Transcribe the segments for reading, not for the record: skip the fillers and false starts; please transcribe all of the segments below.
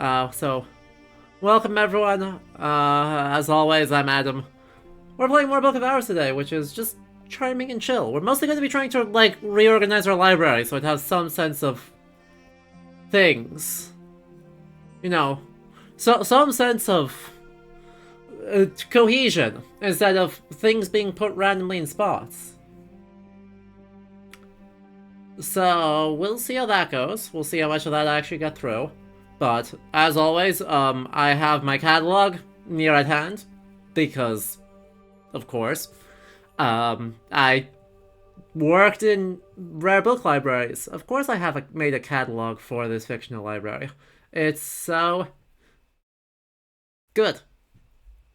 So welcome everyone. As always, I'm Adam. We're playing more Book of Hours today, which is just charming and chill. We're mostly going to be trying to, like, reorganize our library so it has some sense of things. You know, some sense of cohesion instead of things being put randomly in spots. So we'll see how that goes. We'll see how much of that I actually get through. But as always, I have my catalog near at hand because, of course, I worked in rare book libraries. Of course, I have made a catalog for this fictional library. It's so good.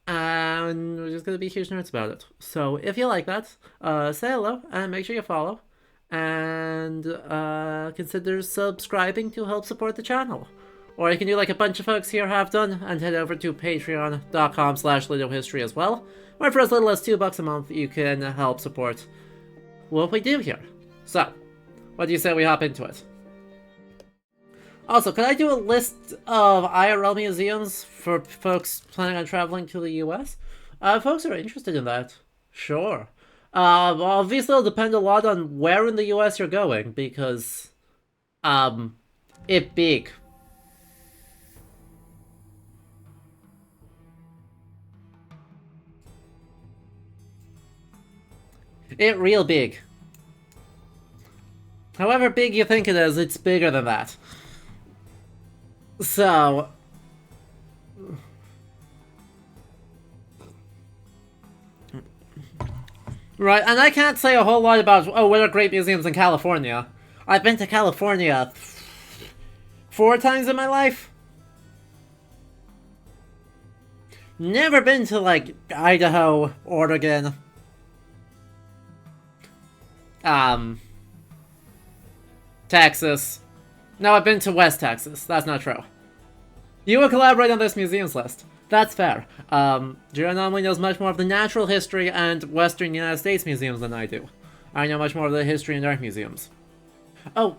And we're just gonna be huge nerds about it. So if you like that, say hello and make sure you follow. And consider subscribing to help support the channel. Or you can do like a bunch of folks here have done and head over to patreon.com/LudoHistory as well, where for as little as $2 a month you can help support what we do here. So, what do you say we hop into it? Also, could I do a list of IRL museums for folks planning on traveling to the US? Folks are interested in that. Sure. Obviously it'll depend a lot on where in the US you're going, because, it big. It real big. However big you think it is, it's bigger than that. So... Right, and I can't say a whole lot about, oh, what are great museums in California. I've been to California 4 times in my life. Never been to, like, Idaho, Oregon. Texas. No, I've been to West Texas. That's not true. You will collaborate on this museums list. That's fair. Jiro normally knows much more of the natural history and Western United States museums than I do. I know much more of the history and art museums. Oh,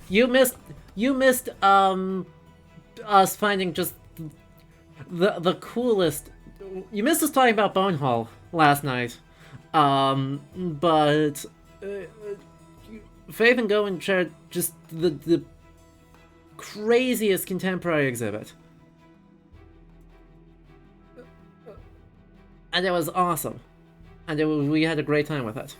you missed, us finding just the coolest... You missed us talking about Bone Hall last night. But... Faith and Goen shared just the craziest contemporary exhibit. And it was awesome. And we had a great time with it.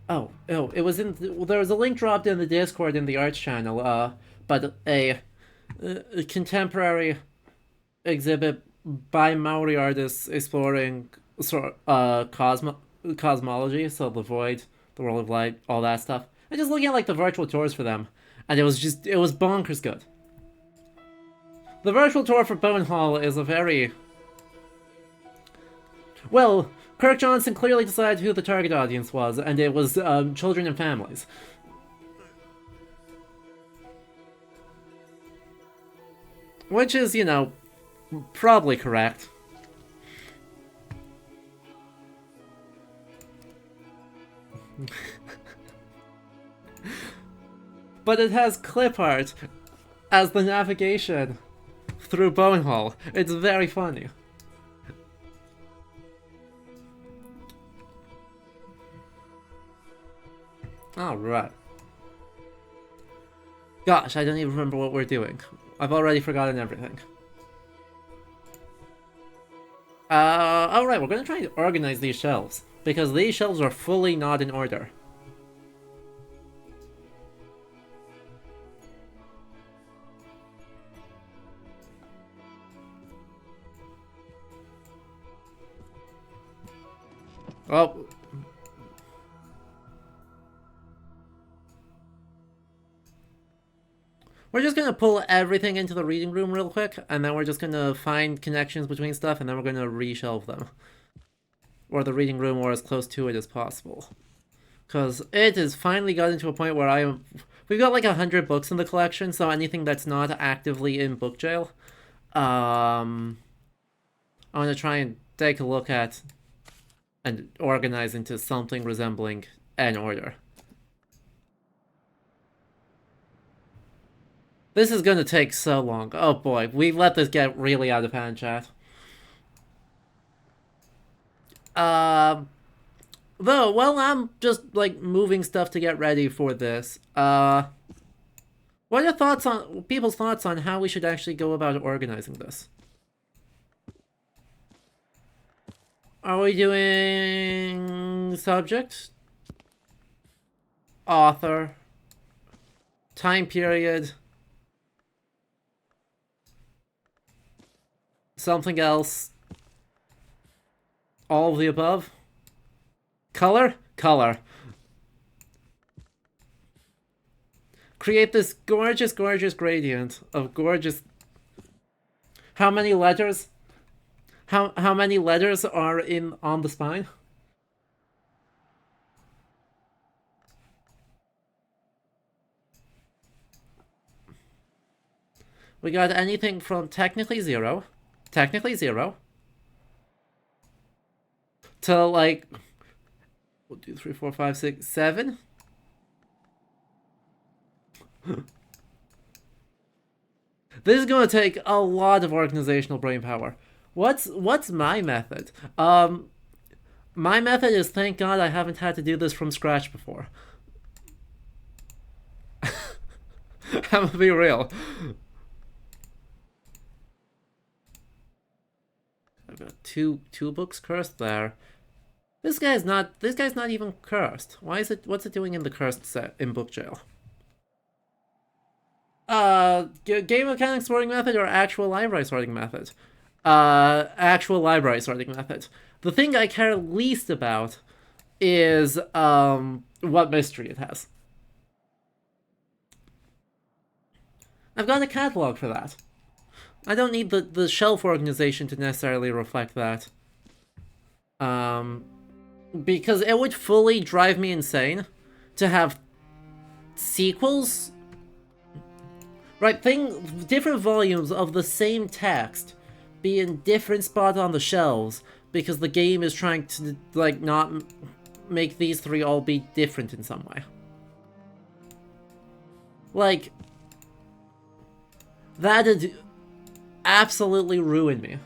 Oh, it was in... there was a link dropped in the Discord in the Arts channel, but a contemporary exhibit by Maori artists exploring cosmology, so the void, the world of light, all that stuff. And just looking at like the virtual tours for them. And it was bonkers good. The virtual tour for Bone Hall is a very... Well, Kirk Johnson clearly decided who the target audience was, and it was children and families. Which is, you know, probably correct. But it has clip art as the navigation through Bone Hall. It's very funny. Alright. Gosh, I don't even remember what we're doing. I've already forgotten everything. Alright, we're gonna try to organize these shelves, because these shelves are fully not in order. Well... We're just gonna pull everything into the reading room real quick, and then we're just gonna find connections between stuff, and then we're gonna reshelve them. Or the reading room, or as close to it as possible. Because it has finally gotten to a point where we've got like 100 books in the collection, so anything that's not actively in book jail, I'm gonna try and take a look at and organize into something resembling an order. This is gonna take so long. Oh boy, we let this get really out of hand, chat. Though, while I'm just like moving stuff to get ready for this, what are thoughts on people's thoughts on how we should actually go about organizing this? Are we doing subject, author, time period, something else, all of the above? Color? Color. Create this gorgeous, gorgeous gradient of gorgeous... How many letters? How many letters are in on the spine? We got anything from technically 0 to like 1, 2, 3, 4, 5, 6, 7. This is gonna take a lot of organizational brain power. What's my method? My method is, thank God I haven't had to do this from scratch before. I'm gonna be real. I've got two books cursed there. This guy's not even cursed. What's it doing in the cursed set in book jail? Game mechanics sorting method or actual library sorting method? Actual library sorting method. The thing I care least about is what mystery it has. I've got a catalog for that. I don't need the shelf organization to necessarily reflect that. Because it would fully drive me insane to have sequels, right? Different volumes of the same text be in different spots on the shelves because the game is trying to like not make these three all be different in some way. Like, that'd absolutely ruin me.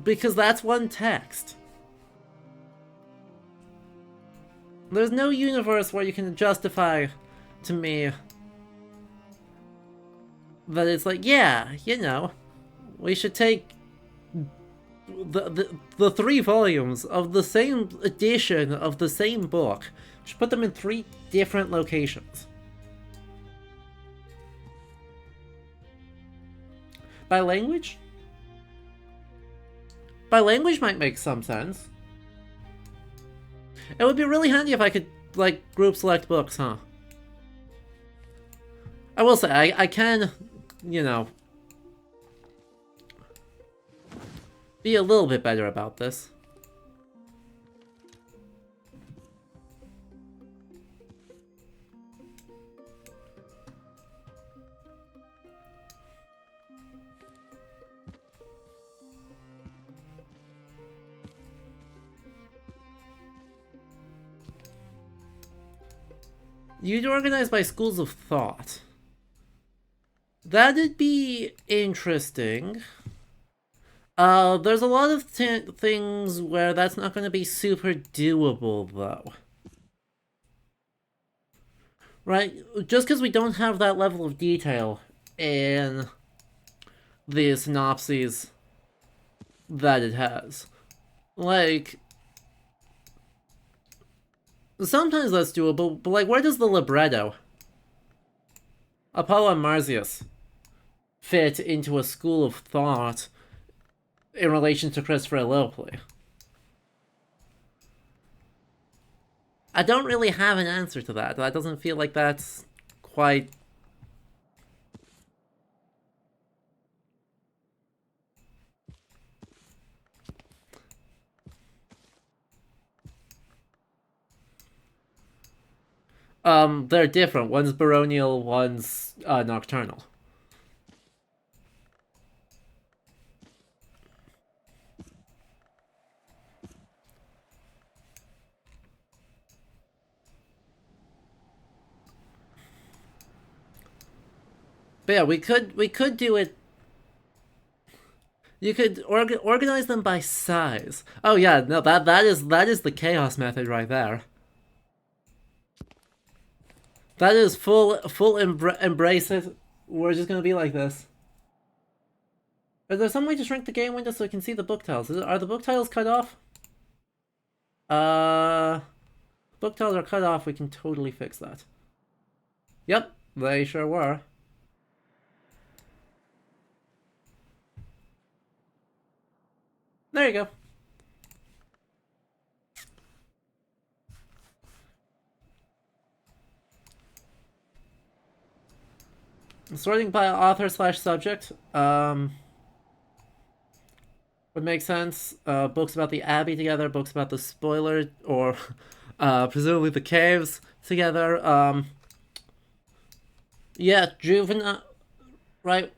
Because that's one text. There's no universe where you can justify to me that it's like, yeah, you know, we should take the 3 volumes of the same edition of the same book. We should put them in 3 different locations. By language? By language might make some sense. It would be really handy if I could, like, group select books, huh? I will say, I can, you know, be a little bit better about this. You'd organize by schools of thought. That'd be interesting. There's a lot of things where that's not going to be super doable, though. Right? Just because we don't have that level of detail in the synopses that it has. Like, sometimes that's doable, but like, where does the libretto, Apollo and Marsyas, fit into a school of thought in relation to Christopher Lilliply? I don't really have an answer to that. That doesn't feel like that's quite... They're different. One's baronial, one's nocturnal. But yeah, we could do it. You could organize them by size. Oh yeah, no, that is the chaos method right there. That is full embrace it. We're just gonna be like this. Is there some way to shrink the game window so we can see the book tiles? Are the book tiles cut off? Book tiles are cut off. We can totally fix that. Yep, they sure were. There you go. Sorting by author / subject. Would make sense. Books about the Abbey together, books about the spoiler, or presumably the caves together. Yeah, juvenile, right?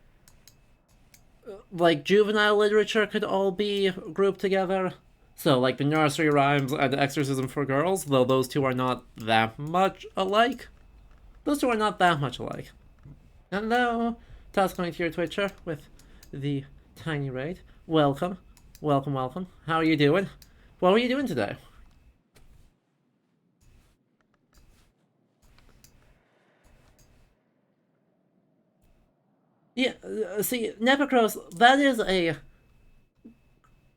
Like juvenile literature could all be grouped together. So, like the nursery rhymes and exorcism for girls, though those two are not that much alike. Those two are not that much alike. Hello, Toss going to your Twitcher with the tiny raid. Welcome. Welcome, welcome. How are you doing? What were you doing today? Yeah, see, Nepacros, that is a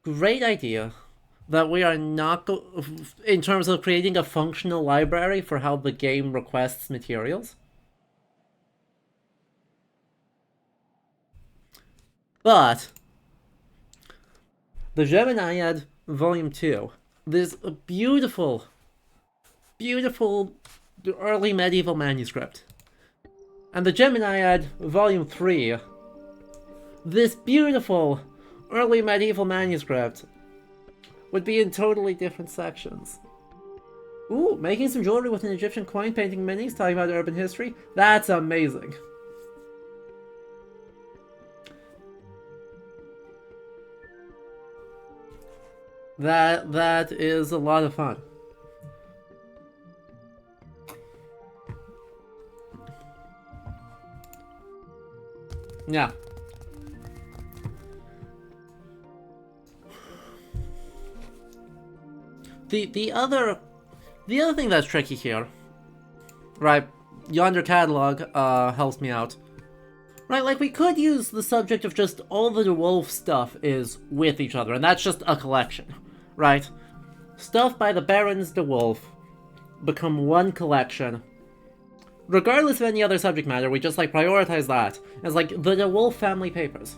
great idea that we are not in terms of creating a functional library for how the game requests materials. But the Geminiad Volume 2, this beautiful, beautiful early medieval manuscript. And the Geminiad Volume 3, this beautiful early medieval manuscript, would be in totally different sections. Ooh, making some jewelry with an Egyptian coin, painting minis, talking about urban history. That's amazing. That is a lot of fun. Yeah. The other thing that's tricky here, right? Yonder catalog helps me out. Right, like we could use the subject of just all the DeWolf stuff is with each other, and that's just a collection, right? Stuff by the Barons DeWolf become one collection. Regardless of any other subject matter, we just like prioritize that as like the DeWolf family papers.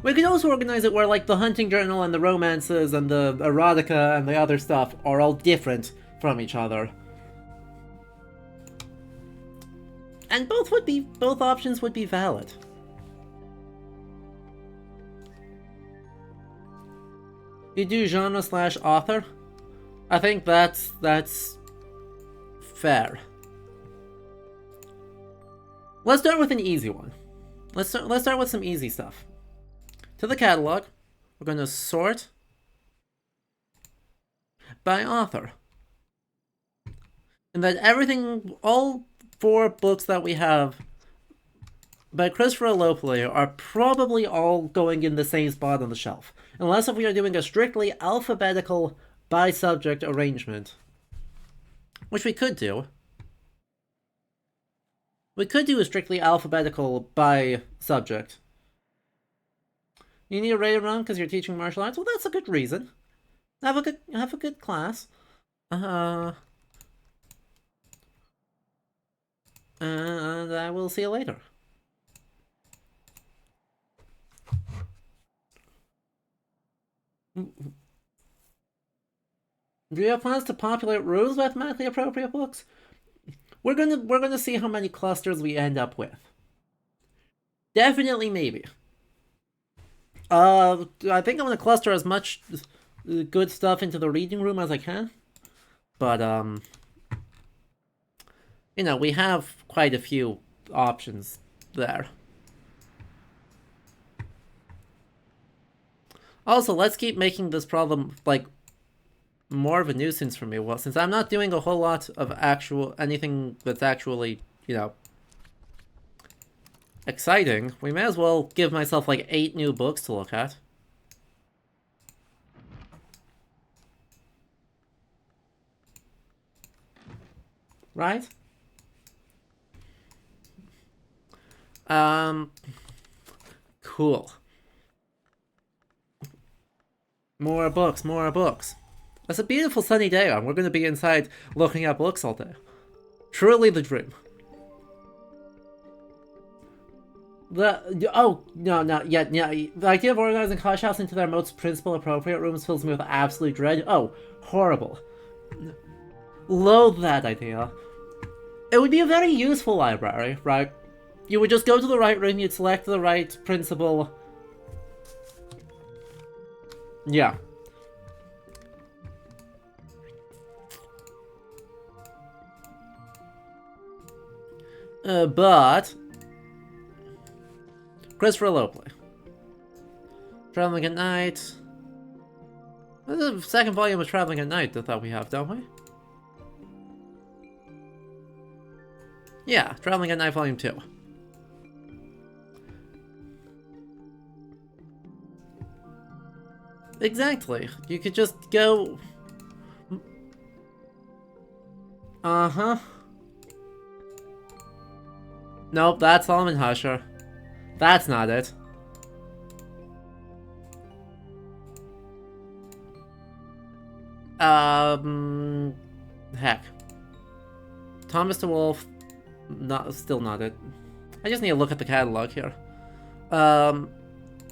We could also organize it where like the hunting journal and the romances and the erotica and the other stuff are all different from each other. And both options would be valid. You do genre / author? I think that's fair. Let's start with an easy one. Let's start with some easy stuff. To the catalog, we're going to sort by author. And that everything, all 4 books that we have by Christopher Lopoli are probably all going in the same spot on the shelf. Unless if we are doing a strictly alphabetical by subject arrangement. Which we could do. We could do a strictly alphabetical by subject. You need a raid run because you're teaching martial arts? Well, that's a good reason. Have a good class. And I will see you later. Do you have plans to populate rules mathematically appropriate books? We're gonna see how many clusters we end up with. Definitely maybe. I think I'm gonna cluster as much good stuff into the reading room as I can. But, you know, we have quite a few options there. Also, let's keep making this problem, like, more of a nuisance for me. Well, since I'm not doing a whole lot of anything that's actually, you know, exciting, we may as well give myself, like, 8 new books to look at. Right? Cool. More books, more books. It's a beautiful sunny day, and we're going to be inside looking at books all day. Truly the dream. The idea of organizing Kosh House into their most principle appropriate rooms fills me with absolute dread. Oh, horrible. Loathe that idea. It would be a very useful library, right? You would just go to the right room, you'd select the right principle. Yeah. But Christopher Lopley. Traveling at Night. There's a second volume of Traveling at Night that we have, don't we? Yeah, Traveling at Night Volume 2. Exactly. You could just go... Uh-huh. Nope, that's Solomon Husher. That's not it. Heck. Thomas the Wolf, still not it. I just need to look at the catalog here.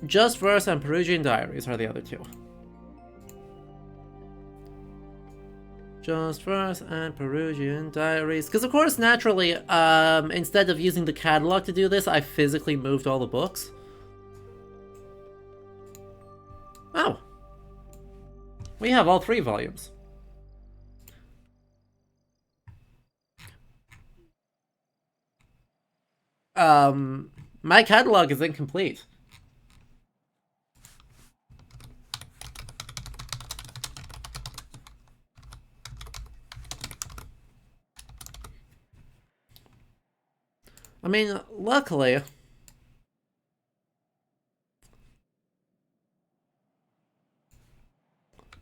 Just Verse and Perugian Diaries are the other two. Just Verse and Perugian Diaries. Because, of course, naturally, instead of using the catalog to do this, I physically moved all the books. Oh. We have all 3 volumes. My catalog is incomplete. I mean, luckily...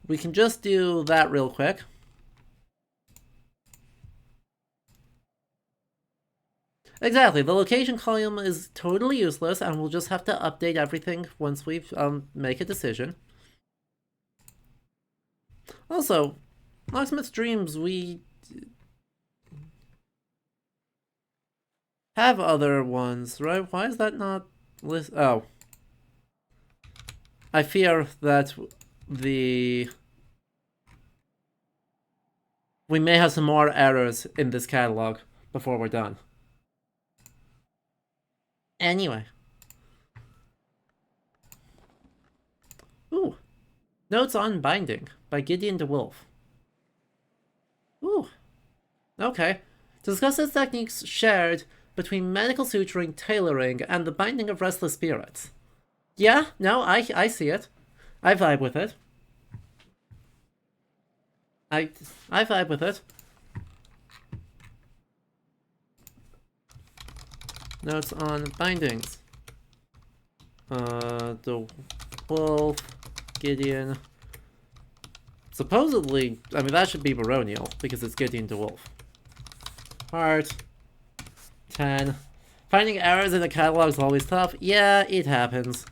we can just do that real quick. Exactly, the location column is totally useless, and we'll just have to update everything once we make a decision. Also, Locksmith's Dreams, we have other ones, right? Why is that not list? Oh. I fear that we may have some more errors in this catalog before we're done. Anyway. Ooh. Notes on Binding by Gideon DeWolf. Ooh. Okay. Discusses techniques shared between medical suturing, tailoring, and the binding of restless spirits. Yeah, no, I see it. I vibe with it. I vibe with it. Notes on bindings. The Wolf, Gideon. Supposedly, I mean, that should be baronial, because it's Gideon DeWolf. Part 10. Finding errors in the catalog is always tough. Yeah, it happens.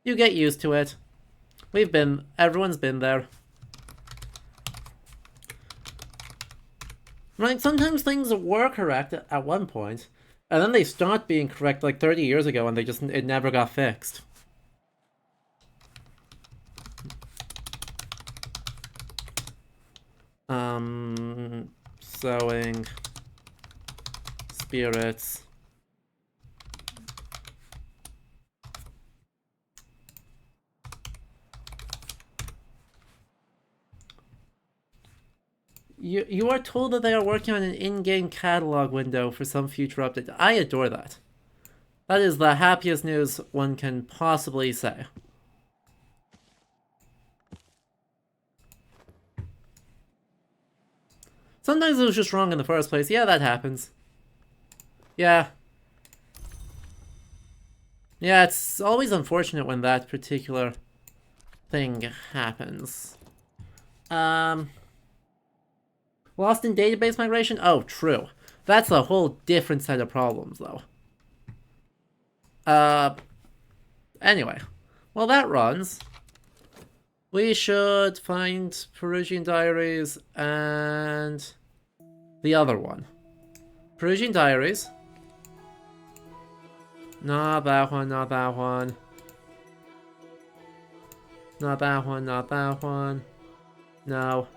You get used to it. Everyone's been there. Right, sometimes things were correct at one point, and then they stopped being correct like 30 years ago, and it never got fixed. Sewing, spirits. You are told that they are working on an in-game catalog window for some future update. I adore that. That is the happiest news one can possibly say. Sometimes it was just wrong in the first place. Yeah, that happens. Yeah. Yeah, it's always unfortunate when that particular thing happens. Lost in database migration? Oh, true. That's a whole different set of problems, though. Anyway. While that runs, we should find Perugian Diaries and the other one. Perugian Diaries. Not that one, not that one. Not that one, not that one. No.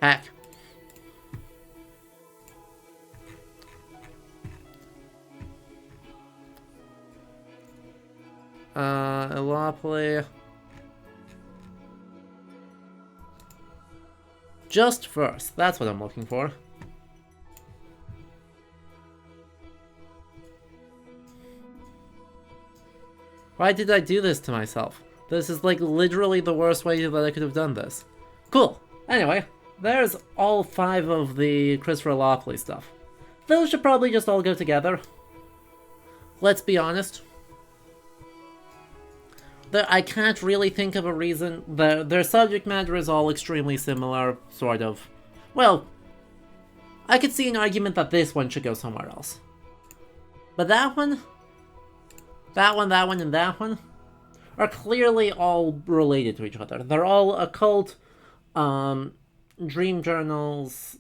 Heck. Elopoli. Just first. That's what I'm looking for. Why did I do this to myself? This is like literally the worst way that I could have done this. Cool. Anyway, there's all 5 of the Christopher Elopoli stuff. Those should probably just all go together. Let's be honest. I can't really think of a reason. Their subject matter is all extremely similar, sort of. Well, I could see an argument that this one should go somewhere else. But that one, and that one are clearly all related to each other. They're all occult, dream journals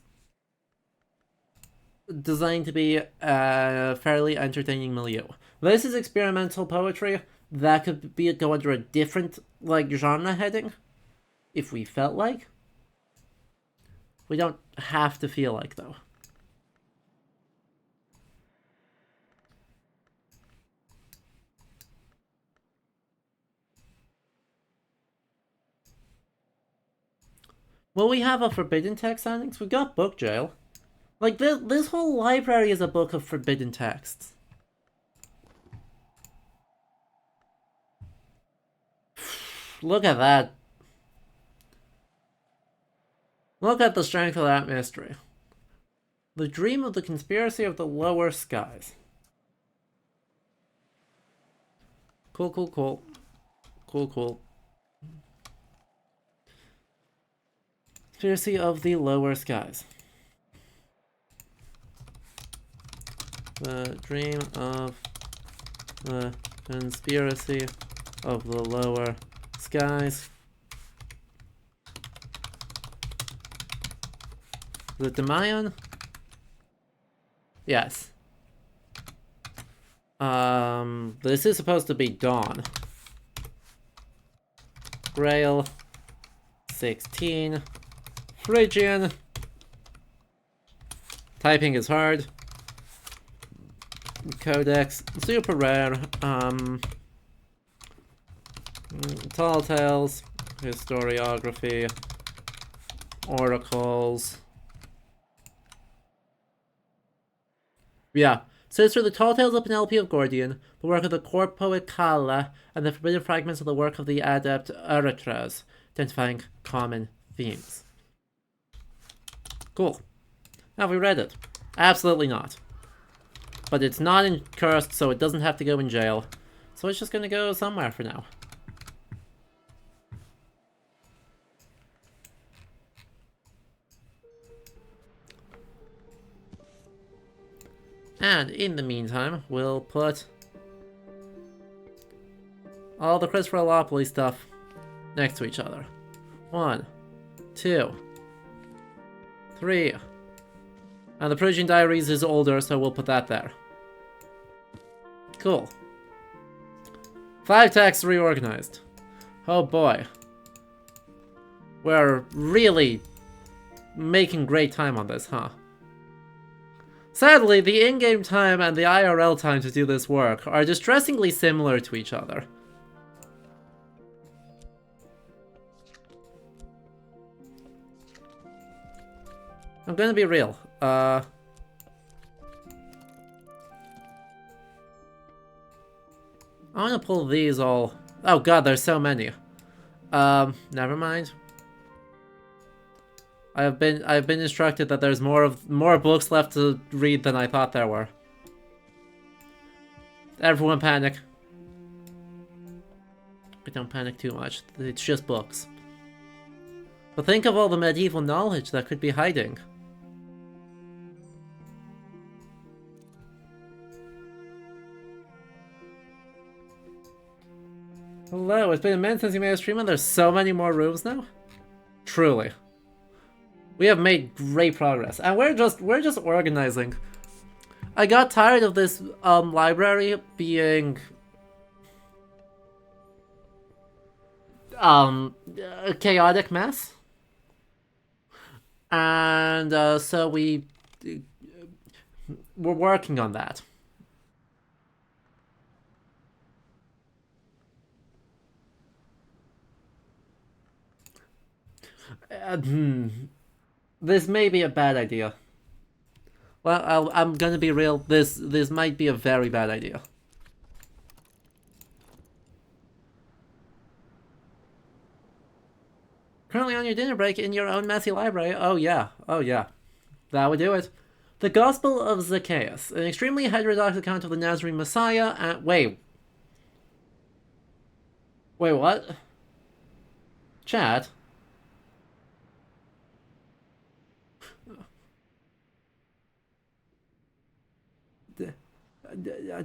designed to be a fairly entertaining milieu. This is experimental poetry. That could go under a different, genre heading, if we felt like. We don't have to feel like, though. Will we have a forbidden text endings? We got book jail. Like, this whole library is a book of forbidden texts. Look at that. Look at the strength of that mystery. The dream of the conspiracy of the lower skies. Cool, cool, cool. Cool, cool. Conspiracy of the lower skies. The dream of the conspiracy of the lower skies. The Demayon? Yes. This is supposed to be Dawn. Grail. 16. Phrygian. Typing is hard. Codex. Super rare. Tall Tales. Historiography. Oracles. Yeah. Says for the Tall Tales of Penelope of Gordian, the work of the court poet Kala, and the forbidden fragments of the work of the adept Eretras, identifying common themes. Cool. Have we read it? Absolutely not. But it's not cursed, so it doesn't have to go in jail. So it's just gonna go somewhere for now. And in the meantime, we'll put all the Christopher Elopoli stuff next to each other. 1, 2, 3. And the Perugian Diaries is older, so we'll put that there. Cool. 5 texts reorganized. Oh boy. We're really making great time on this, huh? Sadly, the in-game time and the IRL time to do this work are distressingly similar to each other. I'm gonna be real. I wanna pull these all... Oh god, there's so many. Never mind. I've been instructed that there's more books left to read than I thought there were. Everyone panic. But don't panic too much. It's just books. But think of all the medieval knowledge that could be hiding. Hello, it's been a minute since you made a stream and there's so many more rooms now? Truly. We have made great progress, and we're just organizing. I got tired of this library being a chaotic mess. And so we're working on that. This may be a bad idea. Well, I'm gonna be real. This might be a very bad idea. Currently on your dinner break in your own messy library. Oh yeah, that would do it. The Gospel of Zacchaeus, an extremely heterodox account of the Nazarene Messiah. And wait, what? Chat.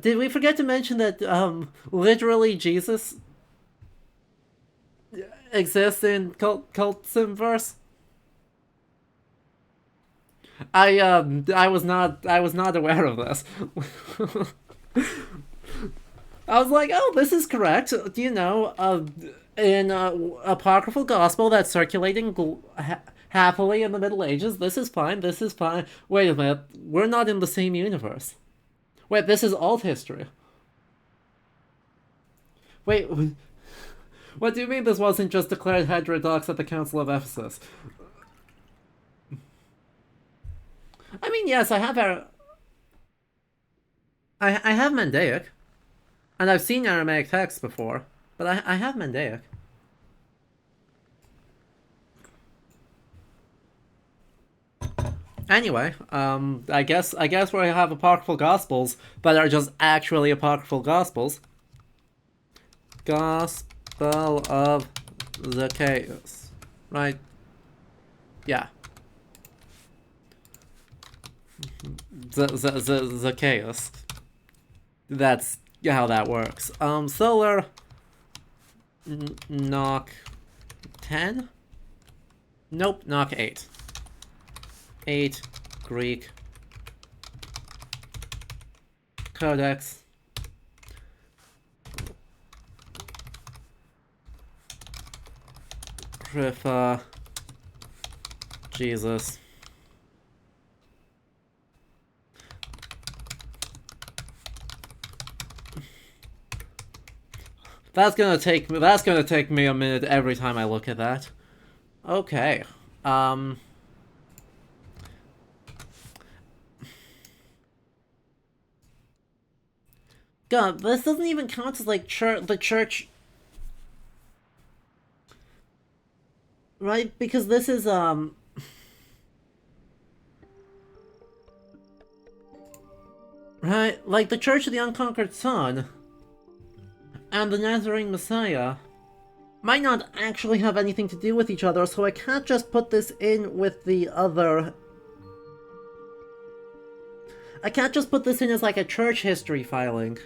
Did we forget to mention that literally Jesus exists in Cult Simverse? I was not aware of this. I was like, oh, this is correct. You know, in apocryphal gospel that's circulating happily in the Middle Ages. This is fine. This is fine. Wait a minute. We're not in the same universe. Wait, this is alt history. Wait, what do you mean this wasn't just declared heterodox at the Council of Ephesus? I mean, yes, I have I have Mandaic. And I've seen Aramaic texts before, but I have Mandaic. Anyway, I guess we have apocryphal gospels that are just actually apocryphal gospels. Gospel of Zacchaeus, right? Yeah. Zacchaeus. That's how that works. Solar. Knock 10? Nope, knock 8. 8 Greek Codex. Grifa. Jesus. That's gonna take me a minute every time I look at that. Okay. God, this doesn't even count as like the church, right? Because this is right, like the Church of the Unconquered Son and the Nazarene Messiah might not actually have anything to do with each other, so I can't just put this in with the other. I can't just put this in as like a church history filing.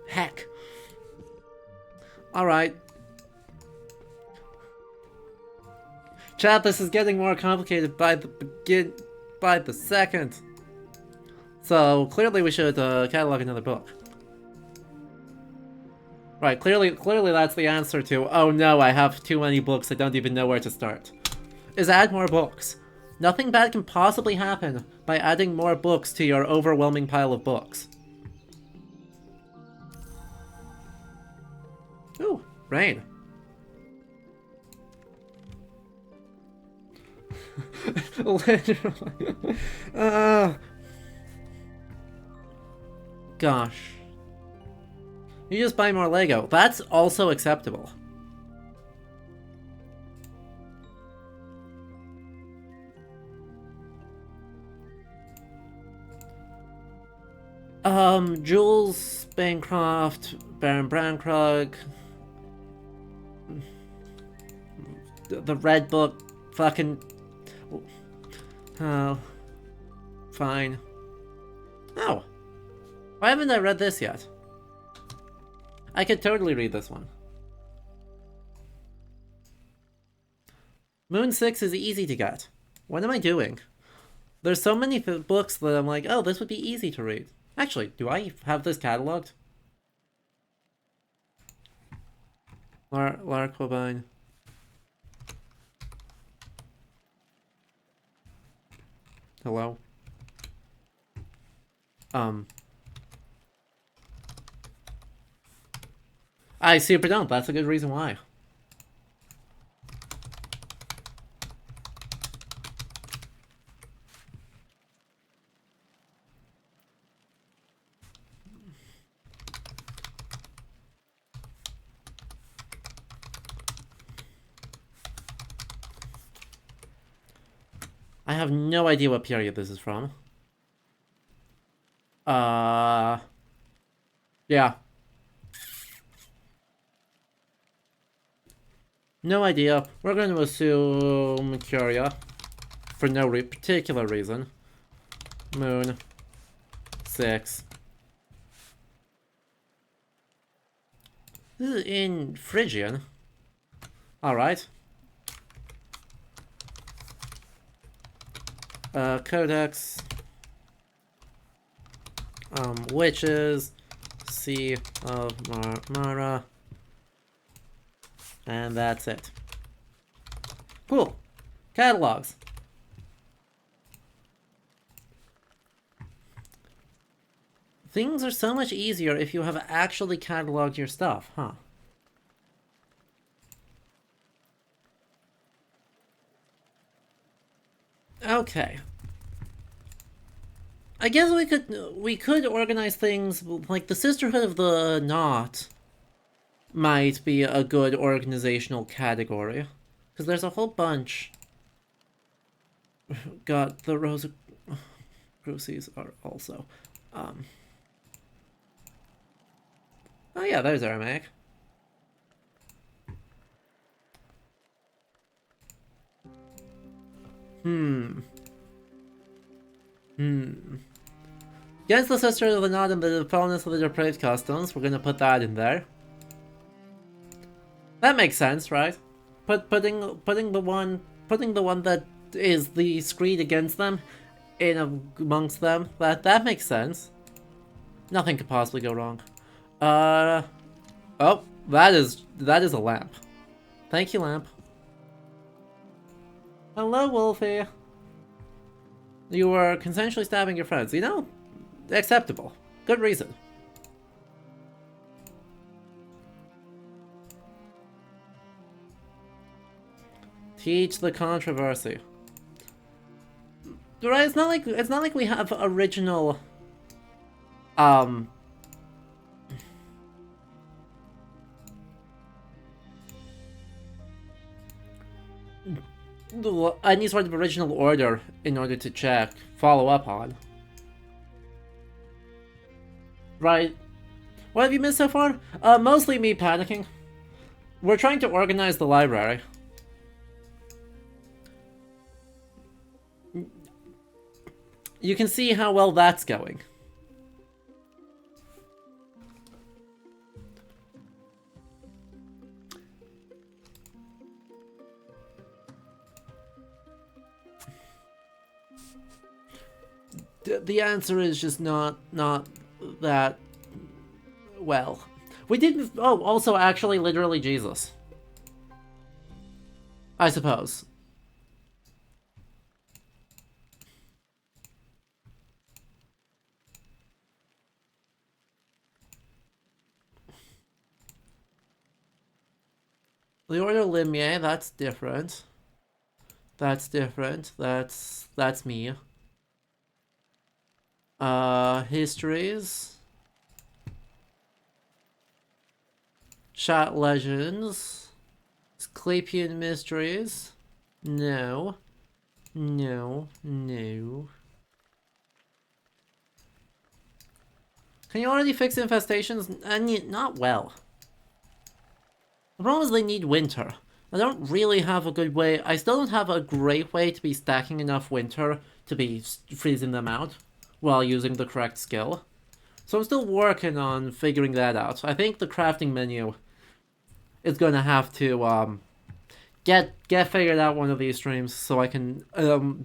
Heck. Alright. Chat, this is getting more complicated by the second. So clearly we should catalog another book. Right, clearly that's the answer to, oh no, I have too many books, I don't even know where to start. Is add more books. Nothing bad can possibly happen by adding more books to your overwhelming pile of books. Ooh, rain. Literally. Gosh. You just buy more Lego. That's also acceptable. Jules Bancroft, Baron Brankrug, the Red Book, fucking... Oh. Fine. Oh. Why haven't I read this yet? I could totally read this one. Moon 6 is easy to get. What am I doing? There's so many books that I'm like, oh, this would be easy to read. Actually, do I have this cataloged? Lara Quabine. Hello? I super don't. That's a good reason why. I have no idea what period this is from. Yeah. No idea. We're going to assume Curia. For no particular reason. Moon. 6. This is in Phrygian. Alright. Codex. Witches. Sea of Mara. And that's it. Cool. Catalogs. Things are so much easier if you have actually cataloged your stuff, huh? Okay. I guess we could organize things like the Sisterhood of the Knot might be a good organizational category. Because there's a whole bunch. Got the Rosicruces are also. Oh yeah, there's Aramaic. Against the Sisterhood of the Knot and the Opponents of the Depraved Customs, we're gonna put that in there. That makes sense, right? Putting the one that is the screed against them in amongst them. That makes sense. Nothing could possibly go wrong. Oh, that is a lamp. Thank you, lamp. Hello, Wolfie. You were consensually stabbing your friends. You know, acceptable. Good reason. Teach the controversy. Right? It's not like we have original. Any sort of original order in order to follow up on. Right? What have you missed so far? Mostly me panicking. We're trying to organize the library. You can see how well that's going. The answer is just not that well. We didn't. Oh, also, actually, literally Jesus. I suppose. The Order Limier, that's different. That's different. That's me. Histories. Chat Legends. Asclepian Mysteries. No. No. No. Can you already fix infestations? Not well. The problem is they need winter. I don't really have a good way. I still don't have a great way to be stacking enough winter to be freezing them out while using the correct skill. So I'm still working on figuring that out. I think the crafting menu is gonna have to get figured out one of these streams so I can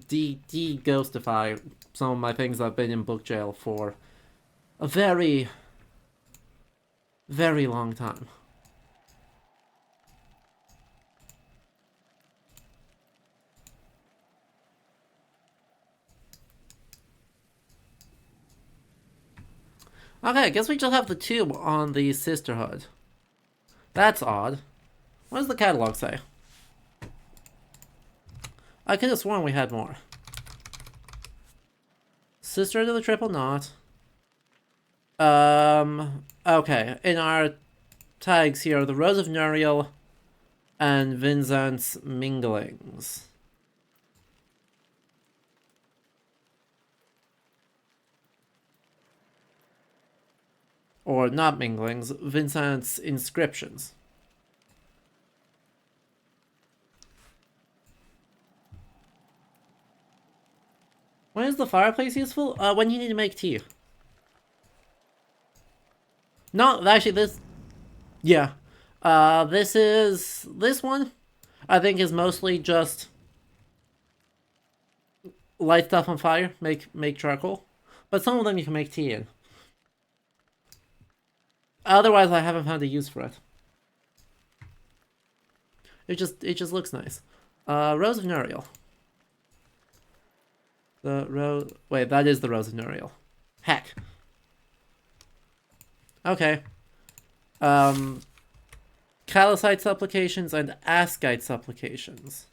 de-ghostify some of my things I've been in book jail for a very, very long time. Okay, I guess we just have the two on the Sisterhood. That's odd. What does the catalog say? I could have sworn we had more. Sisterhood of the Triple Knot. Okay. In our tags here, the Rose of Nuriel and Vinzant's Minglings. Or not Minglings, Vinzant's Inscriptions. When is the fireplace useful? When you need to make tea. No, actually this... Yeah. This one, I think, is mostly just light stuff on fire, make charcoal. But some of them you can make tea in. Otherwise, I haven't found a use for it. It just looks nice. Rose of Nuriel. The rose... Wait, that is the Rose of Nuriel. Heck. Okay. Callicite supplications and Askite supplications.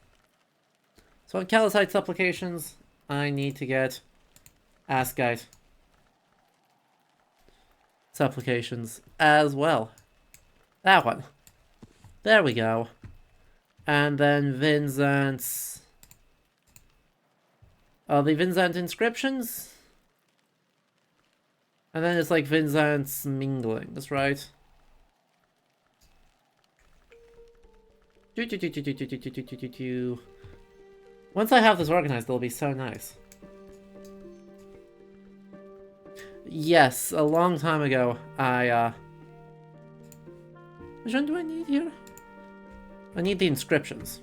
So on Callicite supplications, I need to get Askite supplications as well. That one. There we go. And then Vinzant's... Oh, the Vinzant inscriptions? And then it's like Vinzant's Minglings, right? Once I have this organized, it'll be so nice. Yes, a long time ago, which one do I need here? I need the inscriptions.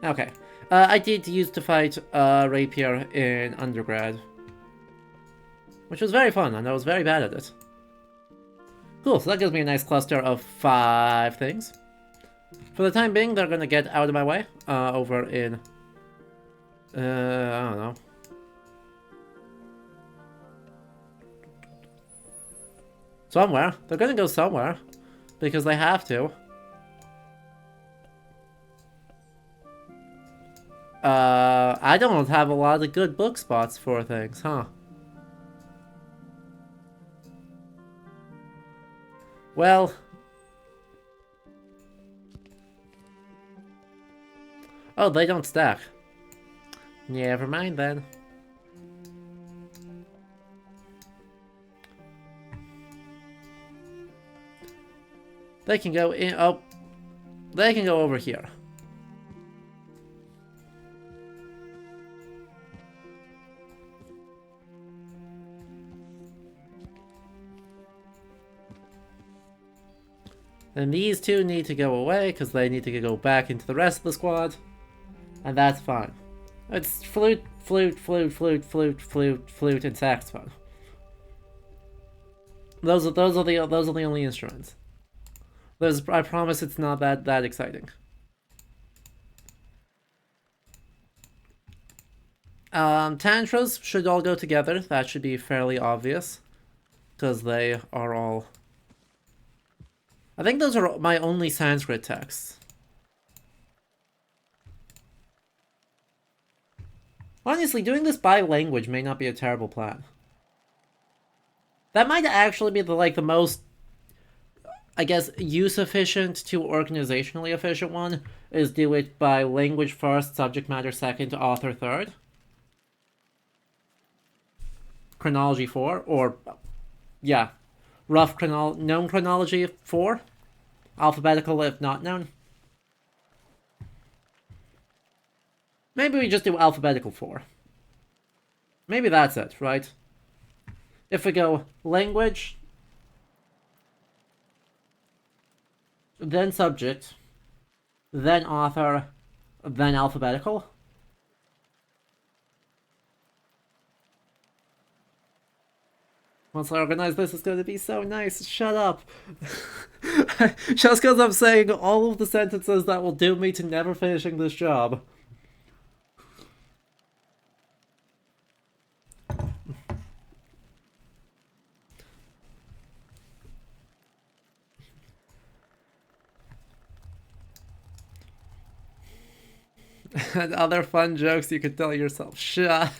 Okay. I did use to fight Rapier in undergrad. Which was very fun, and I was very bad at it. Cool, so that gives me a nice cluster of 5 things. For the time being, they're gonna get out of my way, over in... I don't know. Somewhere. They're gonna go somewhere. Because they have to. I don't have a lot of good book spots for things, huh? Well... Oh, they don't stack. Never mind then. They can go in... Oh. They can go over here. And these two need to go away because they need to go back into the rest of the squad. And that's fine. It's flute, flute, flute, flute, flute, flute, flute, and saxophone. Those are the only instruments. I promise it's not that exciting. Tantras should all go together. That should be fairly obvious. Because they are all... I think those are my only Sanskrit texts. Honestly, doing this by language may not be a terrible plan. That might actually be the most, I guess, use efficient to organizationally efficient one, is do it by language first, subject matter second, author third. Chronology 4, or, yeah, rough known chronology 4, alphabetical if not known. Maybe we just do alphabetical 4. Maybe that's it, right? If we go language, then subject, then author, then alphabetical. Once I organize this, it's going to be so nice. Shut up. Just because I'm saying all of the sentences that will doom me to never finishing this job. And other fun jokes you could tell yourself. Shut.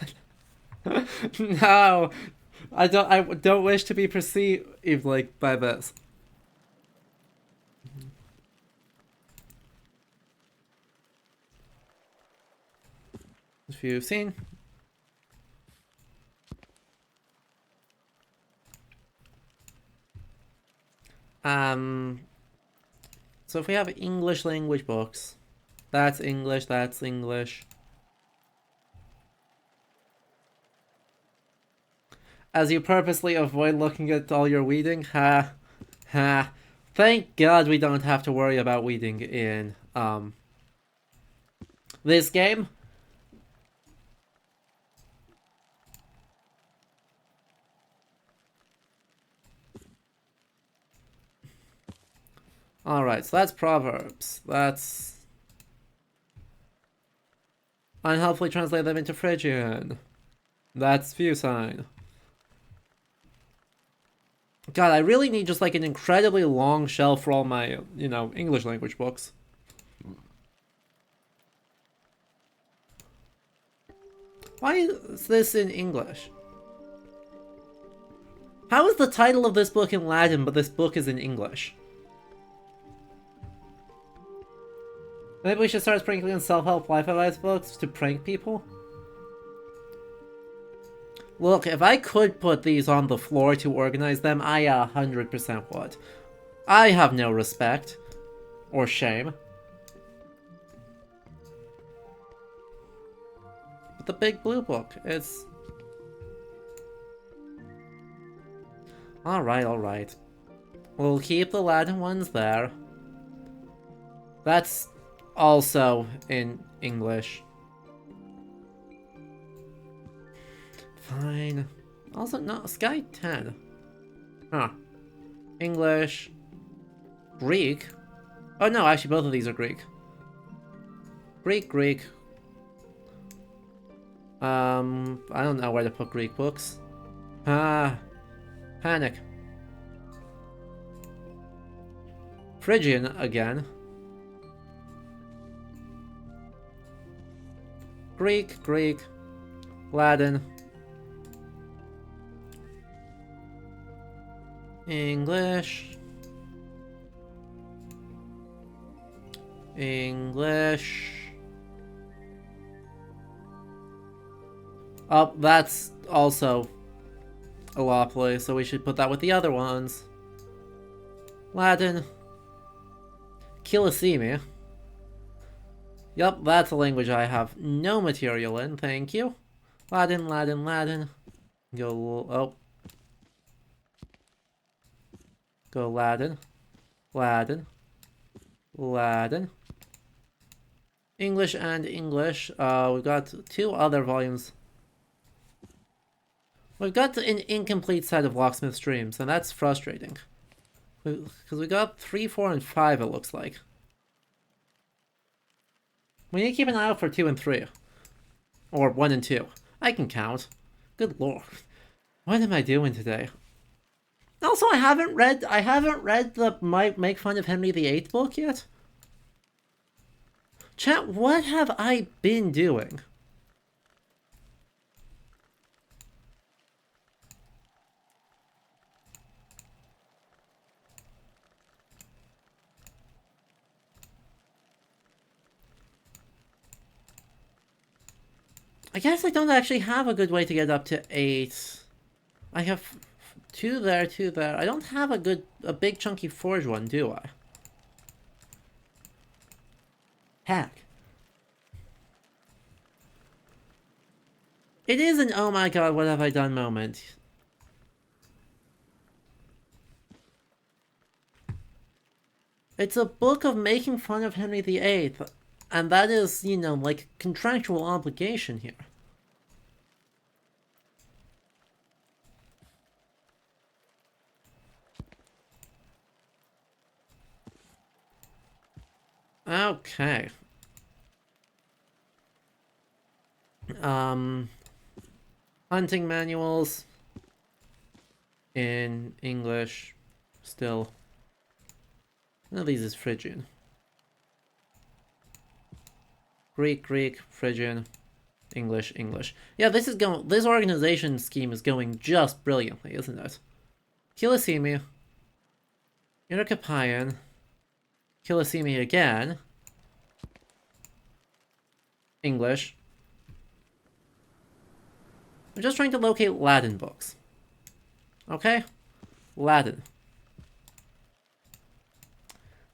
No. I don't wish to be perceived like by this. If you've seen. So if we have English language books, that's English, that's English. As you purposely avoid looking at all your weeding, ha. Thank God we don't have to worry about weeding in, this game. Alright, so that's Proverbs. That's... unhelpfully translate them into Phrygian. That's Fusign. God, I really need just like an incredibly long shelf for all my, English language books. Why is this in English? How is the title of this book in Latin, but this book is in English? Maybe we should start sprinkling self-help life advice books to prank people? Look, if I could put these on the floor to organize them, I 100% would. I have no respect. Or shame. But the big blue book, it's... Alright. We'll keep the Latin ones there. That's also in English. Fine. Also, no, Sky 10. Huh. English. Greek. Oh no, actually both of these are Greek. Greek. I don't know where to put Greek books. Panic. Phrygian again. Greek. Latin. English. Oh, that's also Allopoly, so we should put that with the other ones. Latin. Killisimi. Yup, that's a language I have no material in, thank you. Latin. Go Latin. English and English. We've got 2 other volumes. We've got an incomplete set of Locksmith's Dreams, and that's frustrating. Because we got 3, 4, and 5, it looks like. We need to keep an eye out for 2 and 3. Or 1 and 2. I can count. Good lord. What am I doing today? Also, I haven't read the Make Fun of Henry VIII book yet. Chat, what have I been doing? I guess I don't actually have a good way to get up to 8. I have 2 there, 2 there. I don't have a big chunky forge one, do I? Heck. It is an oh my god, what have I done moment. It's a book of making fun of Henry VIII, and that is, you know, like contractual obligation here. Okay. Hunting manuals in English still. None of these is Phrygian. Greek, Phrygian, English. Yeah, this organization scheme is going just brilliantly, isn't it? Kilisimi, Urukapian, Kilisimi again, English. I'm just trying to locate Latin books. Okay? Latin.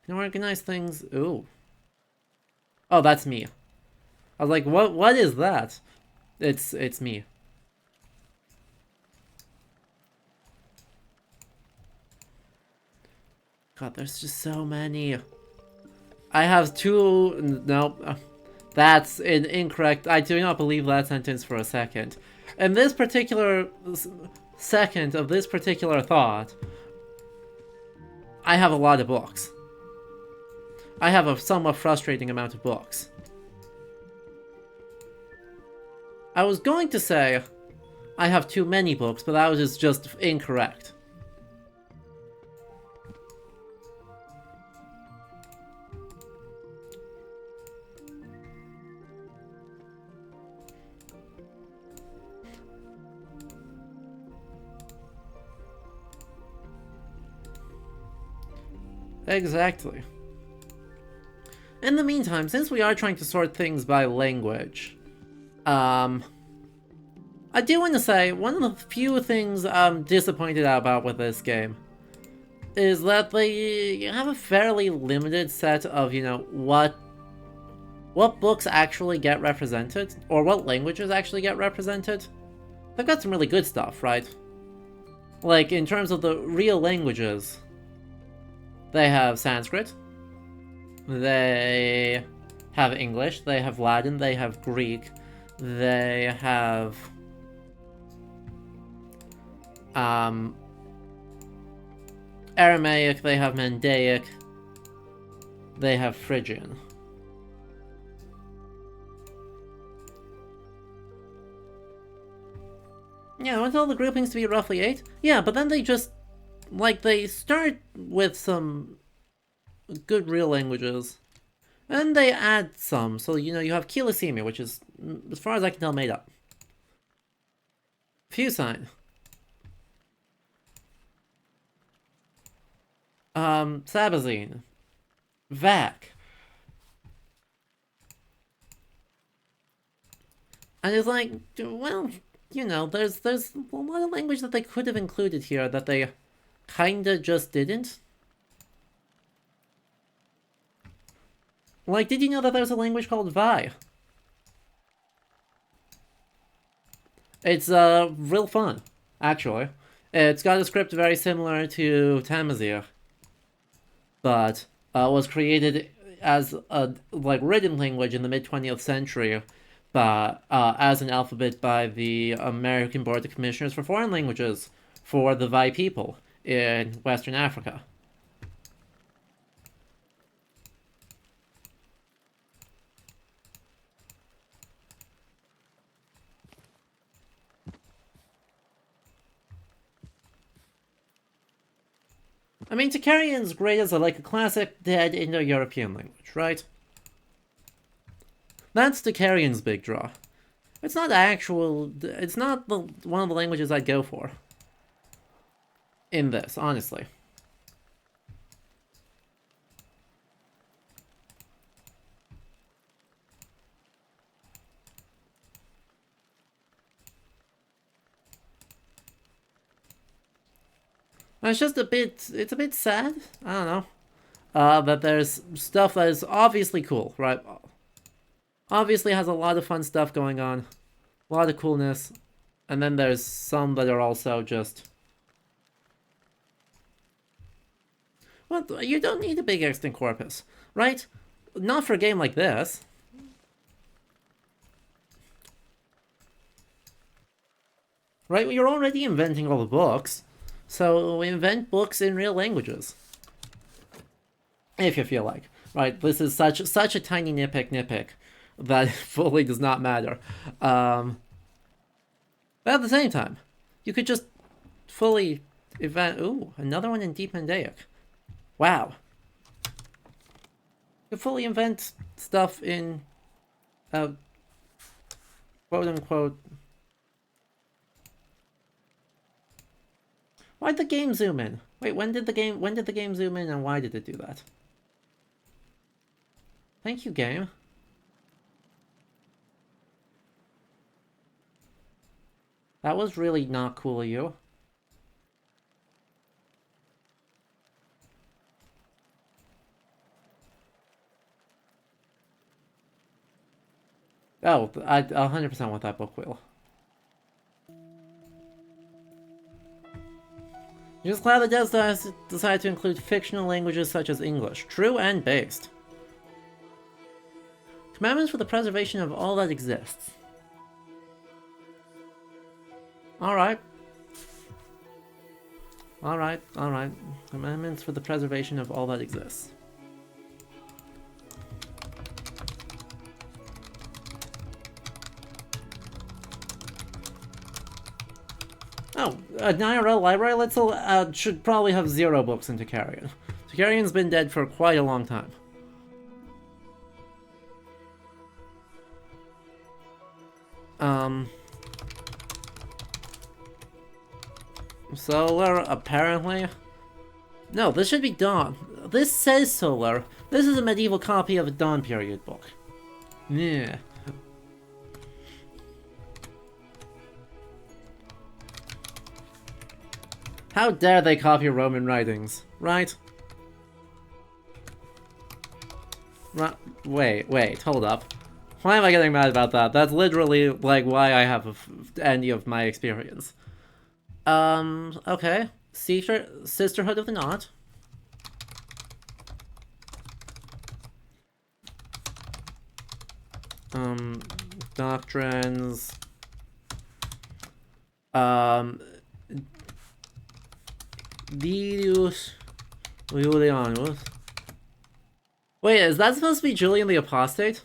Can organize things. Ooh. Oh, that's me. I was like, what is that? It's me. God, there's just so many. I have 2. No, that's incorrect. I do not believe that sentence for a second. In this particular second of this particular thought, I have a lot of books. I have a somewhat frustrating amount of books. I was going to say I have too many books, but that was just incorrect. Exactly. In the meantime, since we are trying to sort things by language, I do want to say, one of the few things I'm disappointed about with this game is that they have a fairly limited set of, you know, what books actually get represented, or what languages actually get represented. They've got some really good stuff, right? Like, in terms of the real languages, they have Sanskrit, they have English, they have Latin, they have Greek, they have Aramaic, they have Mandaic, they have Phrygian. Yeah, I want all the groupings to be roughly 8. Yeah, but then they just, like, they start with some good real languages, and they add some. So, you know, you have Kilisimi, which is, as far as I can tell, made up. Fusign. Sabazine. Vac. And it's like, well, you know, there's a lot of language that they could have included here that they kinda just didn't. Like, did you know that there's a language called Vi? It's real fun, actually. It's got a script very similar to Tamazir, but was created as a written language in the mid-20th century, but as an alphabet by the American Board of Commissioners for Foreign Languages for the Vi people in Western Africa. I mean, Tocharian's great as a classic dead Indo-European language, right? That's Tocharian's big draw. It's not one of the languages I'd go for in this, honestly. And it's just it's a bit sad, I don't know, that there's stuff that is obviously cool, right? Obviously has a lot of fun stuff going on, a lot of coolness, and then there's some that are also just... Well, you don't need a big extant corpus, right? Not for a game like this. Right? You're already inventing all the books, so invent books in real languages. If you feel like. Right? This is such a tiny nitpick that fully does not matter. But at the same time, you could just fully invent... Ooh, another one in Deep Mandaic. Wow. You could fully invent stuff in... quote-unquote... Why'd the game zoom in? Wait, when did the game zoom in, and why did it do that? Thank you, game. That was really not cool of you. Oh, I 100% want that book wheel. Just glad the devs decided to include fictional languages such as English. True and based. Commandments for the preservation of all that exists. Alright. Alright. Commandments for the preservation of all that exists. Oh, an IRL library? Let's should probably have 0 books in Toukarion. Toukarion's been dead for quite a long time. Solar, apparently. No, this should be Dawn. This says Solar. This is a medieval copy of a Dawn period book. Yeah. How dare they copy Roman writings, right? Wait, hold up. Why am I getting mad about that? That's literally, like, why I have any of my experience. Okay. Sisterhood of the Knot. Doctrines. Dius Julianus. Wait, is that supposed to be Julian the Apostate?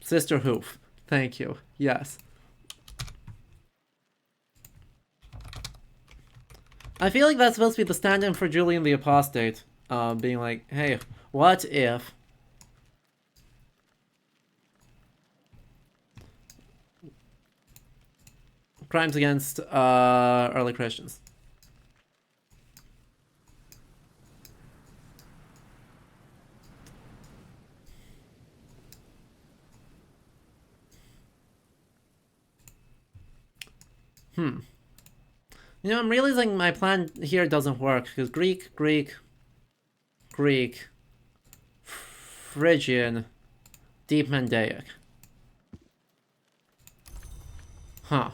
Sister Hoof. Thank you. Yes. I feel like that's supposed to be the stand-in for Julian the Apostate. Being like, hey, what if... crimes against early Christians. You know, I'm realizing my plan here doesn't work, because Greek, Phrygian, Deep Mandaic. Huh.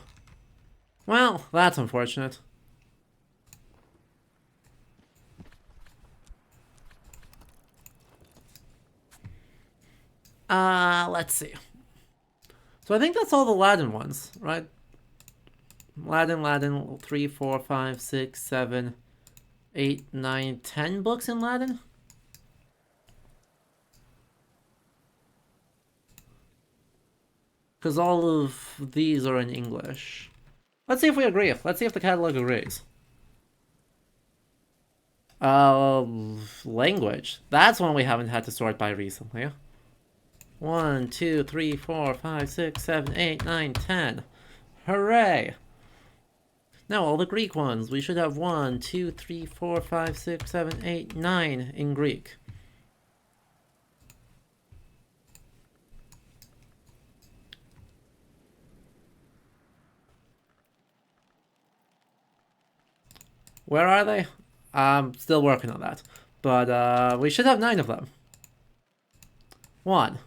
Well, that's unfortunate. Let's see. So I think that's all the Latin ones, right? Latin, 3, 4, 5, 6, 7, 8, 9, 10 books in Latin? Because all of these are in English. Let's see if we agree. Let's see if the catalog agrees. Language. That's one we haven't had to sort by recently. 1, 2, 3, 4, 5, 6, 7, 8, 9, 10. Hooray! Now all the Greek ones. We should have 1, 2, 3, 4, 5, 6, 7, 8, 9 in Greek. Where are they? I'm still working on that. But we should have 9 of them. 1.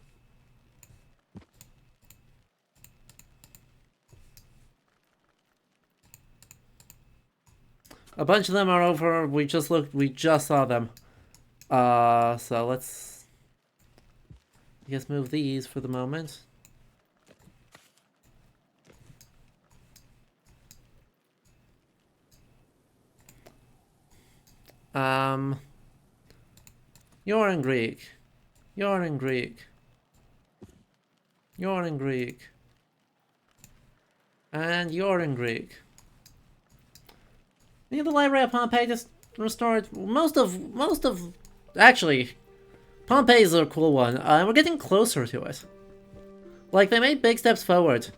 A bunch of them are over. We just saw them. So let's, I guess, move these for the moment. You're in Greek. You're in Greek. You're in Greek. And you're in Greek. The Library of Pompeii just restored most of. Actually, Pompeii is a cool one. We're getting closer to it. Like, they made big steps forward.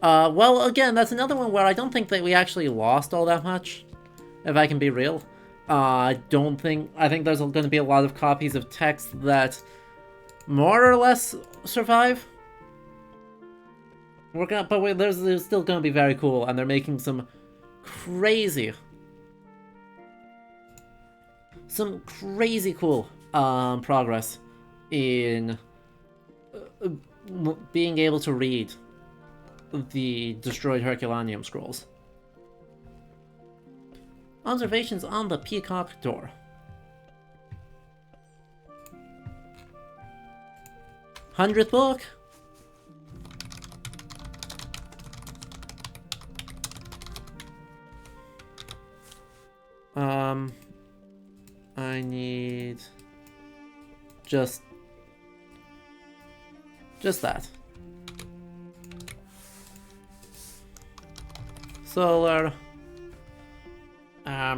Well, again, that's another one where I don't think that we actually lost all that much, if I can be real. I think there's going to be a lot of copies of text that more or less survive. There's still going to be very cool, and they're making some crazy cool progress in being able to read the destroyed Herculaneum scrolls. Observations on the Peacock Door. '100th book. I need just that. Solar. I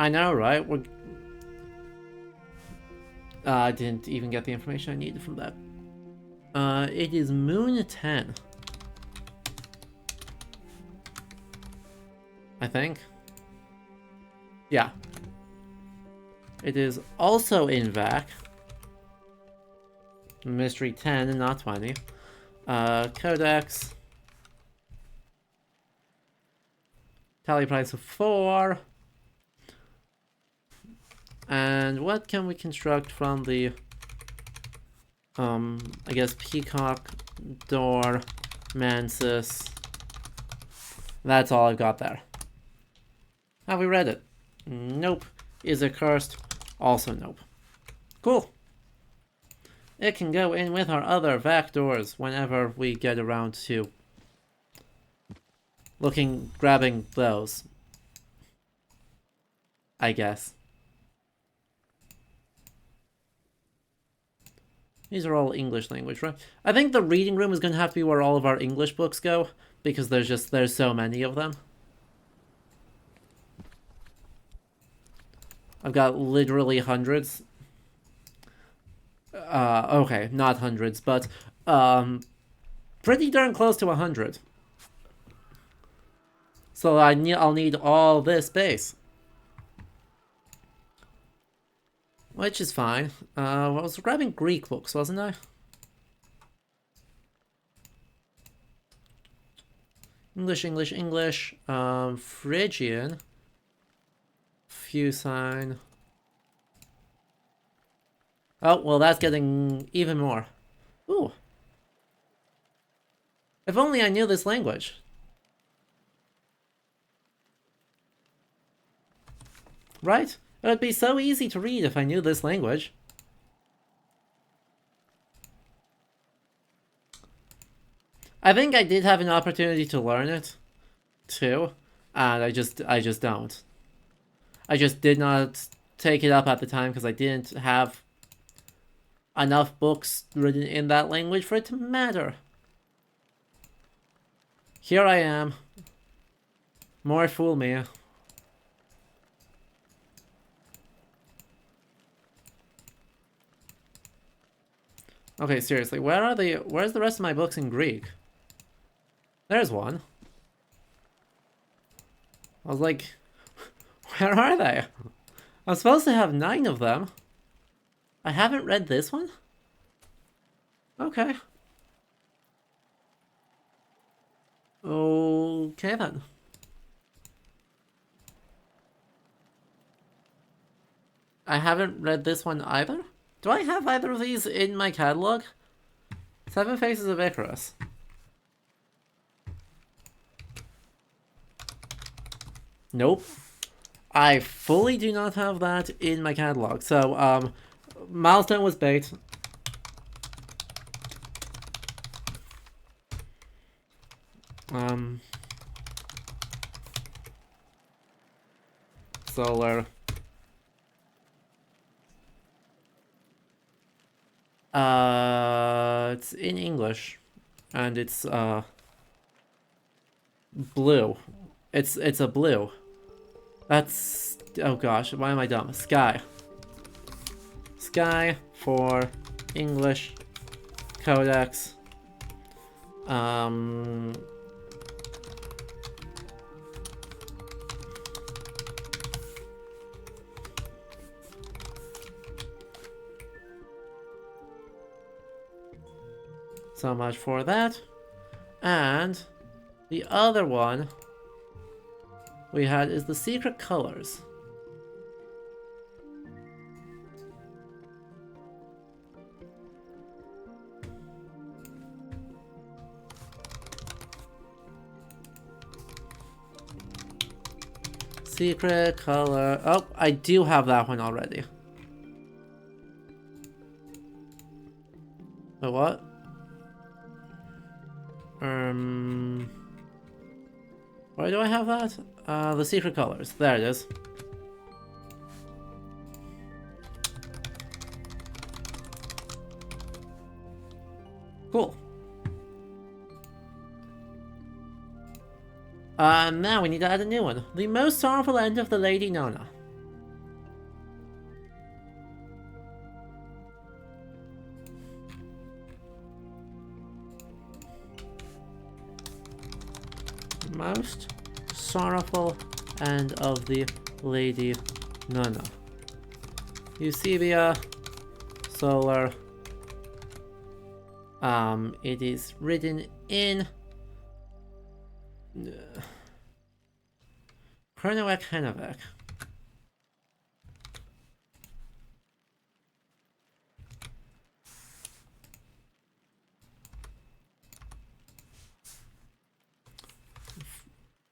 know, right? I didn't even get the information I needed from that. It is Moon 10. I think. Yeah. It is also in VAC. Mystery 10 and not 20. Codex. Tally price of 4. And what can we construct from the I guess Peacock Door Mansus. That's all I've got there. Have we read it? Nope. Is it cursed? Also nope. Cool. It can go in with our other VAC doors whenever we get around to grabbing those. I guess. These are all English language, right? I think the reading room is going to have to be where all of our English books go, because there's so many of them. I've got literally hundreds. Okay, not hundreds, but pretty darn close to 100. So I'll need all this space. Which is fine. I was grabbing Greek books, wasn't I? English. Phrygian. Fusine. Oh, well, that's getting even more. Ooh. If only I knew this language. Right? It would be so easy to read if I knew this language. I think I did have an opportunity to learn it, too, and I just don't. I just did not take it up at the time because I didn't have enough books written in that language for it to matter. Here I am. More fool me. Okay, seriously, where's the rest of my books in Greek? There's one. I was like, where are they? I'm supposed to have 9 of them. I haven't read this one? Okay. Okay then. I haven't read this one either. Do I have either of these in my catalog? Seven Faces of Icarus. Nope. I fully do not have that in my catalog. So, Milestone was bait. Solar. It's in English, and it's blue. It's a blue. That's, oh gosh, why am I dumb? Sky. Sky for English Codex. So much for that. And the other one we had is the Secret Colors. Secret Color. Oh, I do have that one already. But what? Why do I have that? The Secret Colors. There it is. Cool. Now we need to add a new one. The Most Sorrowful End of the Lady Nona. Most Sorrowful End of the Lady Nona. Eusebia. Solar. It is written in Kernowek Henevek.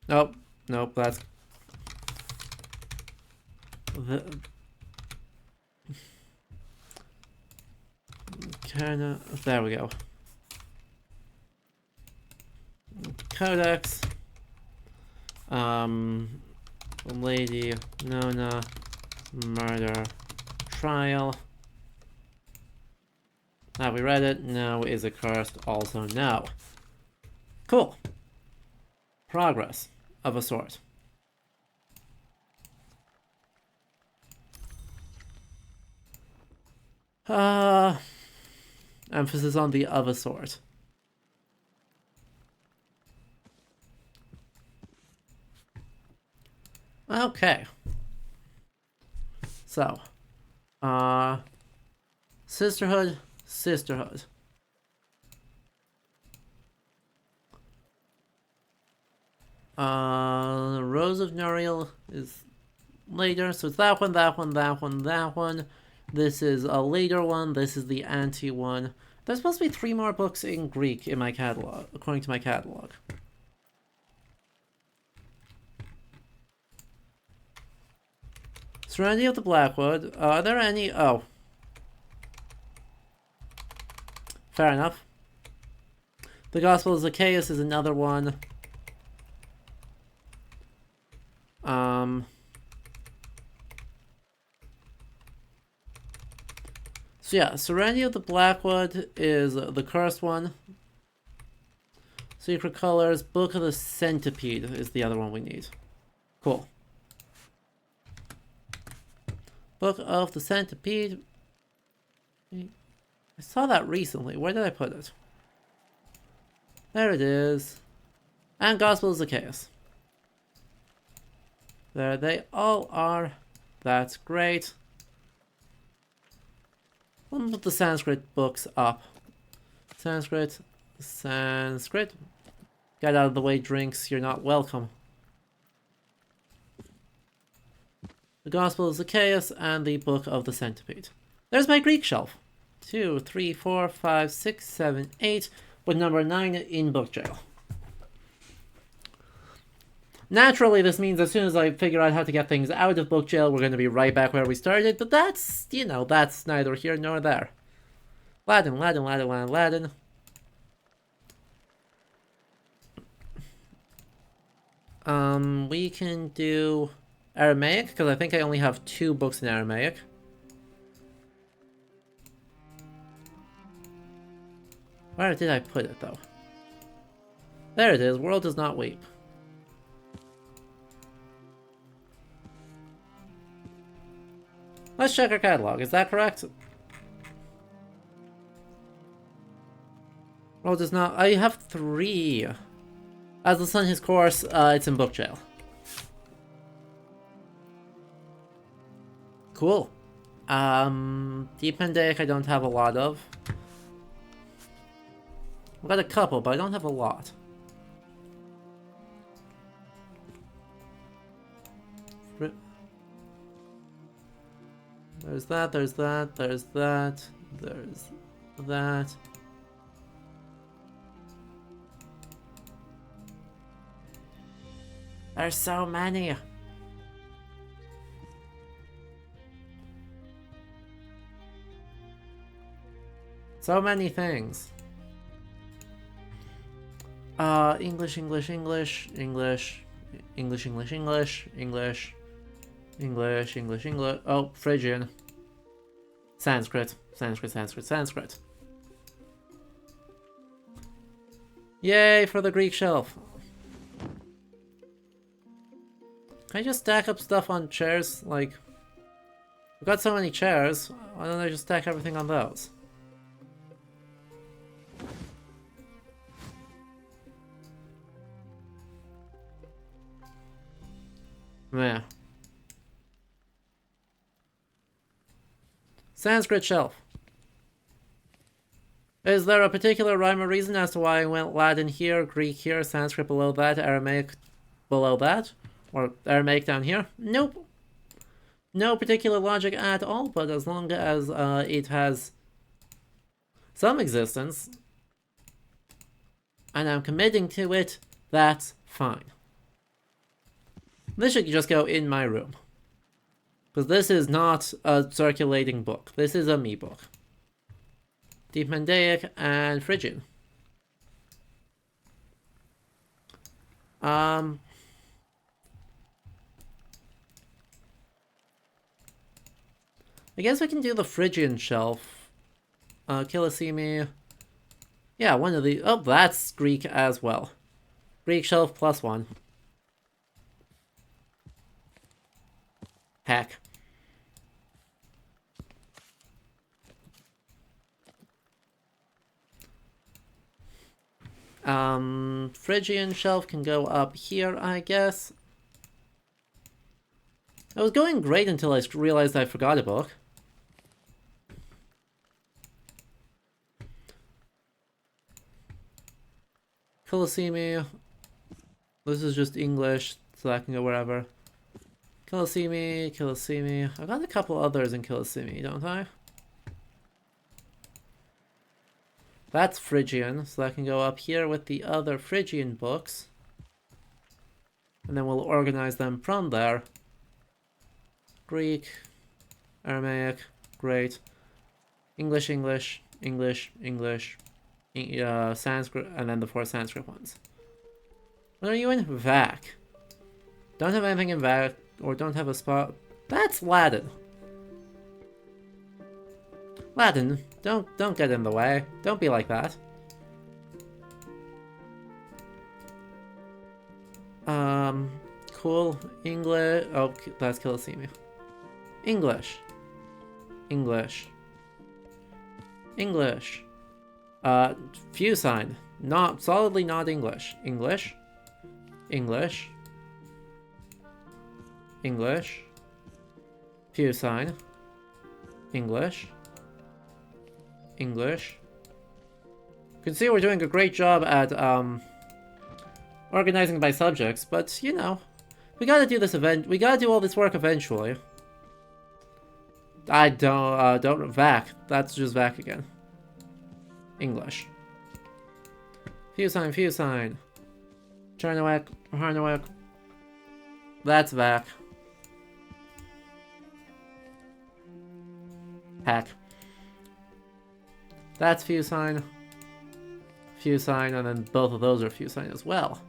Nope, nope, that's the there we go. Codex. Lady Nona murder trial. Have we read it? No. Is it cursed? Also no. Cool. Progress of a sort. Emphasis on the of a sort. Okay. So, Sisterhood, Sisterhood. Rose of Nuriel is later, so it's that one, that one, that one, that one. This is a later one, this is the anti one. There's supposed to be 3 more books in Greek in my catalog, according to my catalog. Serenity of the Blackwood. Are there any? Oh. Fair enough. The Gospel of Zacchaeus is another one. So yeah, Serenity of the Blackwood is the cursed one. Secret Colors, Book of the Centipede is the other one we need. Cool. Book of the Centipede. I saw that recently. Where did I put it? There it is. And Gospel of Zacchaeus. There they all are. That's great. We'll put the Sanskrit books up. Sanskrit. Get out of the way, drinks. You're not welcome. The Gospel of Zacchaeus and the Book of the Centipede. There's my Greek shelf. 2, 3, 4, 5, 6, 7, 8, with number 9 in book jail. Naturally, this means as soon as I figure out how to get things out of book jail, we're going to be right back where we started, but that's, you know, that's neither here nor there. Latin. We can do Aramaic, because I think I only have 2 books in Aramaic. Where did I put it, though? There it is, World Does Not Weep. Let's check our catalog, is that correct? World Does Not... I have 3. As the Sun His Course, it's in book jail. Cool. Deep Endaic I don't have a lot of. I've got a couple, but I don't have a lot. There's that, there's that, there's that, there's that. There's so many. So many things. English, English, English, English, English, English, English, English, English, English, English. Oh, Phrygian. Sanskrit, Sanskrit, Sanskrit, Sanskrit. Yay for the Greek shelf. Can I just stack up stuff on chairs? Like, we've got so many chairs, why don't I just stack everything on those? Yeah. Sanskrit shelf. Is there a particular rhyme or reason as to why I went Latin here, Greek here, Sanskrit below that, Aramaic below that? Or Aramaic down here? Nope. No particular logic at all, but as long as it has some existence, and I'm committing to it, that's fine. This should just go in my room. Because this is not a circulating book. This is a me book. Deep Mandaic and Phrygian. I guess we can do the Phrygian shelf. Killisimi. Yeah, one of the... Oh, that's Greek as well. Greek shelf +1. Heck. Phrygian shelf can go up here, I guess. It was going great until I realized I forgot a book. Killisimi. This is just English, so I can go wherever. Killisimi, Killisimi. I've got a couple others in Killisimi, don't I? That's Phrygian, so I can go up here with the other Phrygian books. And then we'll organize them from there. Greek, Aramaic, great. English, English, English, English, Sanskrit, and then the 4 Sanskrit ones. What are you in? Vac. Don't have anything in Vac, or don't have a spot. That's Latin. Latin, don't get in the way. Don't be like that. Cool. English. Oh, that's Killisimi. English. English. English. Few sign. Not solidly not English. English. English. English. Few sign. English. English. You can see we're doing a great job at organizing by subjects, but, you know, we gotta do this event. We gotta do all this work eventually. I don't, VAC. That's just VAC again. English. Few sign. Chernowek, Harnowek. That's VAC. Heck. That's few sign, and then both of those are few sign as well.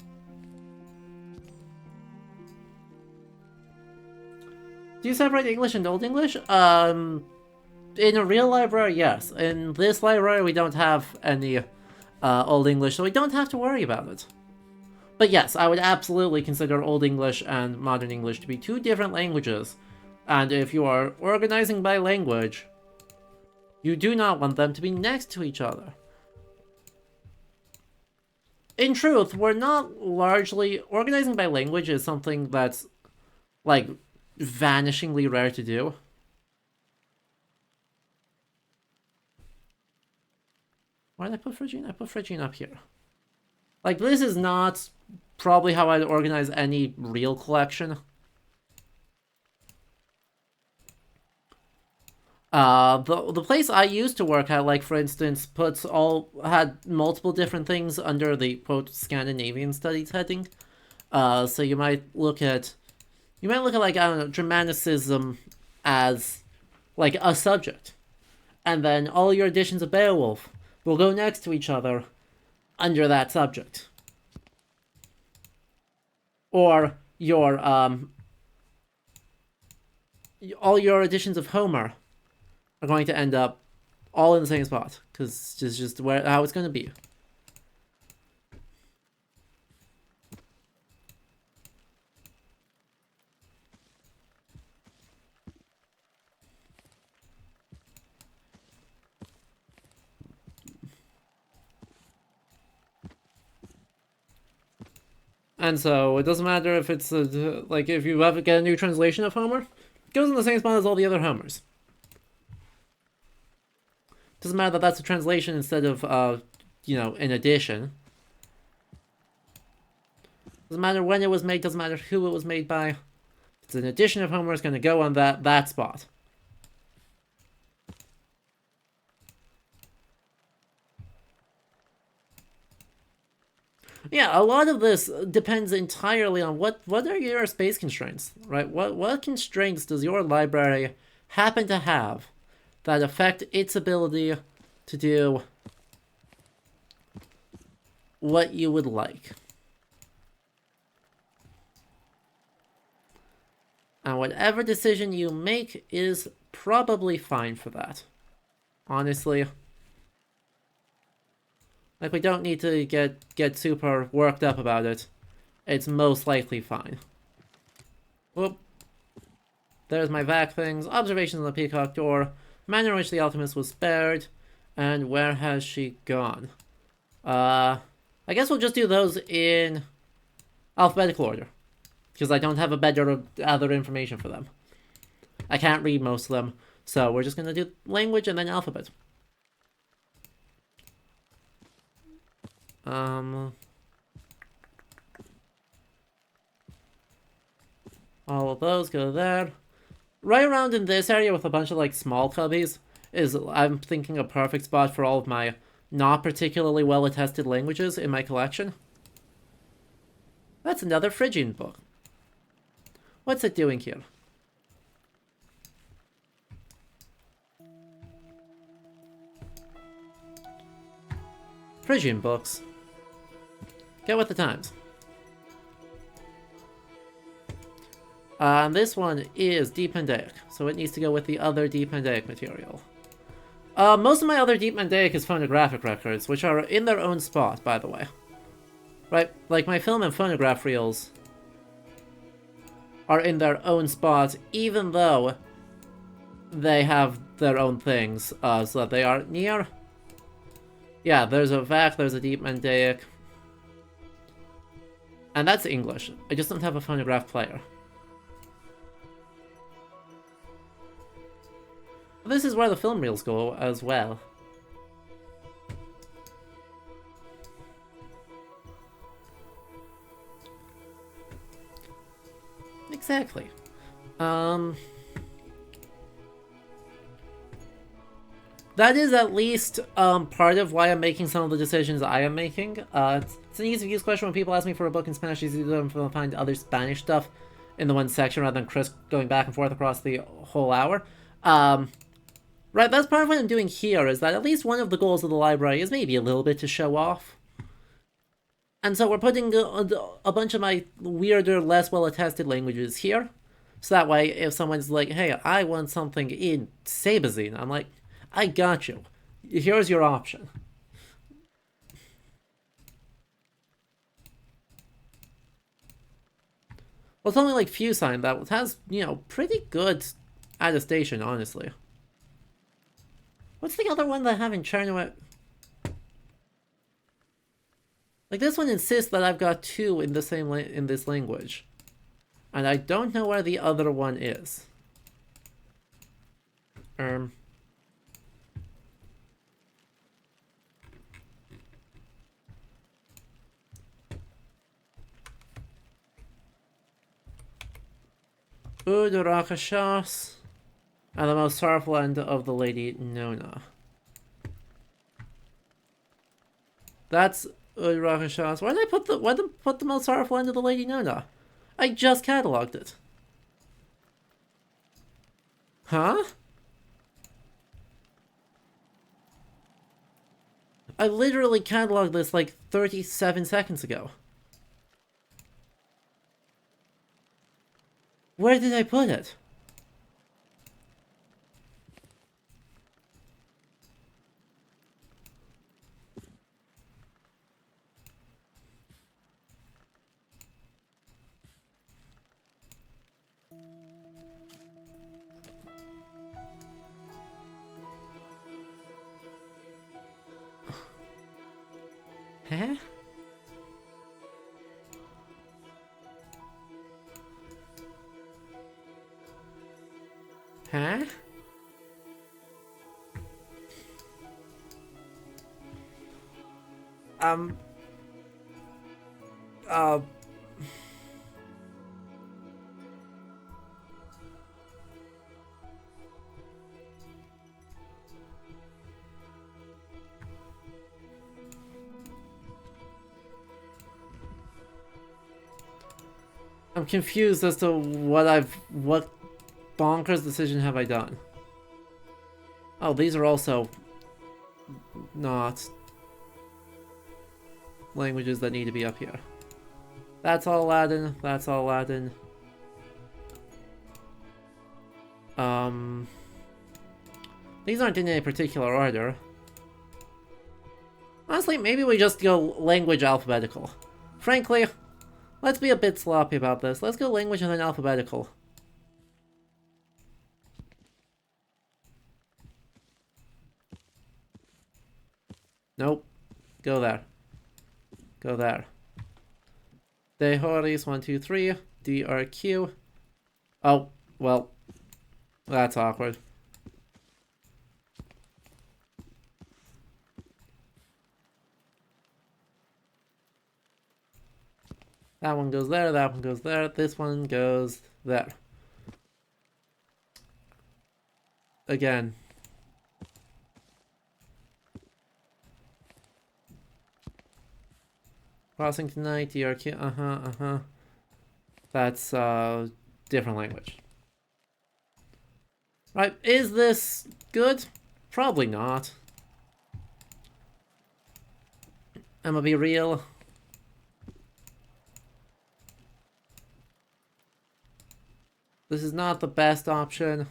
Do you separate English and Old English? In a real library, yes. In this library, we don't have any Old English, so we don't have to worry about it. But yes, I would absolutely consider Old English and Modern English to be two different languages. And if you are organizing by language, you do not want them to be next to each other. In truth, we're not largely... Organizing by language is something that's, like, vanishingly rare to do. Why did I put Phrygian? I put Phrygian up here. Like, this is not probably how I'd organize any real collection. The place I used to work at, like, for instance, had multiple different things under the, quote, Scandinavian Studies heading. So you might look at, like, I don't know, Germanicism as, like, a subject. And then all your editions of Beowulf will go next to each other under that subject. Or your, all your editions of Homer are going to end up all in the same spot, because it's just how it's going to be. And so it doesn't matter if it's like if you get a new translation of Homer, it goes in the same spot as all the other Homers. Doesn't matter that that's a translation instead of, you know, an edition. Doesn't matter when it was made, doesn't matter who it was made by. If it's an edition of Homer, it's going to go on that spot. Yeah, a lot of this depends entirely on what are your space constraints, right? What constraints does your library happen to have that affect its ability to do what you would like? And whatever decision you make is probably fine for that. Honestly. Like, we don't need to get super worked up about it. It's most likely fine. Whoop. There's my VAC things. Observations on the Peacock Door. Manner in which the Alchemist was spared. And where has she gone? I guess we'll just do those in alphabetical order. Because I don't have a better other information for them. I can't read most of them. So we're just going to do language and then alphabet. All of those go there. Right around in this area with a bunch of, like, small cubbies is, I'm thinking, a perfect spot for all of my not particularly well-attested languages in my collection. That's another Phrygian book. What's it doing here? Phrygian books. Get with the times. This one is Deep Mendaic, so it needs to go with the other Deep Mendaic material. Most of my other Deep Mendaic is phonographic records, which are in their own spot, by the way. Right? Like, my film and phonograph reels are in their own spot, even though they have their own things, so that they are near. Yeah, there's a VAC, there's a Deep Mendaic. And that's English. I just don't have a phonograph player. This is where the film reels go as well. Exactly. That is at least part of why I'm making some of the decisions I am making. It's an easy to use question when people ask me for a book in Spanish. It's easy to find other Spanish stuff in the one section rather than Chris going back and forth across the whole hour. Right, that's part of what I'm doing here, is that at least one of the goals of the library is maybe a little bit to show off. And so we're putting a bunch of my weirder, less well-attested languages here. So that way, if someone's like, hey, I want something in Sabazine, I'm like, I got you. Here's your option. Well, it's only like Fusine that has, pretty good attestation, honestly. What's the other one that I have in Chernuit? Like, this one insists that I've got two in the same in this language. And I don't know where the other one is. Udurakashas, and the most sorrowful end of the Lady Nona. That's Udurakashas. Why did I put the most sorrowful end of the Lady Nona? I just cataloged it. Huh? I literally cataloged this like 37 seconds ago. Where did I put it? Huh? Huh? Uh... I'm confused as to what bonkers decision have I done? Oh, these are also not languages that need to be up here. That's all Latin, that's all Latin. These aren't in any particular order. Honestly, maybe we just go language alphabetical. Frankly, let's be a bit sloppy about this. Let's go language and then alphabetical. Nope. Go there. Go there. De Horis 1, 2, 3. DRQ. Oh, well. That's awkward. That one goes there, that one goes there, this one goes there. Again. Crossing tonight, DRQ, That's, different language. Right, is this good? Probably not. I'm gonna be real. This is not the best option.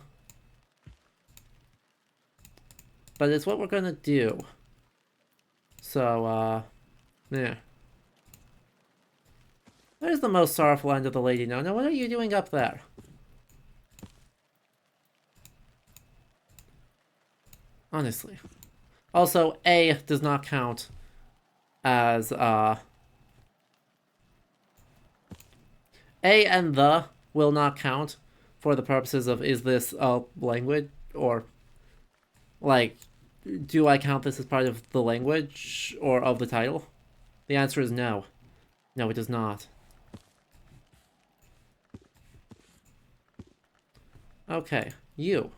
But it's what we're gonna do. So, yeah. There's the most sorrowful end of the Lady Nona. What are you doing up there? Honestly. Also, A does not count as, A and the will not count for the purposes of, is this a language? Or, like, do I count this as part of the language or of the title? The answer is no. No, it does not. Okay, you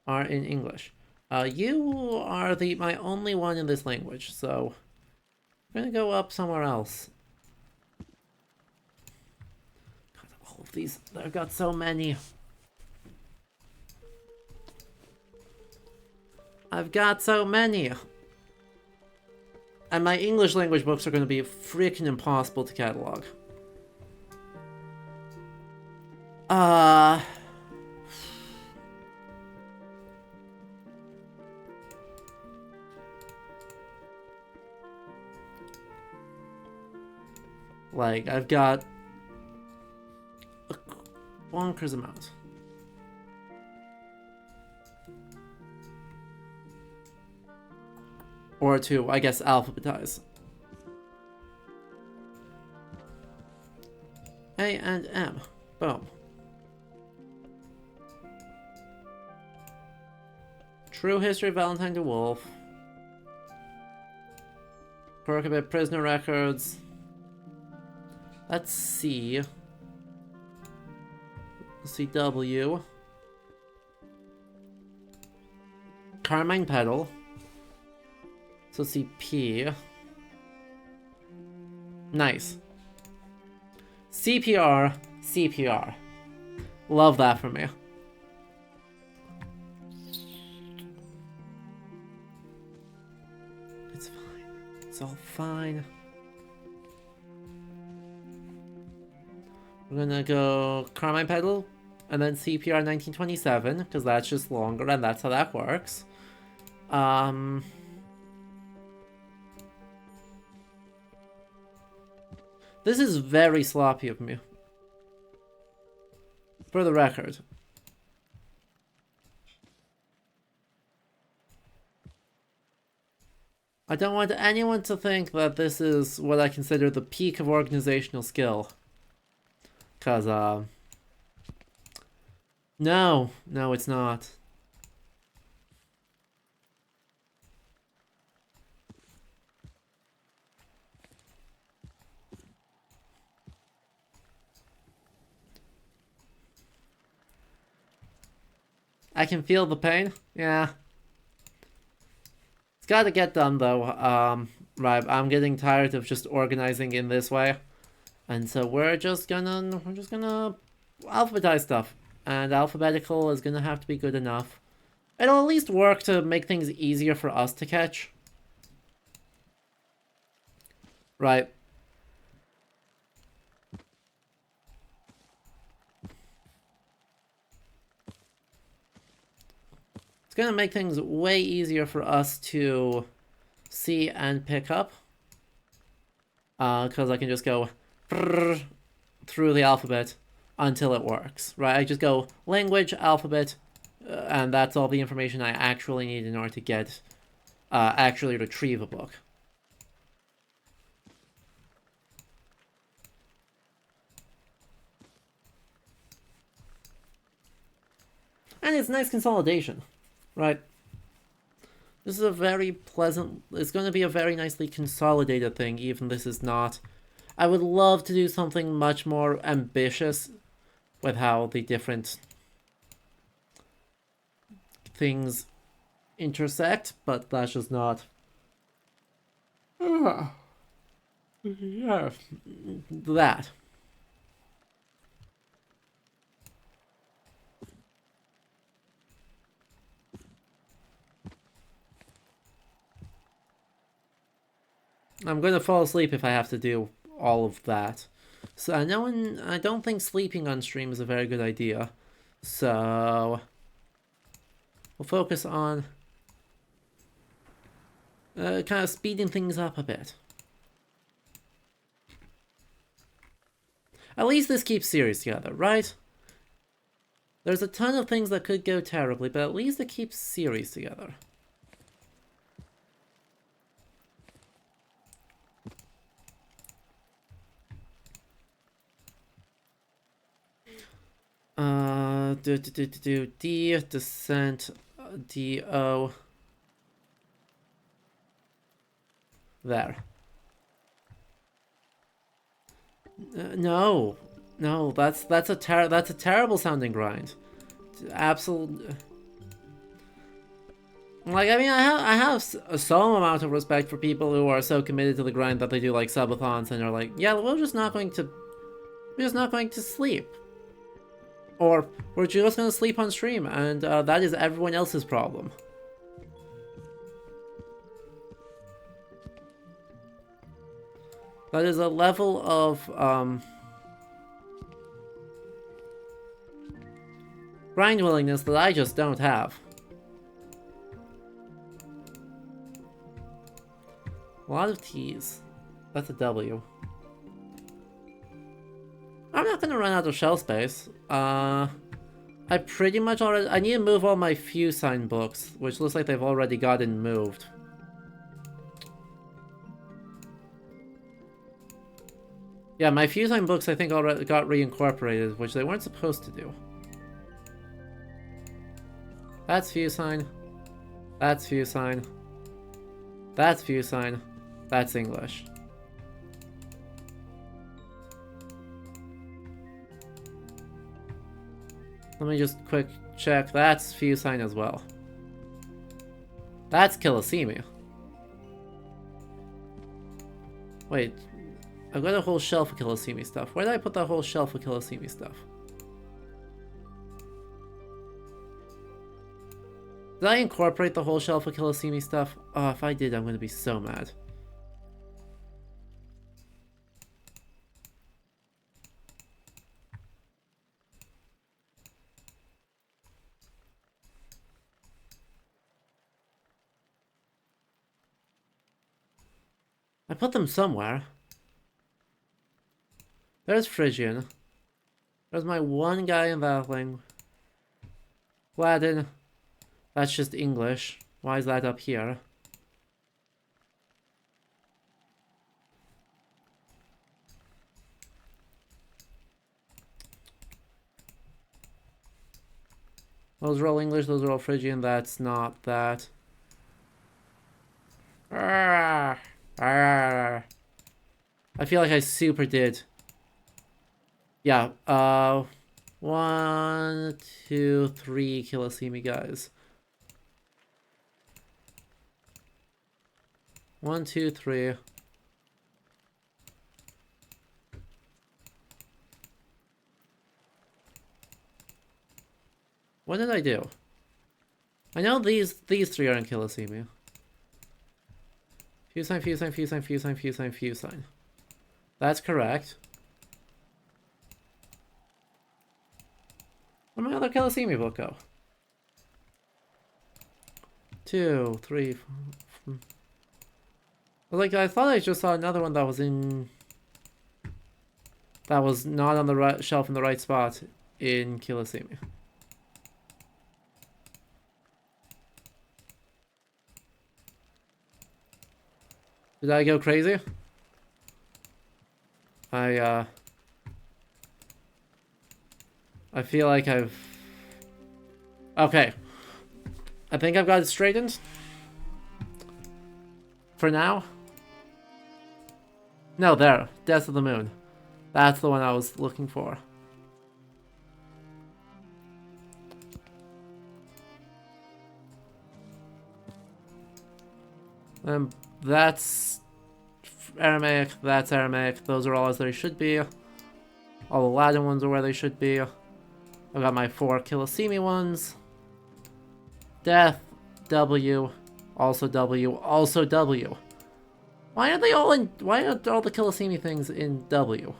are in English. You are my only one in this language, so I'm gonna go up somewhere else. God, all of these, I've got so many. I've got so many. And my English language books are gonna be freaking impossible to catalog. Like, I've got a bonkers amount. Or to, I guess, alphabetize. A and M. Boom. True History of Valentine de Wolf. Perkabit Prisoner Records. Let's see. CW. Carmine Pedal. So CP. Nice. CPR. CPR. Love that for me. It's fine. It's all fine. We're gonna go Carmine Pedal and then CPR 1927 because that's just longer and that's how that works. This is very sloppy of me. For the record. I don't want anyone to think that this is what I consider the peak of organizational skill. Cause, no, it's not. I can feel the pain, yeah. It's gotta get done though, right, I'm getting tired of just organizing in this way. And so we're just gonna alphabetize stuff. And alphabetical is gonna have to be good enough. It'll at least work to make things easier for us to catch. Right. It's gonna make things way easier for us to see and pick up. Because I can just go through the alphabet until it works, right? I just go language, alphabet, and that's all the information I actually need in order to get, actually retrieve a book. And it's nice consolidation, right? This is a very pleasant, it's going to be a very nicely consolidated thing, even this is not. I would love to do something much more ambitious with how the different things intersect, but that's just not. Yeah. That. I'm gonna fall asleep if I have to do all of that. So I don't think sleeping on stream is a very good idea. So we'll focus on kind of speeding things up a bit. At least this keeps series together, right? There's a ton of things that could go terribly, but at least it keeps series together. D, descent, D-O. There. No, that's a terrible sounding grind. absolute. Like, I mean, I have some amount of respect for people who are so committed to the grind that they do like subathons and are like, yeah, we're just not going to sleep, or we're just going to sleep on stream, and that is everyone else's problem. That is a level of grind willingness that I just don't have. A lot of T's. That's a W. I'm not gonna run out of shell space. I pretty much already... I need to move all my Fusine books, which looks like they've already gotten moved. Yeah, my Fusine books I think already got reincorporated, which they weren't supposed to do. That's Fusine. That's Fusine. That's Fusine. That's English. Let me just quick check. That's Fusine as well. That's Kilisimi. Wait. I've got a whole shelf of Kilisimi stuff. Where did I put that whole shelf of Kilisimi stuff? Did I incorporate the whole shelf of Kilisimi stuff? Oh, if I did, I'm gonna be so mad. I put them somewhere. There's Phrygian. There's my one guy in Vatling. Latin. That's just English. Why is that up here? Those are all English, those are all Phrygian, that's not that. I feel like I super did. Yeah, 1, 2, 3 Kilisimi guys. 1, 2, 3. What did I do? I know these 3 are in Kilisimi. Fusine, Fusine, Fusine, Fusine, Fusine, Fusine. That's correct. Where'd my other Kilisimi book go? 2, 3, 4. Like, I thought I just saw another one that was in... That was not on the right shelf in the right spot in Kilisimi. Did I go crazy? I feel like I've... Okay. I think I've got it straightened. For now. No, there. Death of the Moon. That's the one I was looking for. That's Aramaic, that's Aramaic. Those are all as they should be. All the Latin ones are where they should be. I've got my 4 Kilisimi ones. Death, W, also W, also W. Why are they all in... Why are all the Kilisimi things in W?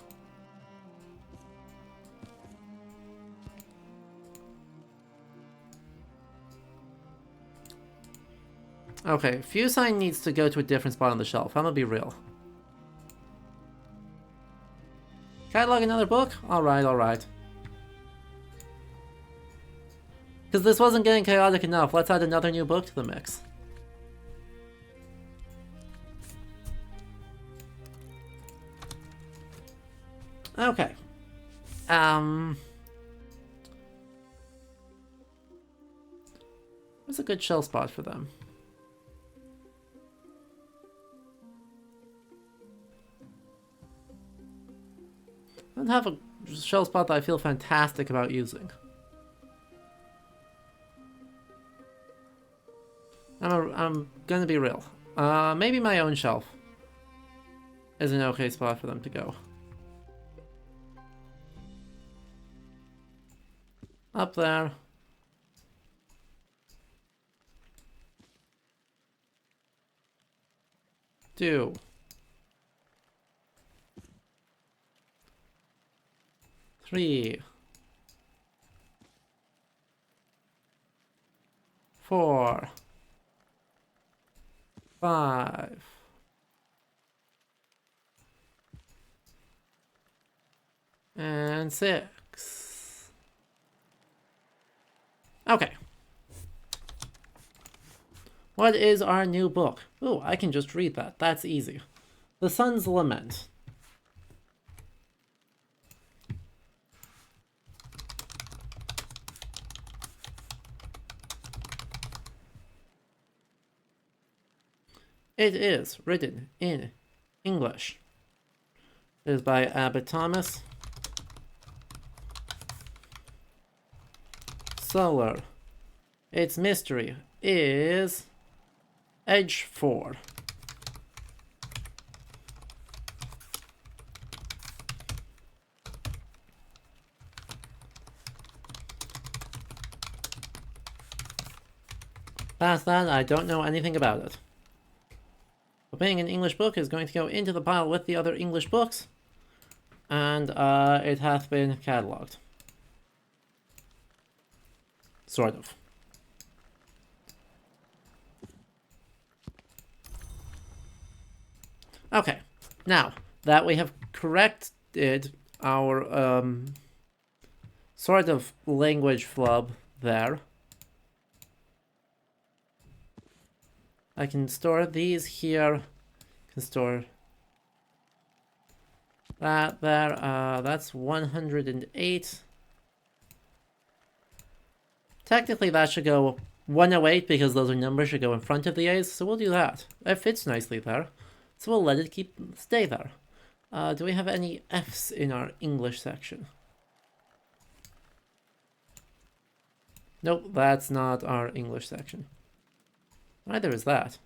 Okay, Fusine needs to go to a different spot on the shelf. I'm gonna be real. Catalog another book? Alright, alright. Because this wasn't getting chaotic enough, let's add another new book to the mix. Okay. What's a good shell spot for them? I don't have a shell spot that I feel fantastic about using. I'm gonna be real. Maybe my own shelf is an okay spot for them to go. Up there. Two. Three. 4. 5. And 6. Okay. What is our new book? Ooh, I can just read that. That's easy. The Sun's Lament. It is written in English. It is by Abbott Thomas. Solar. Its mystery is Edge 4. Past that, I don't know anything about it. But being an English book is going to go into the pile with the other English books, and it hath been catalogued. Sort of. Okay, now that we have corrected our sort of language flub there, I can store these here. I can store that there. That's 108. Technically, that should go 108 because those are numbers should go in front of the A's, so we'll do that. It fits nicely there, so we'll let it stay there. Do we have any F's in our English section? Nope, that's not our English section. Neither is that.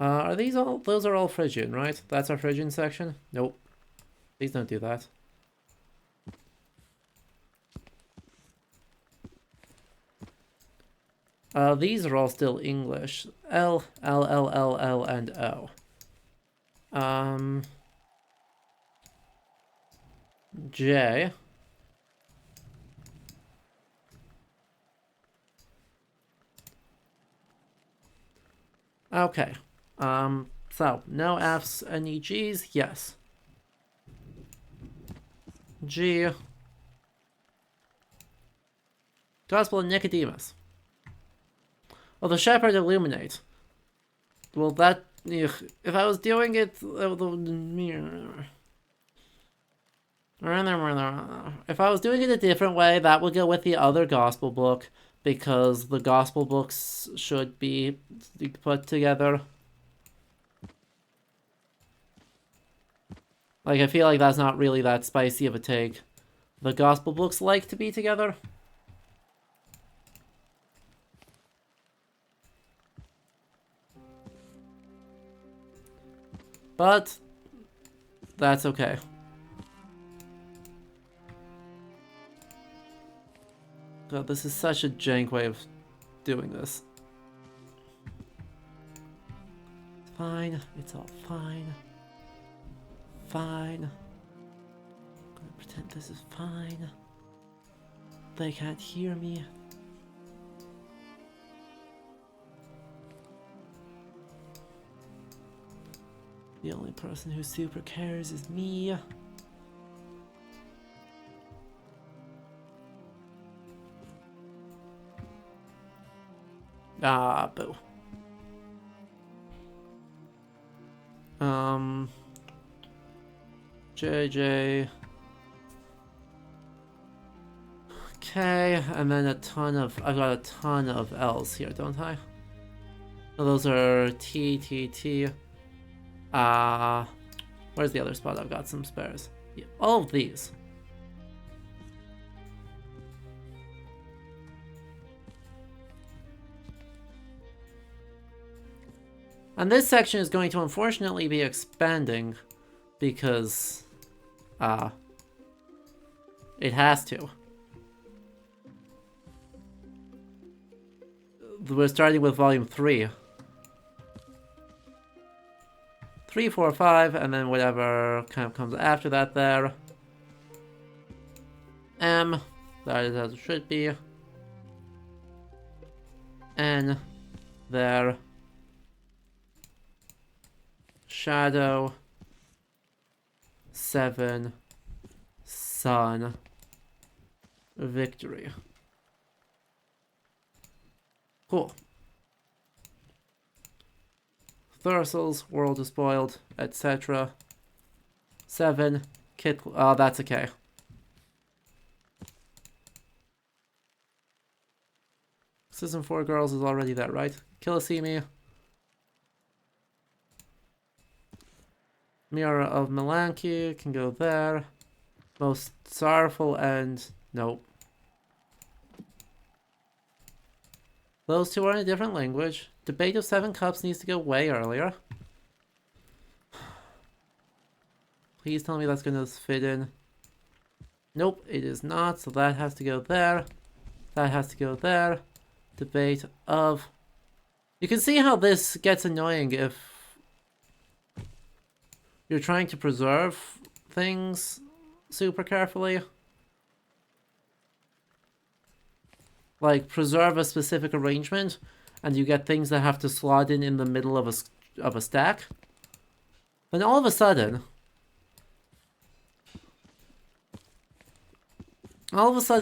Are these all? Those are all Phrygian, right? That's our Phrygian section? Nope. Please don't do that. These are all still English. L, L, L, L, L, and O. J. Okay. So, no F's, any G's? Yes. G. Gospel of Nicodemus. Well, the shepherd illuminate. Well, that... If I was doing it... If I was doing it a different way, that would go with the other gospel book, because the gospel books should be put together. Like, I feel like that's not really that spicy of a take. The gospel books like to be together. But that's okay. God, this is such a jank way of doing this. Fine, it's all fine. Fine. I'm gonna pretend this is fine. They can't hear me. The only person who super cares is me. Ah, boo. JJ. Okay, and then I've got a ton of L's here, don't I? So those are T, T, T. Where's the other spot? I've got some spares. Yeah, all of these. And this section is going to unfortunately be expanding because it has to. We're starting with volume 3. 3, 4, 5, and then whatever kind of comes after that there. M, that is as it should be. N, there. Shadow. 7. Sun. Victory. Cool. Thursel's World is Spoiled, etc. 7. Kit. Oh, that's okay. Season 4 Girls is already there, right? Kilisimi. Mirror of Melanchi can go there. Most Sorrowful End. Nope. Those two are in a different language. Debate of 7 Cups needs to go way earlier. Please tell me that's gonna fit in. Nope, it is not, so that has to go there. That has to go there. Debate of... You can see how this gets annoying if you're trying to preserve things super carefully. Like, preserve a specific arrangement, and you get things that have to slot in the middle of a stack. Then all of a sudden...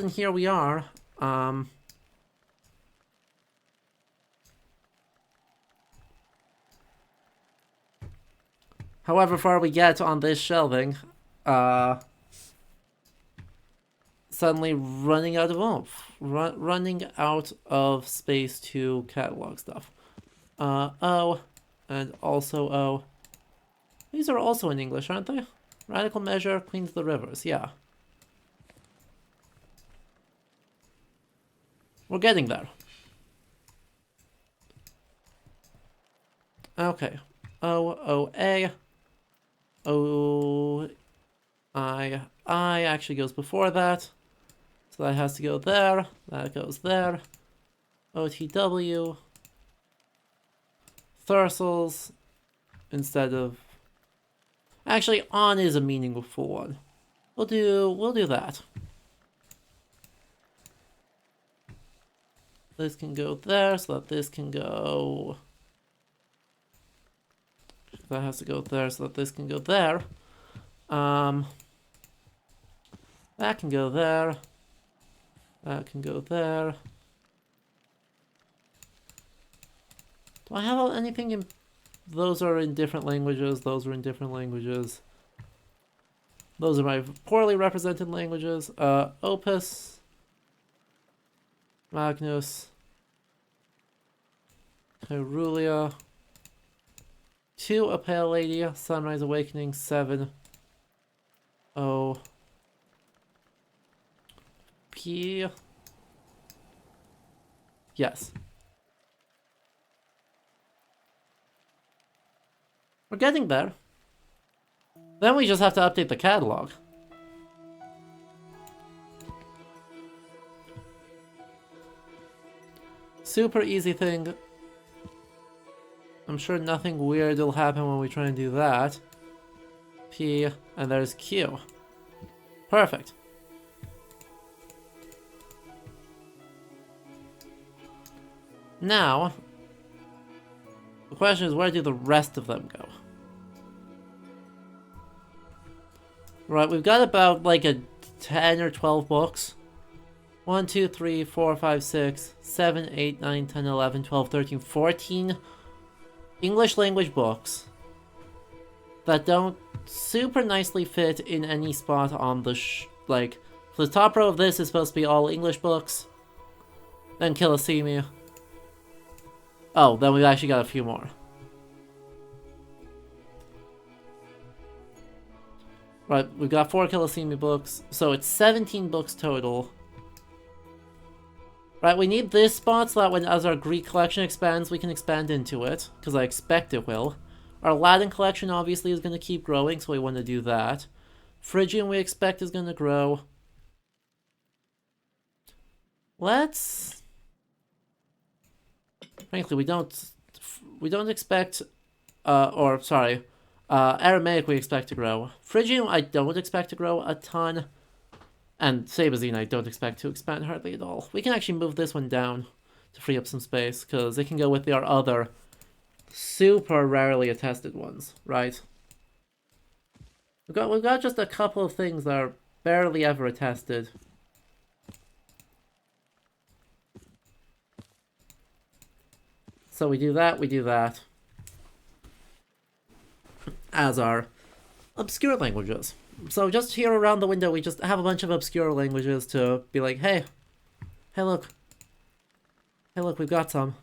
here we are. However far we get on this shelving, suddenly running out of running out of space to catalog stuff. O, and also O. These are also in English, aren't they? Radical Measure, Queens of the Rivers, yeah. We're getting there. Okay. O, O, A. O, I actually goes before that. So that has to go there. That goes there. OTW. Thursels. Instead of... Actually, on is a meaningful one. We'll do that. This can go there, so that this can go... That has to go there, so that this can go there. That can go there. That can go there. Do I have anything in... Those are in different languages. Those are in different languages. Those are my poorly represented languages. Opus. Magnus. Hyrulia. 2, A Pale Lady. Sunrise Awakening. 7. O. P. Yes. We're getting there. Then we just have to update the catalog. Super easy thing. I'm sure nothing weird will happen when we try and do that. P, and there's Q. Perfect. Now, the question is, where do the rest of them go? Right, we've got about like a 10 or 12 books. 1, 2, 3, 4, 5, 6, 7, 8, 9, 10, 11, 12, 13, 14 English language books that don't super nicely fit in any spot on the like, the top row of this is supposed to be all English books. Then Kilisimi. Oh, then we've actually got a few more. Right, we've got 4 Kilisimi books, so it's 17 books total. Right, we need this spot so that when as our Greek collection expands, we can expand into it, because I expect it will. Our Latin collection obviously is going to keep growing, so we want to do that. Phrygian we expect is going to grow. Let's... Frankly, we don't expect... Aramaic we expect to grow. Phrygian I don't expect to grow a ton. And Sabazine I don't expect to expand hardly at all. We can actually move this one down to free up some space, because it can go with our other super rarely attested ones, right? We've got just a couple of things that are barely ever attested. So we do that. As our obscure languages. So just here around the window, we just have a bunch of obscure languages to be like, hey look, we've got some.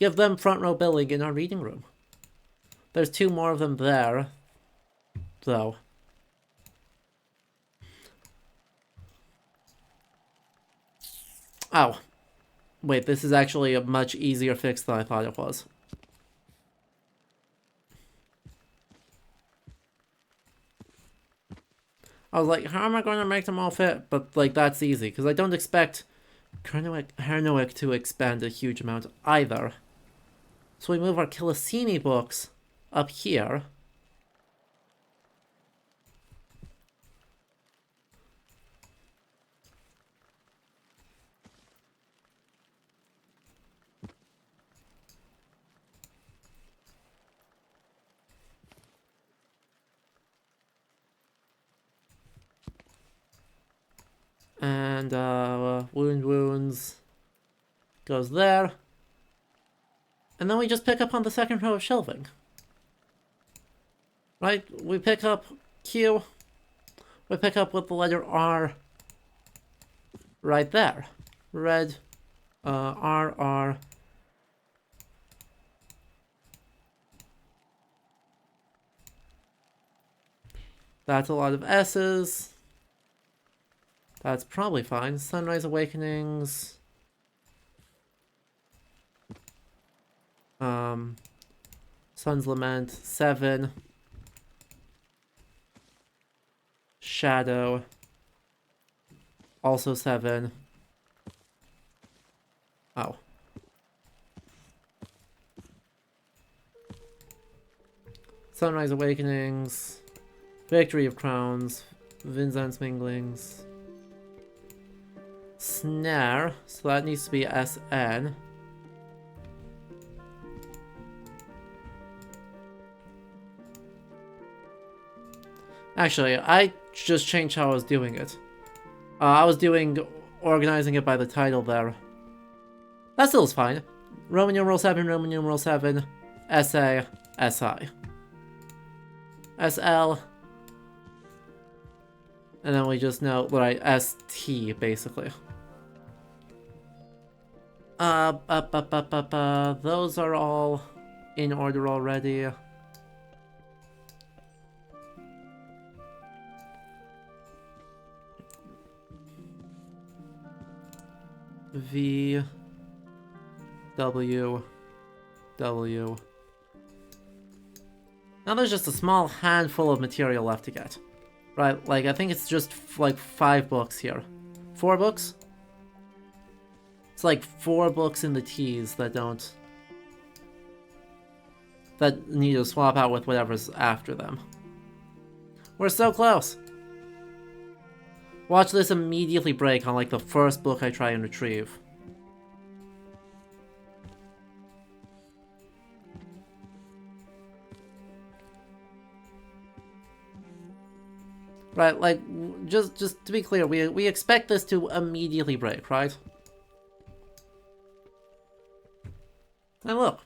Give them front row billing in our reading room. There's 2 more of them there, though. Oh. Wait, this is actually a much easier fix than I thought it was. I was like, how am I going to make them all fit? But, like, that's easy, because I don't expect Hernoic to expand a huge amount either. So we move our Killasini books up here. And Wounds goes there. And then we just pick up on the second row of shelving. Right? We pick up Q. We pick up with the letter R right there. Red, R, R. That's a lot of S's. That's probably fine. Sunrise Awakenings. Sun's Lament, 7. Shadow. Also 7. Oh. Sunrise Awakenings. Victory of Crowns. Vinzance Minglings. Snare, so that needs to be SN. Actually, I just changed how I was doing it. I was organizing it by the title there. That still is fine. Roman numeral 7, Roman numeral 7, SA, SI. SL. And then we just know, right, ST, basically. Those are all in order already. V, W, W. Now there's just a small handful of material left to get. Right, like, I think it's just, like, 5 books here. 4 books? It's like 4 books in the T's that don't... that need to swap out with whatever's after them. We're so close! Watch this immediately break on, like, the first book I try and retrieve. Right, like, just to be clear, we expect this to immediately break, right? And look.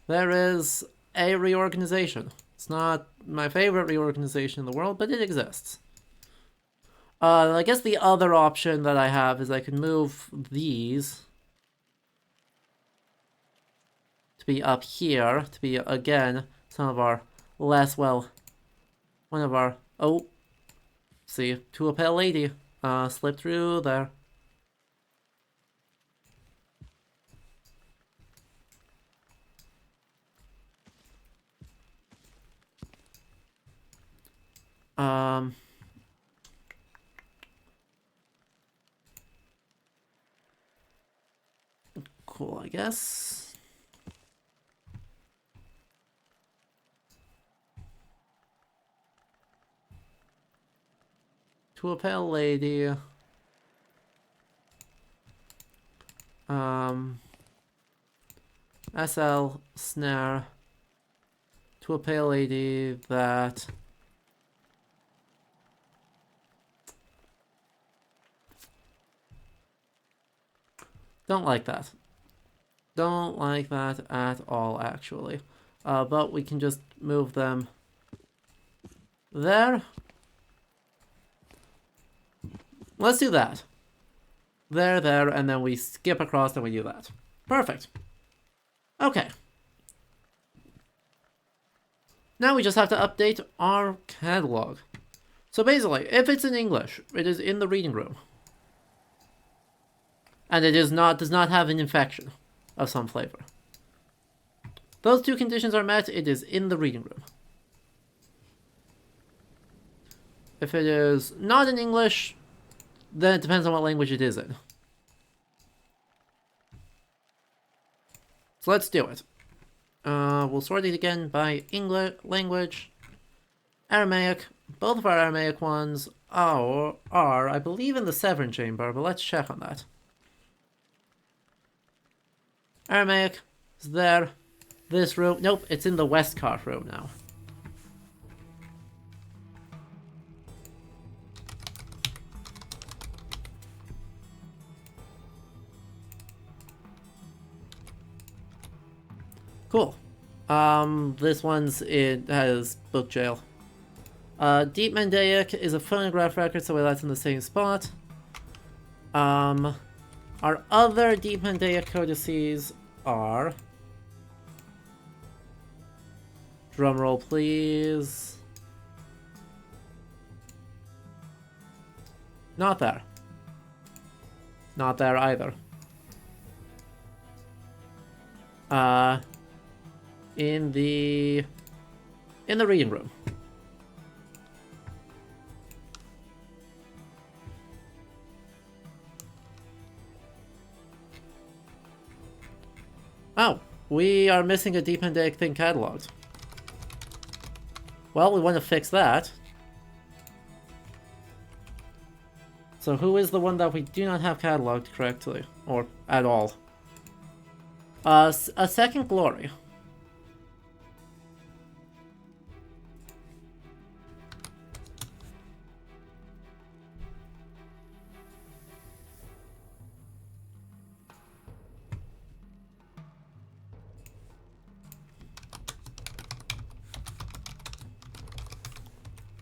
There is a reorganization. It's not my favorite reorganization in the world, but it exists. I guess the other option that I have is I can move these to be up here, to be, again, some of our less, well, one of our, oh, see, to a pale lady. Slip through there. Cool, I guess. To a pale lady. SL snare. To a pale lady that... Don't like that. Don't like that at all, actually. But we can just move them there. Let's do that. There, and then we skip across and we do that. Perfect. Okay. Now we just have to update our catalog. So basically, if it's in English, it is in the reading room. And it does not have an infection of some flavor. Those two conditions are met, it is in the reading room. If it is not in English, then it depends on what language it is in. So let's do it. We'll sort it again by English language. Aramaic. Both of our Aramaic ones are, I believe, in the Severn Chamber, but let's check on that. Aramaic is there. This room. Nope, it's in the Westcott room now. Cool. This it has book jail. Deep Mandaic is a phonograph record, so that's in the same spot. Our other Deep Mandaic codices are... Drumroll, please. Not there. Not there either. In the reading room. Oh, we are missing a Deep Mandaic thing cataloged. Well, we want to fix that. So who is the one that we do not have cataloged correctly? Or at all? A Second Glory.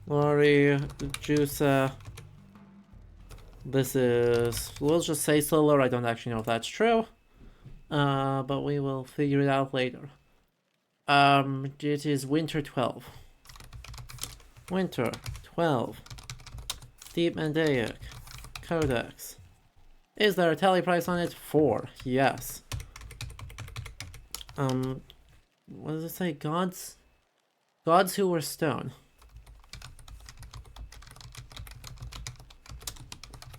Glory, Juice. This is... We'll just say solar. I don't actually know if that's true. But we will figure it out later. It is Winter 12. Winter 12. Deep Mandaic. Codex. Is there a tally price on it? 4. Yes. What does it say? Gods? Gods who were stone.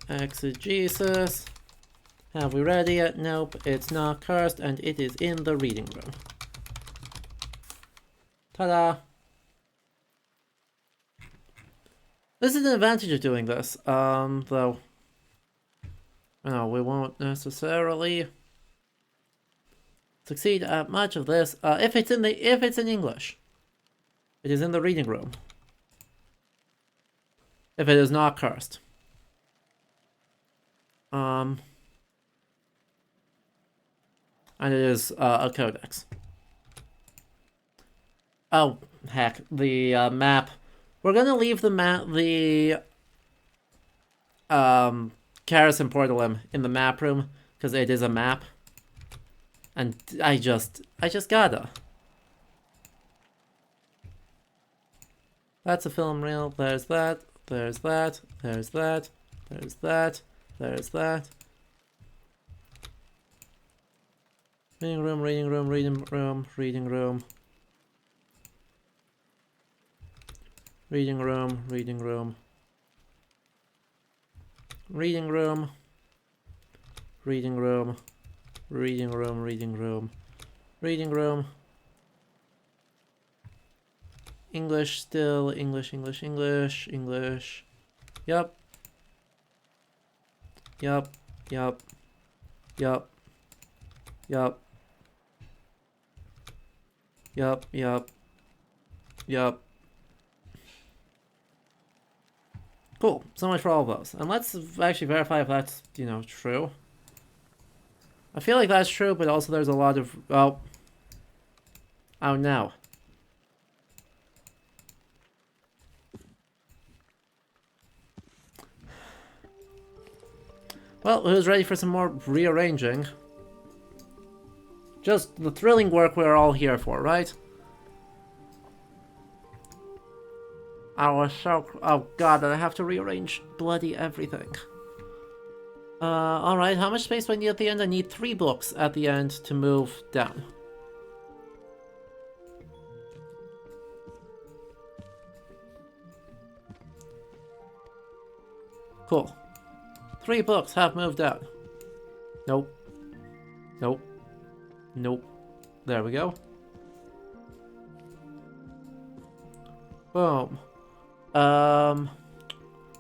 Exegesis. Have we read it yet? Nope, it's not cursed, and it is in the reading room. Ta-da! This is an advantage of doing this, though. No, we won't necessarily succeed at much of this. If it's in English, it is in the reading room. If it is not cursed. And it is a codex. Oh, heck. The map. We're gonna leave the map, the Karis and Portalim in the map room, because it is a map. And I just gotta. That's a film reel. There's that. There's that. There's that. There's that. There's that. Reading room, reading room, reading room, reading room. Reading room, reading room. Reading room. Reading room. Reading room, reading room. Reading room. English still, English, English, English, English. Yup. Yup, yup, yup, yup, yup, yup, yup. Cool, so much for all of those. And let's actually verify if that's, true. I feel like that's true, but also there's a lot of, oh no. Well, who's ready for some more rearranging? Just the thrilling work we're all here for, right? Oh god, I have to rearrange bloody everything. Alright, how much space do I need at the end? I need 3 books at the end to move down. Cool. 3 books have moved out. Nope. Nope. Nope. There we go. Boom.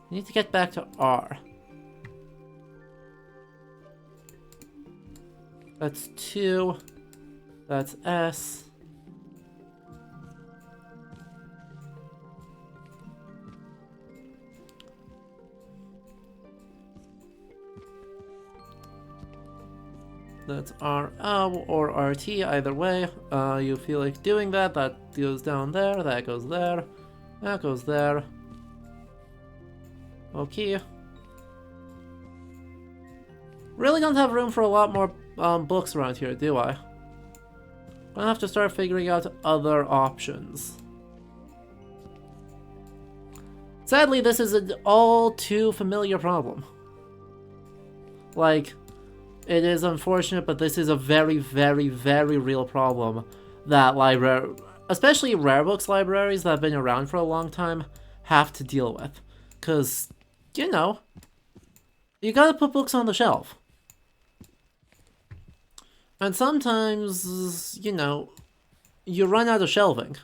Need to get back to R. That's 2. That's S. That's RO or RT, either way. You feel like doing that, that goes down there, that goes there, that goes there. Okay. Really don't have room for a lot more books around here, do I? Gonna have to start figuring out other options. Sadly, this is an all too familiar problem. Like, it is unfortunate, but this is a very, very, very real problem that especially rare books libraries that have been around for a long time, have to deal with. Because, you gotta put books on the shelf. And sometimes, you run out of shelving.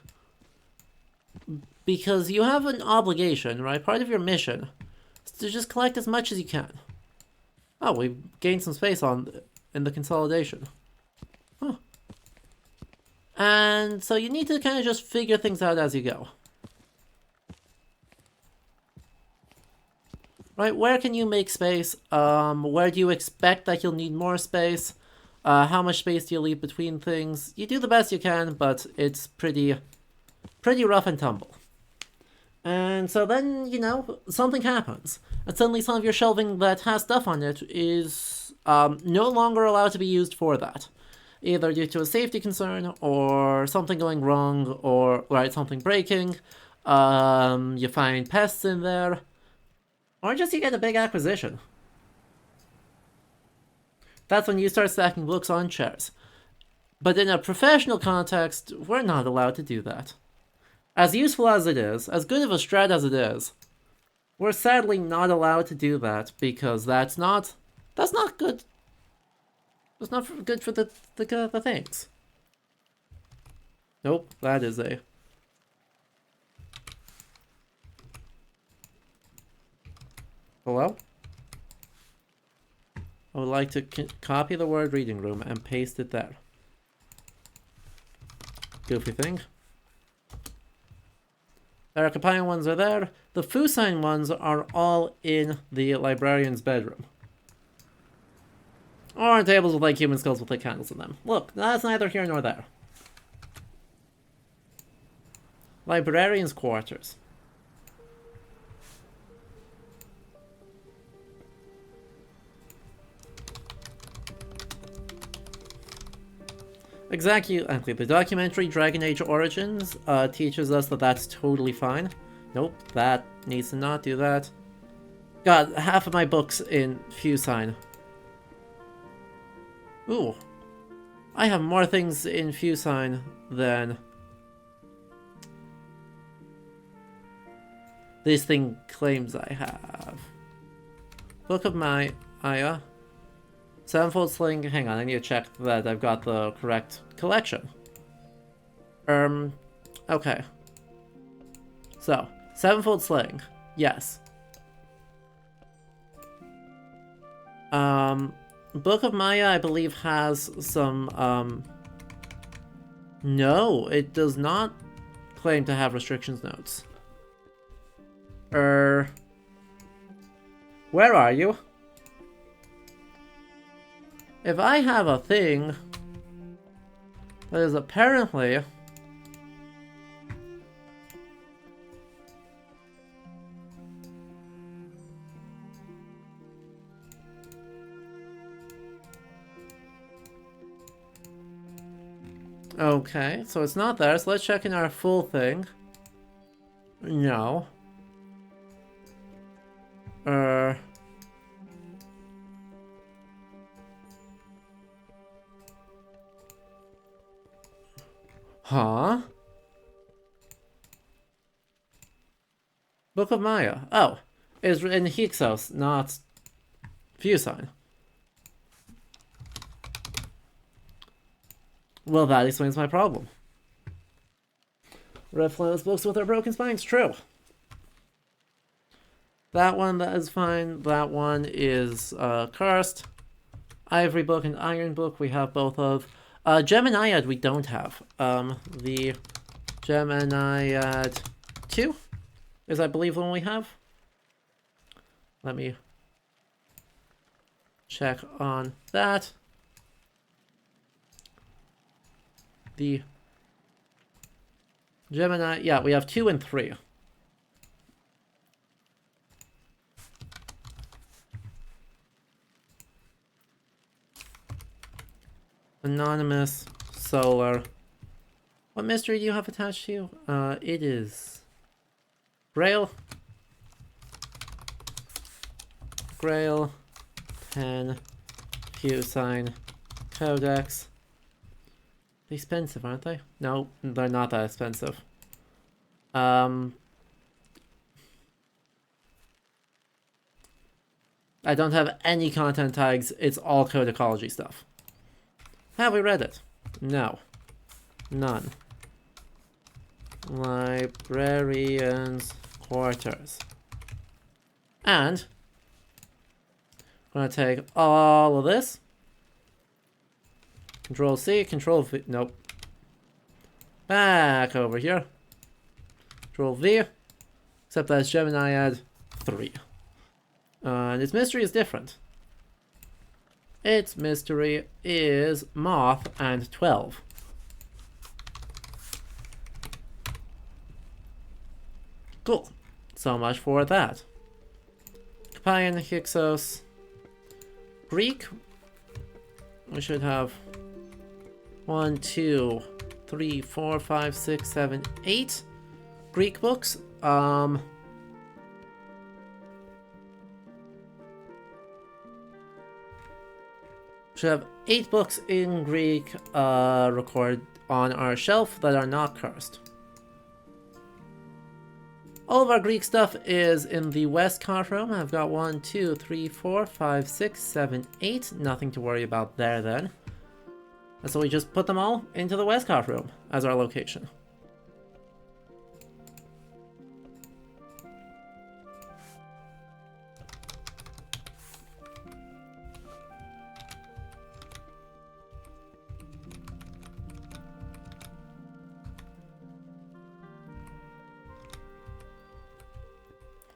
Because you have an obligation, right? Part of your mission is to just collect as much as you can. Oh, we gained some space in the consolidation. Huh. And so you need to kind of just figure things out as you go. Right, where can you make space? Where do you expect that you'll need more space? How much space do you leave between things? You do the best you can, but it's pretty rough and tumble. And so then, something happens. And suddenly some of your shelving that has stuff on it is no longer allowed to be used for that. Either due to a safety concern, or something going wrong, or, something breaking. You find pests in there. Or just you get a big acquisition. That's when you start stacking books on chairs. But in a professional context, we're not allowed to do that. As useful as it is, as good of a strat as it is, we're sadly not allowed to do that because that's not good. That's not good for the things. Nope, that is a... Hello? I would like to copy the word reading room and paste it there. Goofy thing. The Archipian ones are there. The Fusine ones are all in the librarian's bedroom. Or on tables with human skulls with candles in them. Look, that's neither here nor there. Librarian's quarters. Exactly. The documentary Dragon Age Origins teaches us that that's totally fine. Nope, that needs to not do that. Got half of my books in Fusine. Ooh. I have more things in Fusine than this thing claims I have. Book of Maya. Sevenfold Sling. Hang on, I need to check that I've got the correct collection. Okay. So, Sevenfold Sling. Yes. Book of Maya, I believe, has some, no, it does not claim to have restrictions notes. Where are you? If I have a thing that is apparently okay, so it's not there, so let's check in our full thing. No. Huh? Book of Maya. Oh, it's in Hyksos, not Fusine. Well, that explains my problem. Red Flannels books with their broken spines, true. That one, that is fine. That one is cursed. Ivory book and Iron book we have both of. Geminiad we don't have. The Geminiad 2 is, I believe, the one we have. Let me check on that. The Gemini, yeah, we have 2 and 3. Anonymous, Solar. What mystery do you have attached to you? It is Grail. Grail, Pen, Fusine, Codex. They're expensive, aren't they? No, they're not that expensive. I don't have any content tags. It's all codicology stuff. Have we read it? No. None. Librarian's Quarters. And I'm gonna take all of this. Control C, Control V. Nope. Back over here. Control V. Except that's Geminiad 3. And its mystery is different. Its mystery is Moth and 12. Cool. So much for that. Capayan, Hyksos, Greek. We should have 1, 2, 3, 4, 5, 6, 7, 8 Greek books. Should have 8 books in Greek recorded on our shelf that are not cursed. All of our Greek stuff is in the Westcott room. I've got 1, 2, 3, 4, 5, 6, 7, 8. Nothing to worry about there then. And so we just put them all into the Westcott room as our location.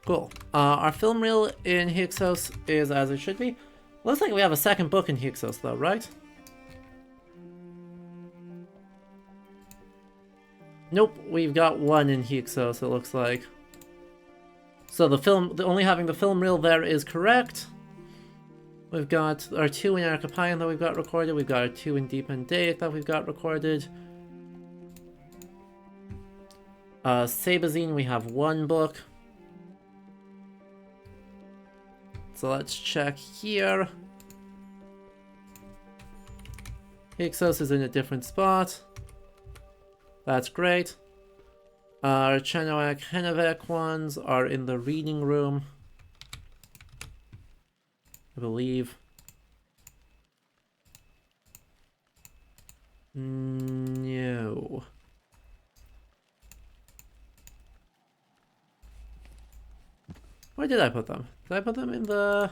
Cool. Our film reel in Hyksos is as it should be. Looks like we have a second book in Hyksos though, right? Nope, we've got 1 in Hyksos, it looks like. So only having the film reel there is correct. We've got our 2 in Arcapian that we've got recorded. We've got our 2 in Deep and Date that we've got recorded. Sabazine, we have 1 book. So let's check here. Hyksos is in a different spot. That's great. Our Chenoak, Henevek ones are in the reading room, I believe. No. Where did I put them? Did I put them in the...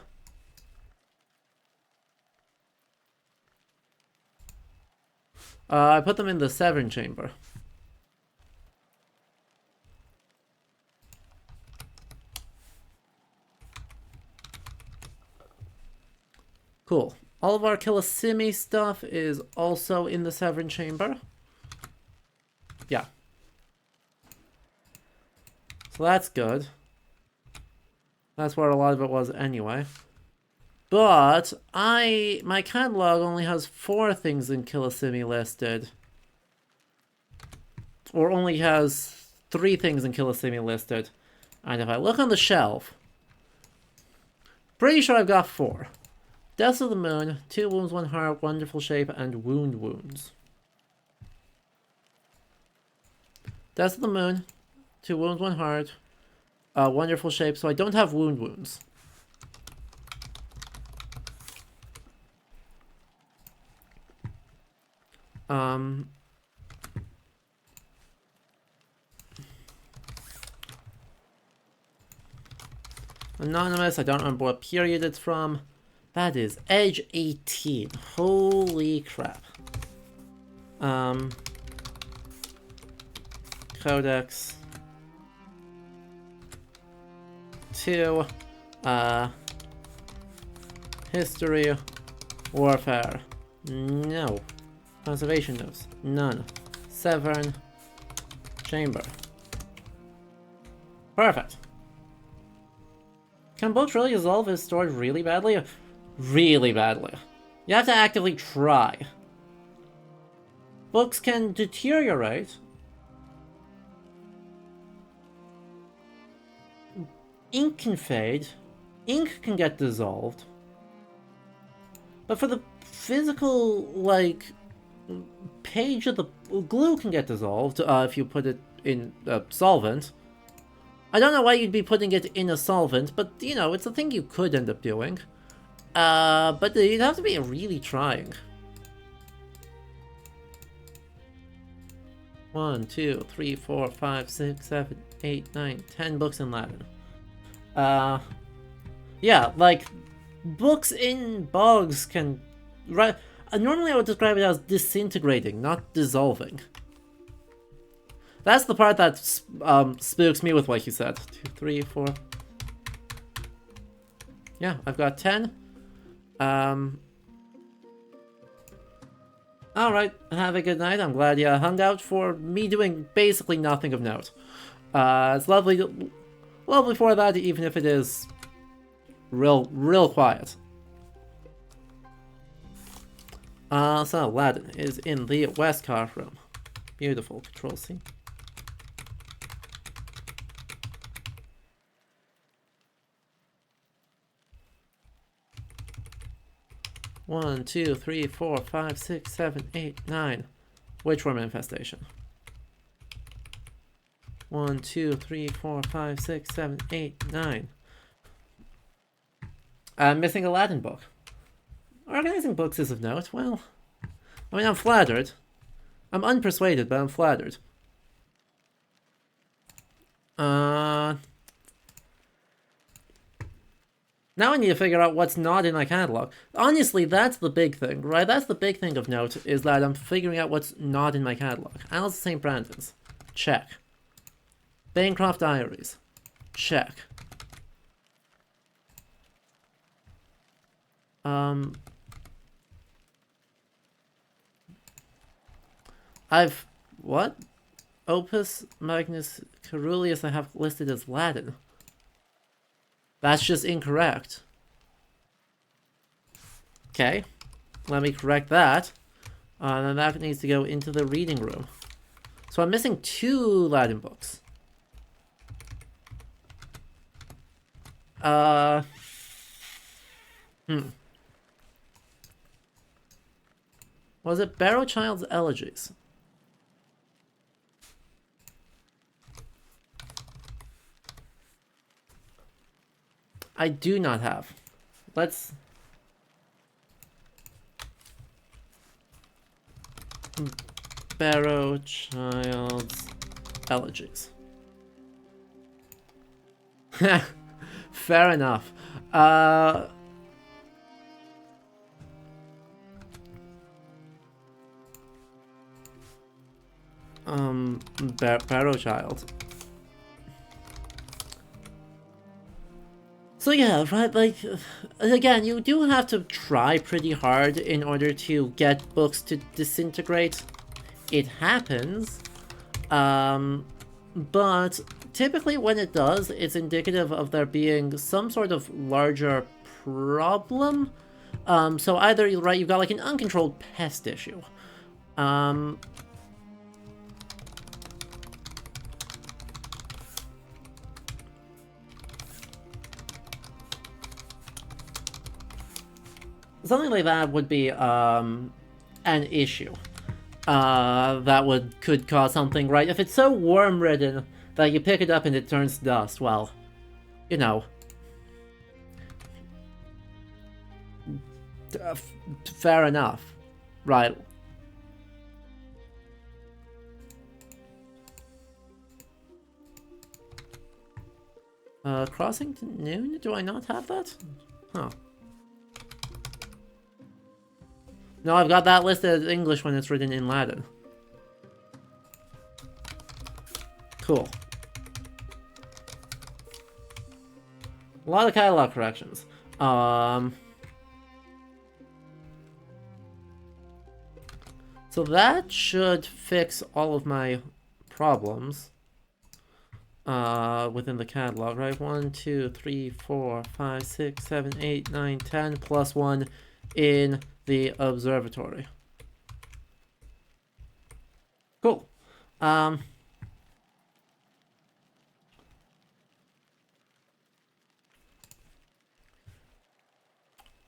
I put them in the Severn chamber. Cool. All of our Kilisimi stuff is also in the Severn chamber. Yeah. So that's good. That's where a lot of it was anyway. But my catalog only has 4 things in Kilisimi listed. Or only has 3 things in Kilisimi listed. And if I look on the shelf, pretty sure I've got 4. Deaths of the Moon, 2 Wounds, 1 Heart, Wonderful Shape, and Wound Wounds. Deaths of the Moon, 2 Wounds, 1 Heart, Wonderful Shape, so I don't have Wound Wounds. Anonymous, I don't remember what period it's from. That is Edge 18. Holy crap. Codex 2. History. Warfare. No. Conservation notes. None. Severn. Chamber. Perfect. Can books really dissolve if stored really badly? Really badly. You have to actively try. Books can deteriorate. Ink can fade. Ink can get dissolved. But for the physical, like, page of the glue can get dissolved if you put it in a solvent. I don't know why you'd be putting it in a solvent, but, you know, it's a thing you could end up doing. But you'd have to be really trying. 1, 2, 3, 4, 5, 6, 7, 8, 9, 10 books in Latin. Yeah, like, books in bogs can... normally I would describe it as disintegrating, not dissolving. That's the part that spooks me with what you said. 2, 3, 4... Yeah, I've got 10. Alright, have a good night. I'm glad you hung out for me doing basically nothing of note. It's lovely for that, even if it is real quiet. So Latin is in the Westcar room. Beautiful. Control C. One, 2, 3, 4, 5, 6, 7, 8, 9. Witchworm infestation. 1, 2, 3, 4, 5, 6, 7, 8, 9. I'm missing a Latin book. Organizing books is of note. Well, I mean, I'm flattered. I'm unpersuaded, but I'm flattered. Now I need to figure out what's not in my catalog. Honestly, that's the big thing, right? That's the big thing of note, is that I'm figuring out what's not in my catalog. Annals of St. Brandon's. Check. Bancroft Diaries. Check. What? Opus Magnus Caeruleus I have listed as Latin. That's just incorrect. Okay, let me correct that. Then that needs to go into the reading room. So I'm missing 2 Latin books. Was it Barrowchild's Elegies? I do not have. Let's... Barrowchild's Elegies. Fair enough. Barrowchild. So yeah, right, like, again, you do have to try pretty hard in order to get books to disintegrate. It happens, but typically when it does, it's indicative of there being some sort of larger problem. So either, right, you've got like an uncontrolled pest issue. Something like that would be an issue. That could cause something, right? If it's so worm-ridden that you pick it up and it turns dust, well, you know. Fair enough. Right. Crossing to Noon? Do I not have that? Huh. No, I've got that listed as English when it's written in Latin. Cool. A lot of catalog corrections. So that should fix all of my problems within the catalog, right? 1, 2, 3, 4, 5, 6, 7, 8, 9, 10, plus 1 in the observatory. Cool.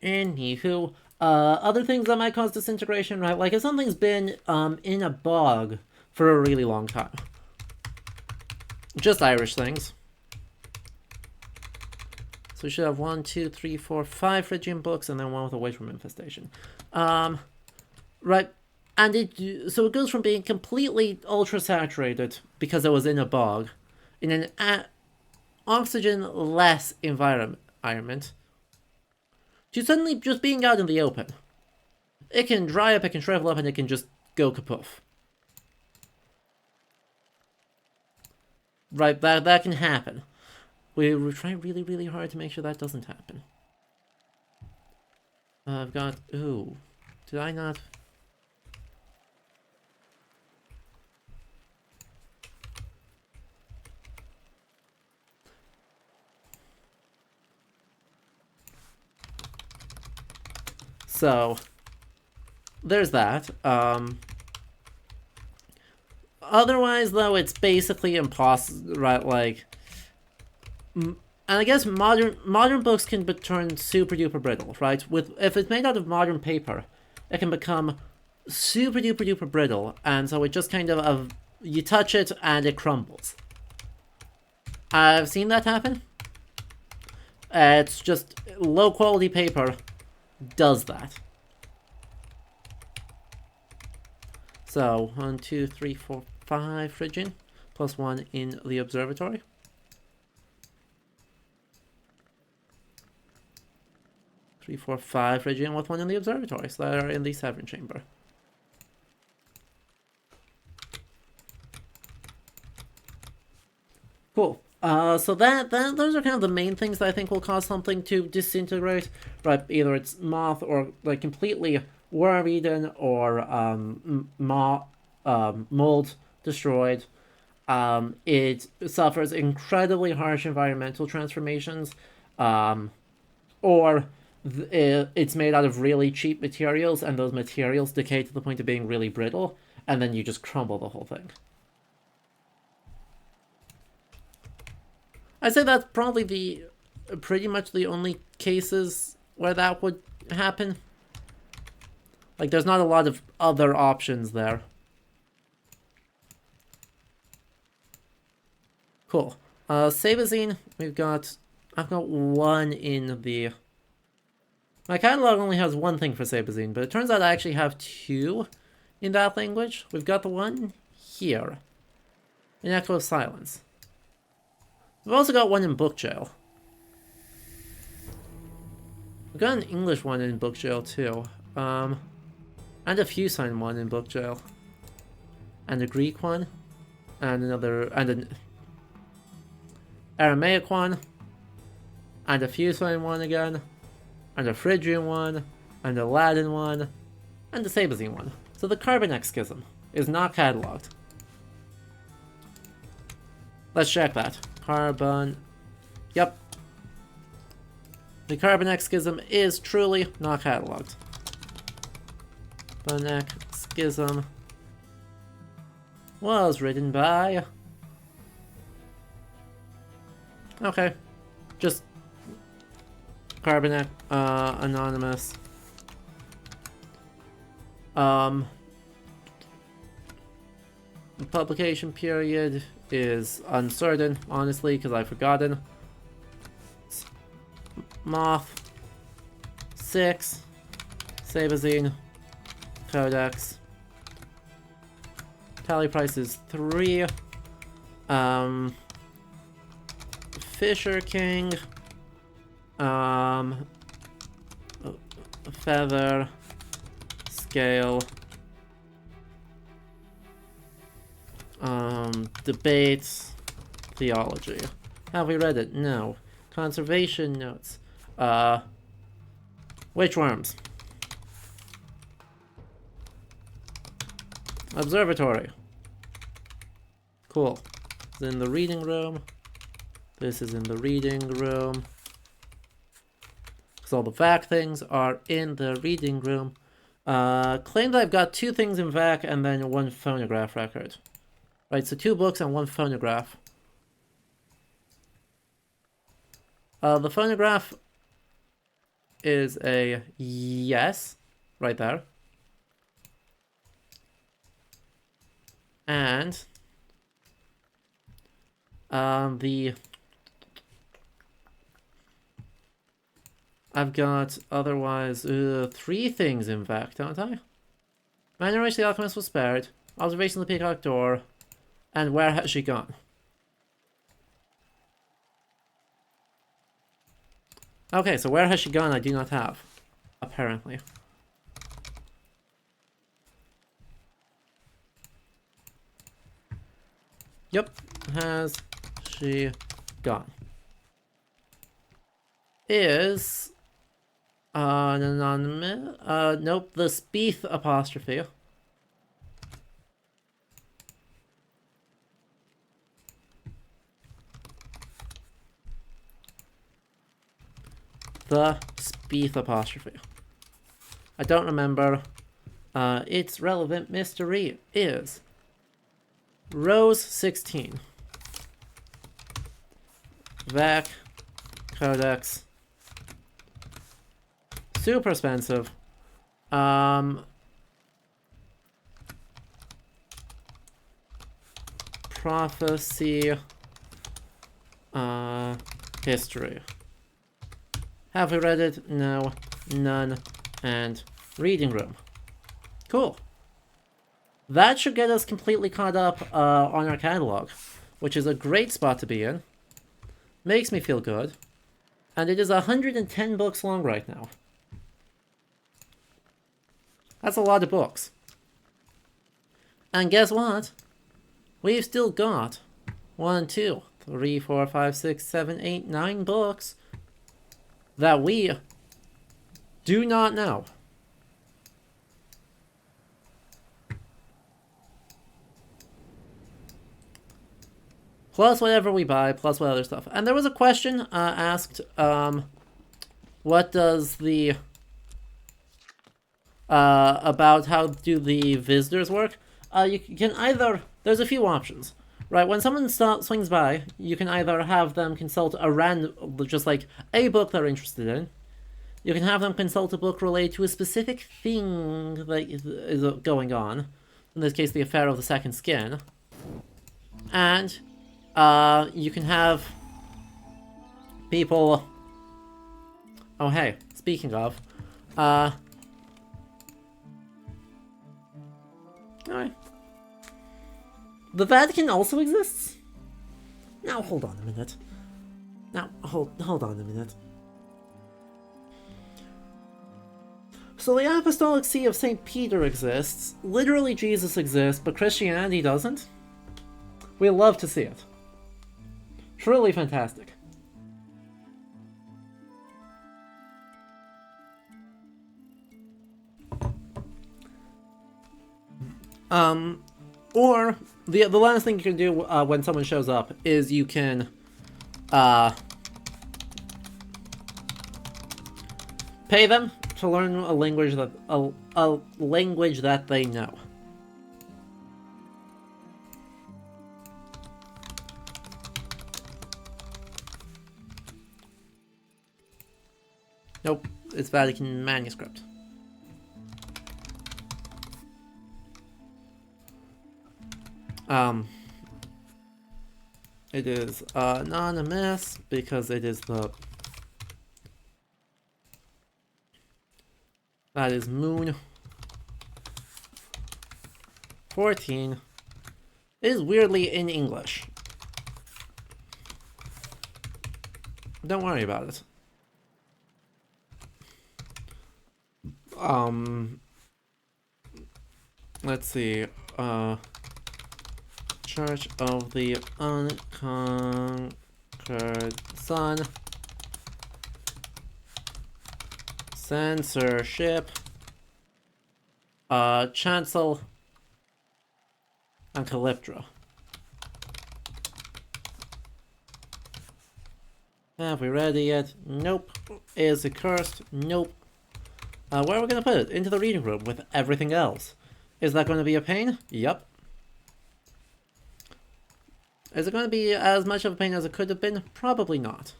Anywho, other things that might cause disintegration, right? Like if something's been in a bog for a really long time. Just Irish things. So we should have 1, 2, 3, 4, 5 Phrygian books, and then one with a Wasteworm infestation. Right, and so it goes from being completely ultra-saturated because it was in a bog, in an oxygen-less environment, to suddenly just being out in the open. It can dry up, it can shrivel up, and it can just go kapoof. Right, that can happen. We're trying really, really hard to make sure that doesn't happen. I've got... Ooh. Did I not... So, there's that. Otherwise, though, it's basically impossible, right? Like, and I guess modern books can turn super duper brittle, right? If it's made out of modern paper, it can become super duper duper brittle, and so it just kind of you touch it and it crumbles. I've seen that happen. It's just low quality paper does that. So 1, 2, 3, 4, 5 Phrygian, plus 1 in the observatory. Three, 4, 5 Phrygian with 1 in the observatory, so that are in the Severn chamber. Cool. So those are kind of the main things that I think will cause something to disintegrate, right? Either it's moth or like completely worm-eaten or mold destroyed. It suffers incredibly harsh environmental transformations, or it's made out of really cheap materials, and those materials decay to the point of being really brittle, and then you just crumble the whole thing. I'd say that's probably pretty much the only cases where that would happen. Like, there's not a lot of other options there. Cool. Sabazine, I've got one in the... My catalog only has one thing for Sabazine, but it turns out I actually have two in that language. We've got the one here, in Echo of Silence. We've also got one in Book Jail. We've got an English one in Book Jail too. And a Fusine one in Book Jail. And a Greek one. And an Aramaic one. And a Fusine one again. And a Phrygian one. And a Latin one. And a Sabazine one. So the Carbonex Schism is not cataloged. Let's check that. Yep. The Carbonex Schism is truly not cataloged. Carbonex Schism was written by... Okay. Just Carbonex, anonymous. The publication period is uncertain, honestly, because I've forgotten. Moth 6, Sabazine, Codex. Tally price is 3. Fisher King. Feather. Scale. Debates. Theology. Have we read it? No. Conservation notes. Witchworms. Observatory. Cool. It's in the reading room. This is in the reading room. Because all the VAC things are in the reading room. Claimed I've got 2 things in VAC and then 1 phonograph record. Right, so 2 books and 1 phonograph. The phonograph is a yes, right there. And I've got otherwise 3 things in fact, don't I? Manor in which the Alchemist was spared, Observation of the Peacock Door, and Where Has She Gone? Okay, so Where Has She Gone I do not have, apparently. Yep, Has She Gone? Is an anonymous, nope, the Spieth apostrophe. The Spieth apostrophe. I don't remember. Its relevant mystery is Rose 16. VAC. Codex. Super expensive. Prophecy. History. Have we read it? No. None. And reading room. Cool. That should get us completely caught up on our catalog, which is a great spot to be in. Makes me feel good. And it is 110 books long right now. That's a lot of books. And guess what? We've still got 1, 2, 3, 4, 5, 6, 7, 8, 9 books that we do not know. Plus whatever we buy, plus what other stuff. And there was a question asked, what does the... about how do the visitors work? You can either... There's a few options, right? When someone swings by, you can either have them consult a random... just like a book they're interested in. You can have them consult a book related to a specific thing that is going on. In this case, the affair of the second skin. And you can have people... Oh, hey, speaking of... Alright. The Vatican also exists? Now, hold on a minute. Now, hold on a minute. So the Apostolic See of St. Peter exists, literally Jesus exists, but Christianity doesn't? We love to see it. Truly fantastic. Or the last thing you can do when someone shows up is you can pay them to learn a language that a language that they know. Nope, it's Vatican manuscript. It is anonymous because it is the... That is Moon 14. It is weirdly in English. Don't worry about it. Let's see. Church of the Unconquered Sun. Censorship. Chancel. And Calyptra. Have we read it yet? Nope. Is it cursed? Nope. Where are we gonna put it? Into the reading room with everything else. Is that gonna be a pain? Yup. Is it gonna be as much of a pain as it could have been? Probably not.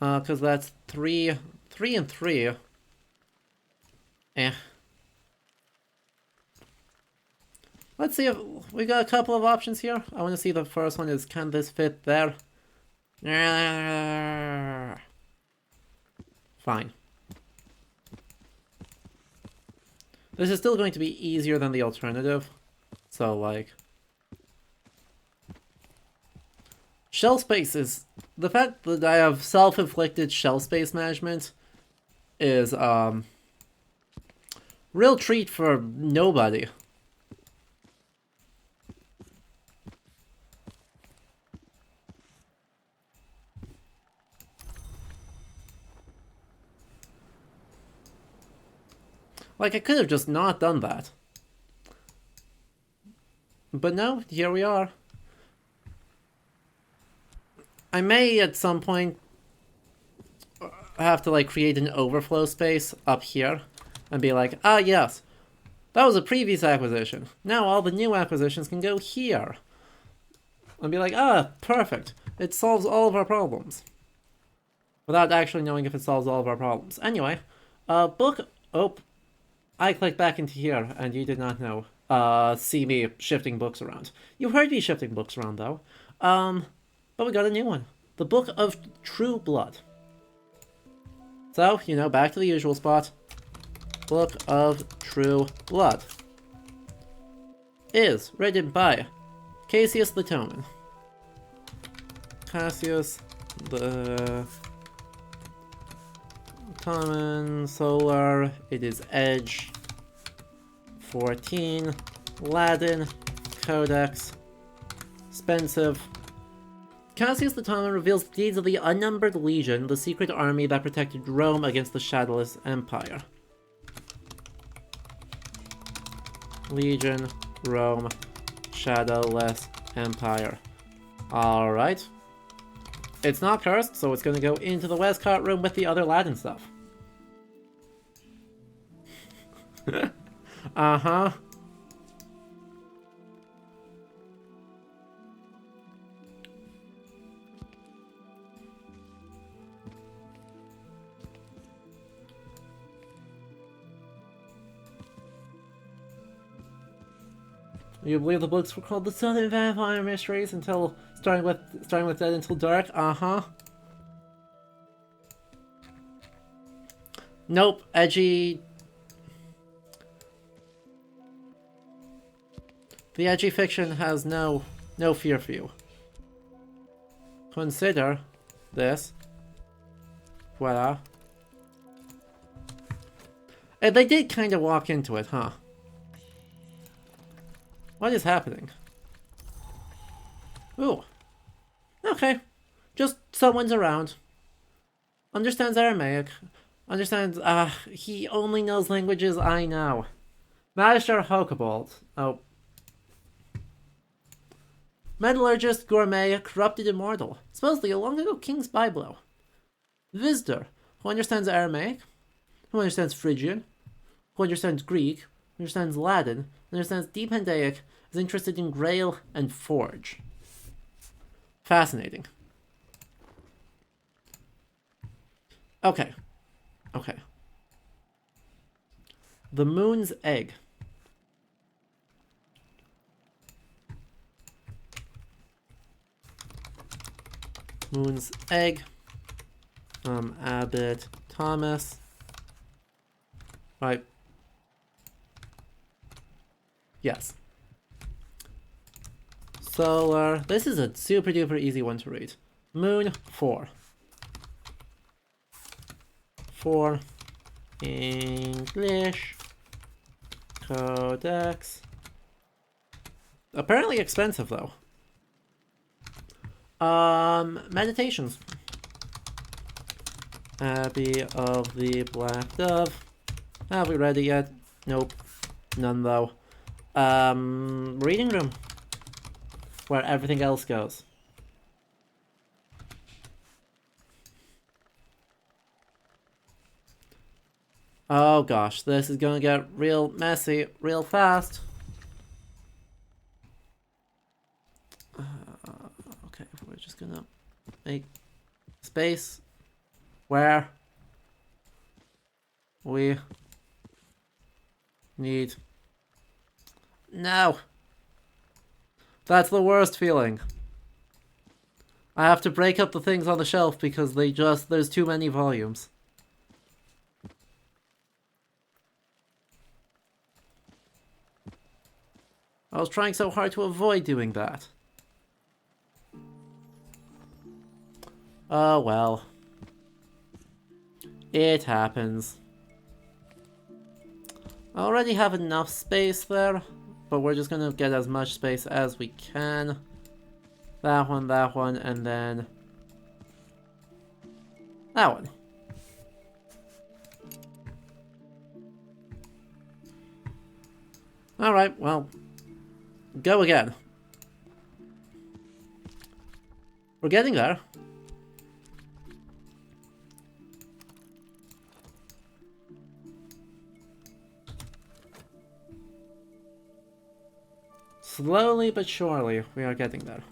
Cause that's 3 and 3. Eh. Let's see if we got a couple of options here. I want to see the first one is, can this fit there? Fine. This is still going to be easier than the alternative. So, like... Shell space is... The fact that I have self-inflicted shell space management is, real treat for nobody. Like, I could have just not done that. But no, here we are. I may, at some point, have to, like, create an overflow space up here. And be like, ah, yes, that was a previous acquisition. Now all the new acquisitions can go here. And be like, ah, perfect. It solves all of our problems. Without actually knowing if it solves all of our problems. Anyway, book... Oh... I clicked back into here, and you did not know. See me shifting books around. You heard me shifting books around, though. But we got a new one. The Book of True Blood. So, you know, back to the usual spot. Book of True Blood. Is written by Cassius the Toman. Cassius the... Common, Solar, it is Edge, 14, Latin, Codex, Expensive. Cassius the Toman reveals the deeds of the Unnumbered Legion, the secret army that protected Rome against the Shadowless Empire. Legion, Rome, Shadowless Empire. Alright. It's not cursed, so it's gonna go into the Westcott room with the other Latin stuff. Uh-huh. You believe the books were called The Southern Vampire Mysteries until starting with Dead Until Dark? Uh-huh. Nope, edgy. The edgy fiction has no fear for you. Consider this. Voila. And they did kind of walk into it, huh? What is happening? Ooh. Okay. Just someone's around. Understands Aramaic. Understands, he only knows languages I know. Magister Hokebold. Oh. Metallurgist, gourmet, corrupted immortal. Supposedly a long ago king's byblow. Visitor, who understands Aramaic, who understands Phrygian, who understands Greek, who understands Latin, who understands Deep Handaic, is interested in Grail and Forge. Fascinating. Okay. Okay. The Moon's Egg. Moon's Egg. Abbott Thomas. Right. Yes. Solar. This is a super duper easy one to read. Moon 4. 4. English. Codex. Apparently expensive though. Meditations. Abbey of the Black Dove. Have we read it yet? Nope. None though. Reading room. Where everything else goes. Oh gosh, this is gonna get real messy real fast. Okay, we're just gonna make space where we need. No! That's the worst feeling. I have to break up the things on the shelf because there's too many volumes. I was trying so hard to avoid doing that. Oh well. It happens. I already have enough space there, but we're just gonna get as much space as we can. That one, and then that one. Alright, well, go again. We're getting there. Slowly but surely, we are getting there.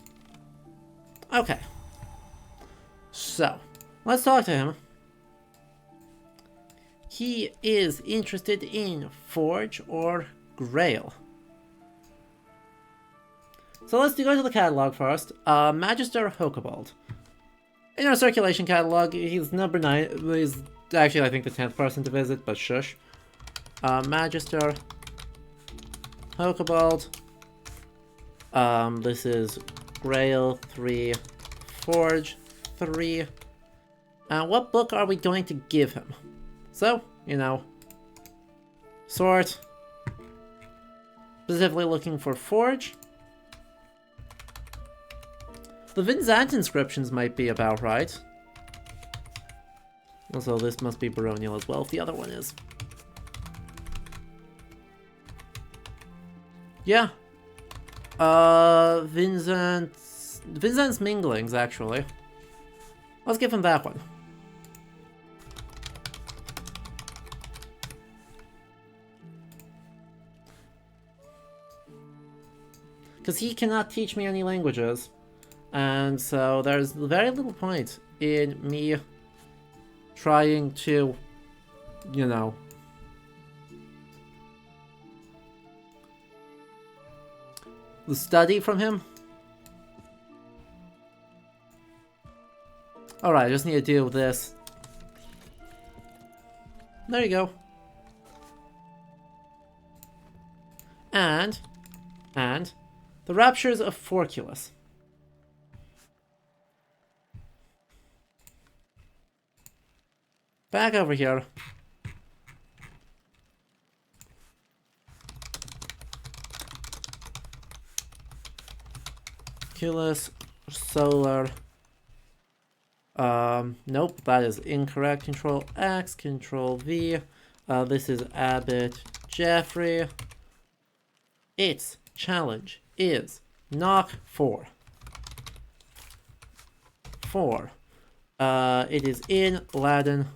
Okay. So, let's talk to him. He is interested in Forge or Grail. So let's go to the catalog first. Magister Hokebold. In our circulation catalog, he's number 9. He's actually, I think, the 10th person to visit, but shush. Magister Hokebold. This is Grail 3, Forge 3. What book are we going to give him? So, you know, sort. Specifically looking for Forge. The Vinzant inscriptions might be about right. Also, this must be baronial as well, if the other one is. Yeah. Vinzant's Minglings, actually. Let's give him that one. Because he cannot teach me any languages. And so there's very little point in me trying to, you know, study from him. Alright, I just need to deal with this. There you go. And the Raptures of Forculus. Back over here. Forculus, Solar. Nope, that is incorrect. Control X, Control V. This is Abbott Jeffrey. Its challenge is knock 4. 4. It is in Latin.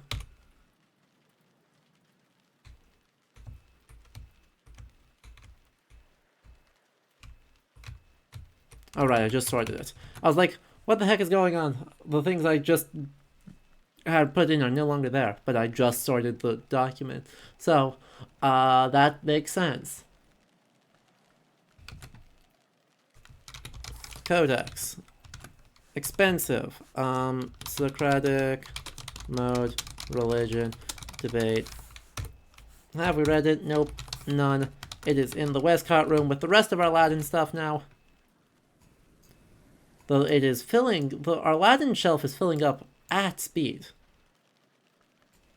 Alright, I just sorted it. I was like, what the heck is going on? The things I just had put in are no longer there, but I just sorted the document. So, that makes sense. Codex. Expensive. Socratic. Mode. Religion. Debate. Have we read it? Nope. None. It is in the Westcott room with the rest of our Latin stuff now. Though it is filling, our Latin shelf is filling up at speed.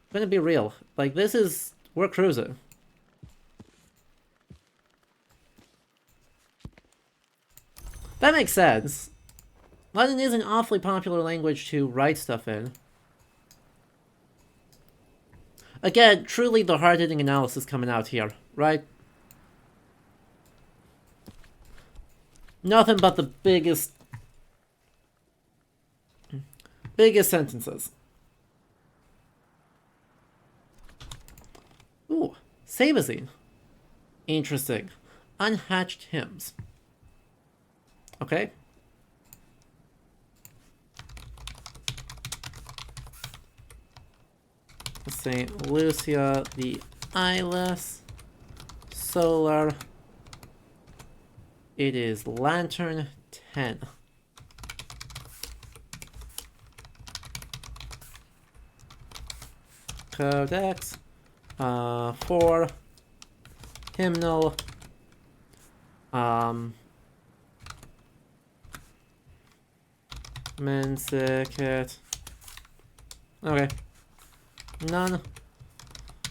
I'm gonna be real. Like, we're cruising. That makes sense. Latin is an awfully popular language to write stuff in. Again, truly the hard-hitting analysis coming out here, right? Nothing but the biggest sentences. Ooh, Sabazine. Interesting. Unhatched hymns. Okay. Saint Lucia the Eyeless. Solar. It is Lantern 10. Codex. 4. Hymnal. Mensicket. Okay. None.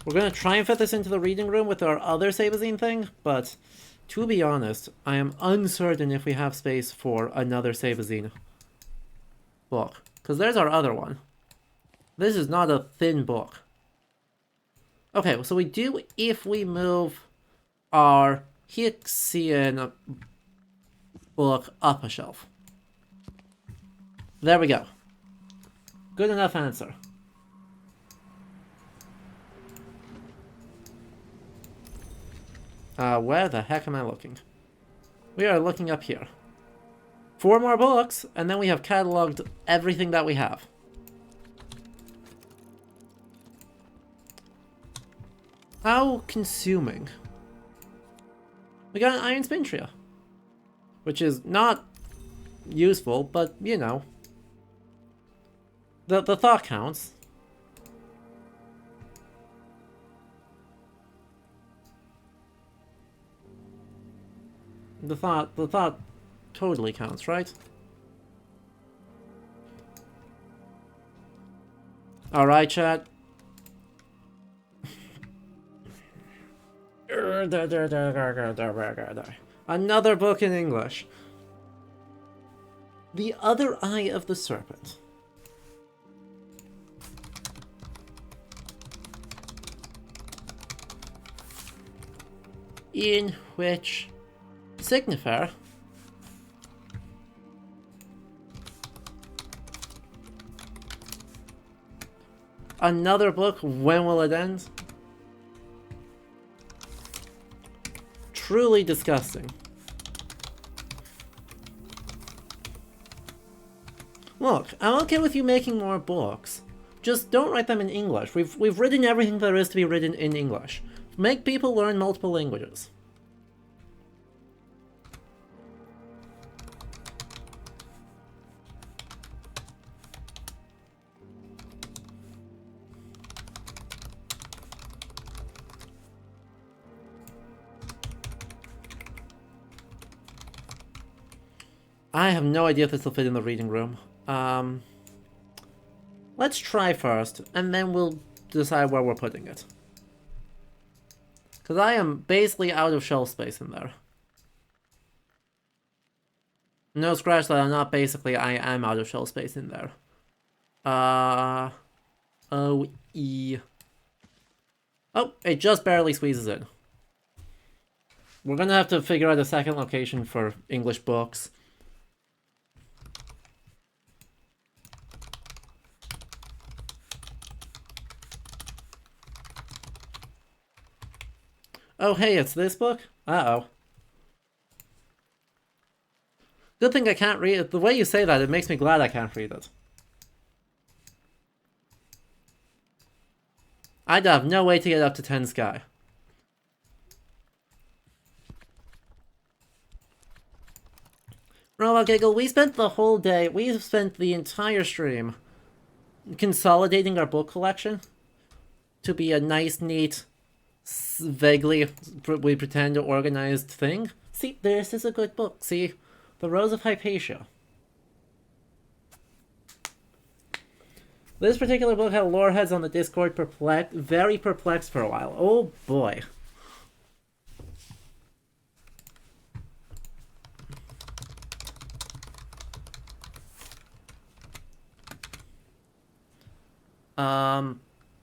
We're gonna try and fit this into the reading room with our other Sabazine thing, but to be honest, I am uncertain if we have space for another Sabazine book. Because there's our other one. This is not a thin book. Okay, so we do if we move our Hixian book up a shelf. There we go. Good enough answer. Where the heck am I looking? We are looking up here. 4 more books, and then we have cataloged everything that we have. How consuming. We got an Iron Spintria, which is not useful, but, you know. The thought counts. The thought totally counts, right? Alright, chat. Another book in English. The Other Eye of the Serpent. In which Signifer another book, when will it end? Truly disgusting. Look, I'm okay with you making more books. Just don't write them in English. We've written everything there is to be written in English. Make people learn multiple languages. I have no idea if this will fit in the reading room. Let's try first, and then we'll decide where we're putting it. Because I am basically out of shelf space in there. No, scratch that, I'm not basically, I am out of shelf space in there. O-E. Oh, it just barely squeezes in. We're gonna have to figure out a second location for English books. Oh, hey, it's this book? Uh-oh. Good thing I can't read it. The way you say that, it makes me glad I can't read it. I'd have no way to get up to 10 Sky. Robot Giggle, we spent the whole day, we spent the entire stream consolidating our book collection to be a nice, neat, vaguely, we pretend, organized thing. See, this is a good book. See, The Rose of Hypatia. This particular book had lore heads on the Discord very perplexed for a while. Oh boy.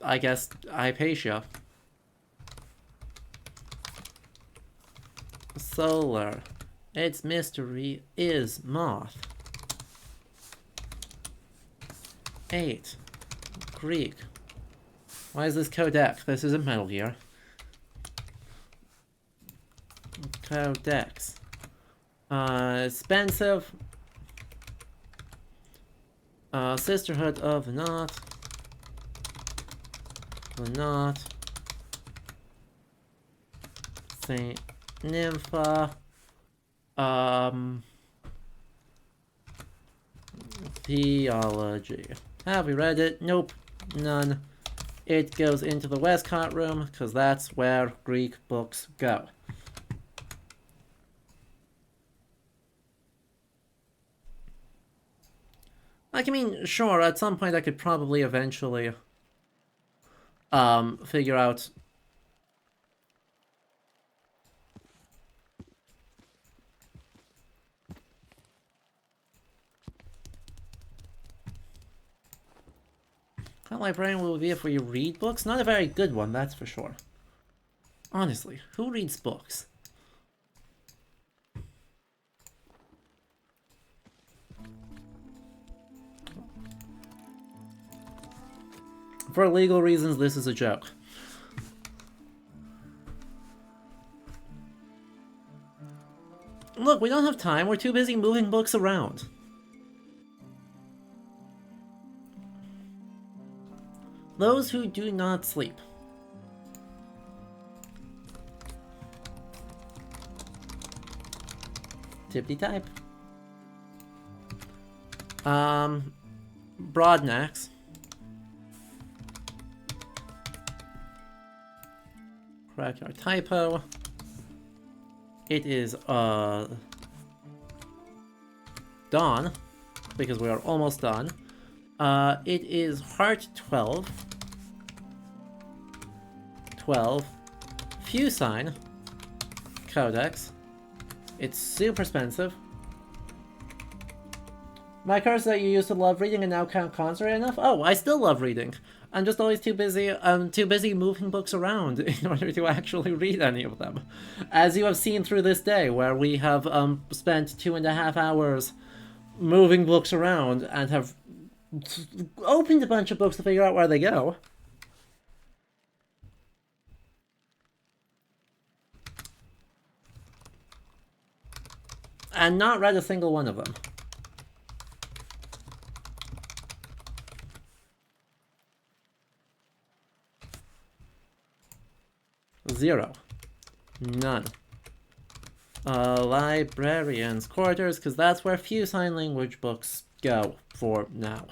I guess Hypatia. Solar. Its mystery is Moth. 8. Greek. Why is this Codex? This isn't Metal Gear. Codex. Expensive. Sisterhood of the Knot. The Knot. Saint Nympha. Theology. Have we read it? Nope. None. It goes into the Westcott room, because that's where Greek books go. Like, I mean, sure, at some point I could probably eventually figure out how librarian will be if we read books. Not a very good one, that's for sure. Honestly, who reads books? For legal reasons, this is a joke. Look, we don't have time. We're too busy moving books around. Those who do not sleep. Tippity type. Broadnax. Correct our typo. It is dawn, because we are almost done. It is heart 12. 12. Fusine. Codex. It's super expensive. My curse that you used to love reading and now can't concentrate enough? Oh, I still love reading. I'm just always too busy moving books around in order to actually read any of them. As you have seen through this day, where we have spent 2.5 hours moving books around and have opened a bunch of books to figure out where they go. And not read a single one of them. Zero. None. Librarian's quarters, because that's where few sign language books go for now.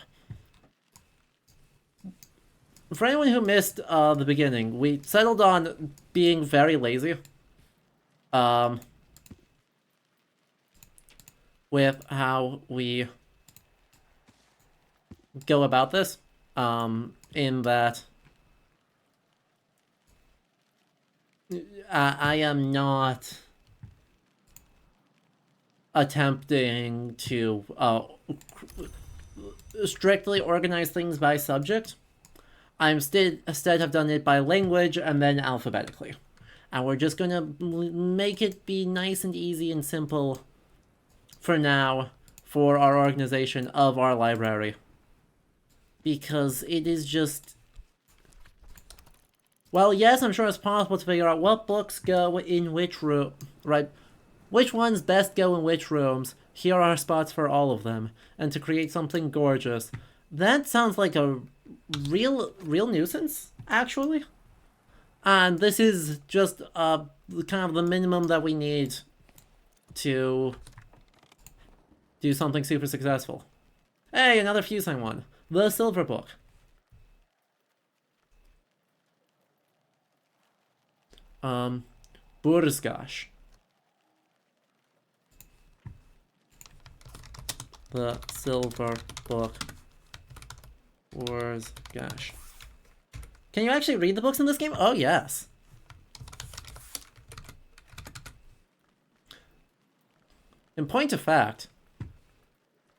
For anyone who missed the beginning, we settled on being very lazy. with how we go about this, in that I am not attempting to strictly organize things by subject. I'm instead have done it by language and then alphabetically. And we're just gonna make it be nice and easy and simple for now for our organization of our library. Because it is just... Well, yes, I'm sure it's possible to figure out what books go in which room, right? Which ones best go in which rooms. Here are spots for all of them. And to create something gorgeous. That sounds like a real nuisance, actually. And this is just kind of the minimum that we need to do something super successful. Hey, another Fusine one. The Silver Book. Burzgash. The Silver Book. Burzgash. Can you actually read the books in this game? Oh, yes. In point of fact,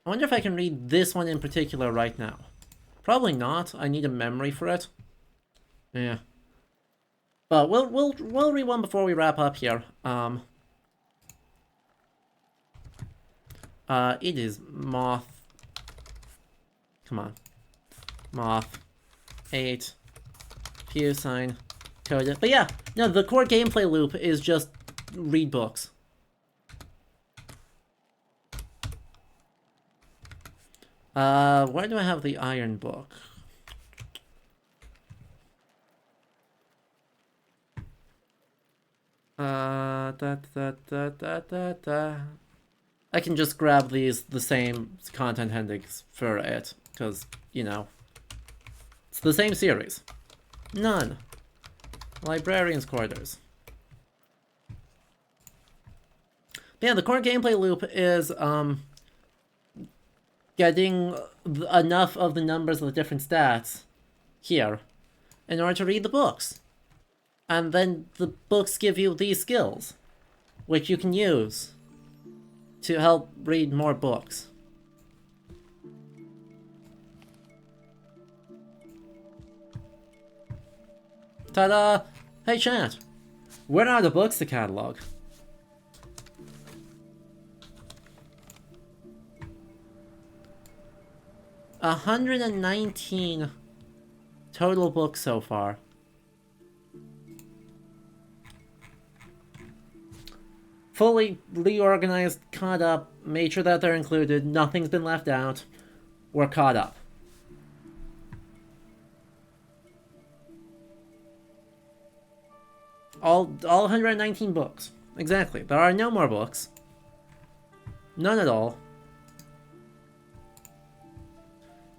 I wonder if I can read this one in particular right now. Probably not. I need a memory for it. Yeah. But we'll read one before we wrap up here. It is Moth. Come on. Moth. 8. Fusine. Code. But yeah, no, the core gameplay loop is just read books. Where do I have the iron book? I can just grab the same content headings for it, because, you know, it's the same series. None. Librarian's Quarters. But yeah, the core gameplay loop is, getting enough of the numbers of the different stats here in order to read the books. And then the books give you these skills, which you can use to help read more books. Ta-da! Hey chat, where are the books to catalog? $119 total books so far. Fully reorganized, caught up, made sure that they're included, nothing's been left out. We're caught up. All 119 books. Exactly. There are no more books. None at all.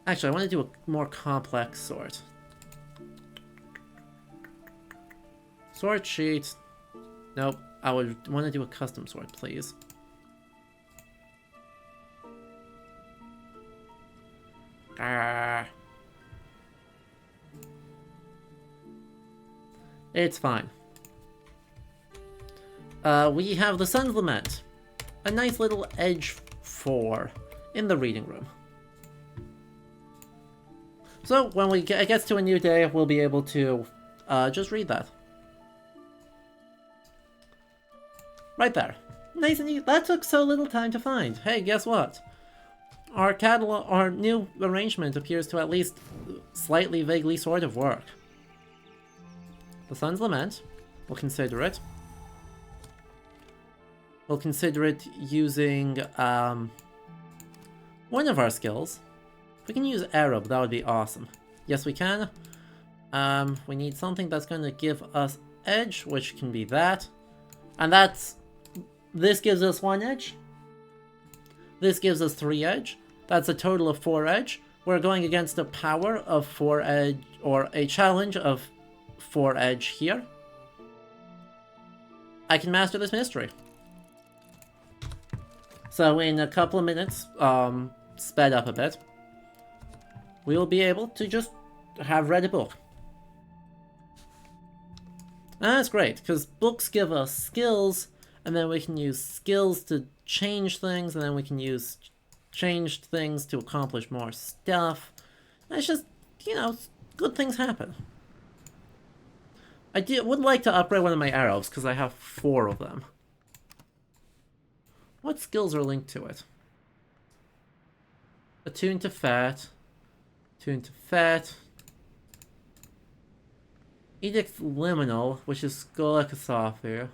Actually, I want to do a more complex sort. Sort sheet. Nope. I would want to do a custom sort, please. It's fine. We have the Sun's Lament. A nice little edge 4 in the reading room. So, when it gets to a new day, we'll be able to just read that. Right there. Nice and easy. That took so little time to find. Hey, guess what? Our catalog, our new arrangement appears to at least slightly, vaguely sort of work. The Sun's Lament. We'll consider it. We'll consider it using one of our skills. If we can use Arab, that would be awesome. Yes, we can. We need something that's going to give us edge, which can be that. And that's... This gives us 1 edge. This gives us 3 edge. That's a total of 4 edge. We're going against a power of 4 edge, or a challenge of 4 edge here. I can master this mystery. So in a couple of minutes, sped up a bit, we will be able to just have read a book. And that's great, because books give us skills, and then we can use skills to change things, and then we can use changed things to accomplish more stuff. And it's just, you know, good things happen. I would like to upgrade one of my arrows, because I have 4 of them. What skills are linked to it? Attune to fat. Attune to fat. Edict Liminal, which is Skolakasophy.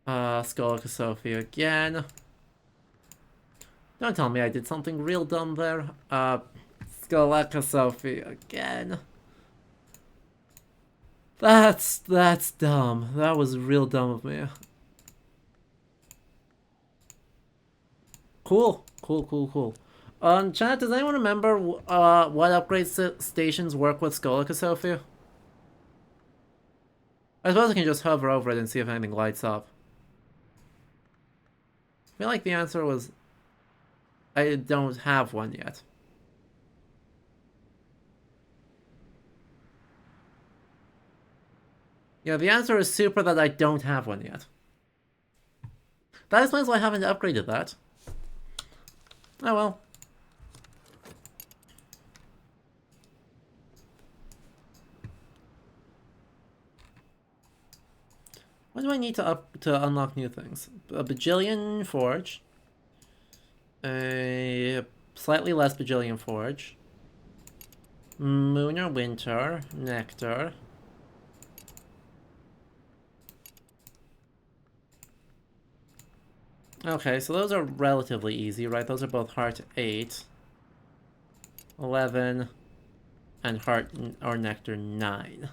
Skolakasophy again. Don't tell me I did something real dumb there. Skolakasophy again. That's dumb. That was real dumb of me. Cool. Chat, does anyone remember what upgrade stations work with Skolakasophy? I suppose I can just hover over it and see if anything lights up. I feel like the answer was I don't have one yet. Yeah, the answer is super that I don't have one yet. That explains why I haven't upgraded that. Oh well. What do I need to unlock new things? A bajillion forge. A slightly less bajillion forge. Moon or winter. Nectar. Okay, so those are relatively easy, right? Those are both heart 8. 11. And heart or nectar 9.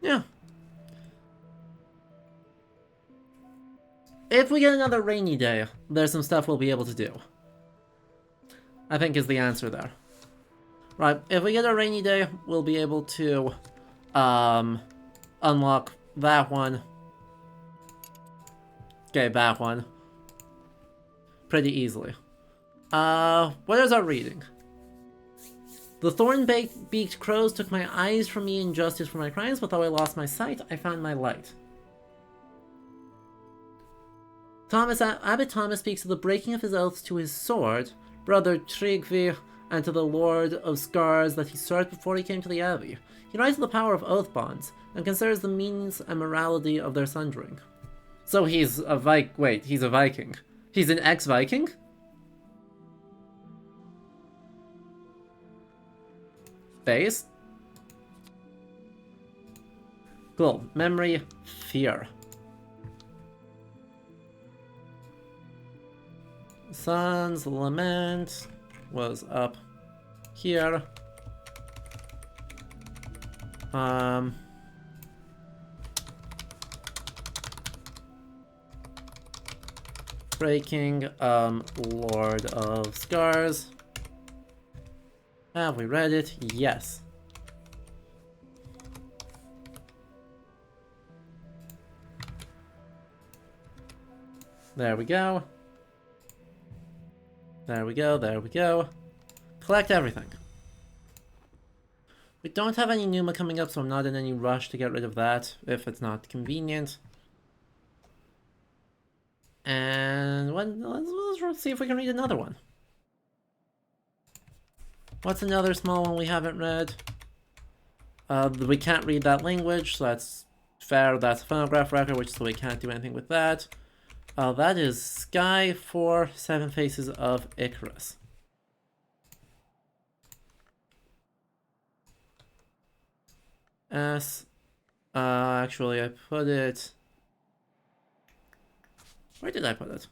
Yeah. If we get another rainy day, there's some stuff we'll be able to do. I think is the answer there. Right, if we get a rainy day, we'll be able to unlock that one. Okay, that one. Pretty easily. What is our reading? The thorn-beaked crows took my eyes from me in justice for my crimes, but though I lost my sight, I found my light. Abbot Thomas speaks of the breaking of his oaths to his sword, brother Tryggvi, and to the Lord of Scars that he served before he came to the Abbey. He writes of the power of oath bonds, and considers the means and morality of their sundering. So he's a he's a Viking. He's an ex-Viking? Base? Cool. Memory, fear. Sun's Lament was up here. Breaking, Lord of Scars. Have we read it? Yes. There we go. There we go, there we go. Collect everything. We don't have any Numa coming up, so I'm not in any rush to get rid of that, if it's not convenient. And let's see if we can read another one. What's another small one we haven't read? We can't read that language, so that's fair. That's a phonograph record, which so we can't do anything with that. That is Sky 4 Seven Faces of Icarus. Actually I put it... Where did I put it?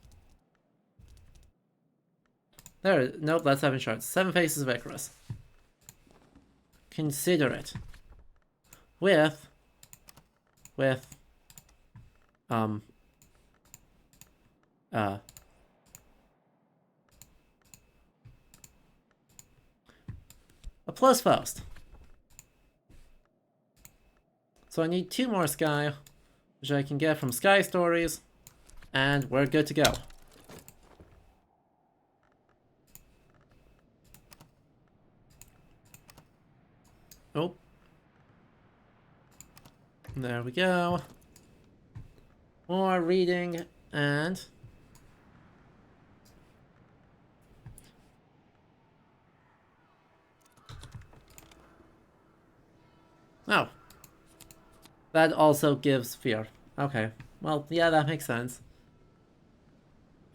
There, nope, that's 7 shards. 7 Faces of Icarus. Consider it. With a plus Faust. So I need 2 more Sky, which I can get from Sky Stories, and we're good to go. Oh. There we go. More reading, and... Oh. That also gives fear. Okay. Well, yeah, that makes sense.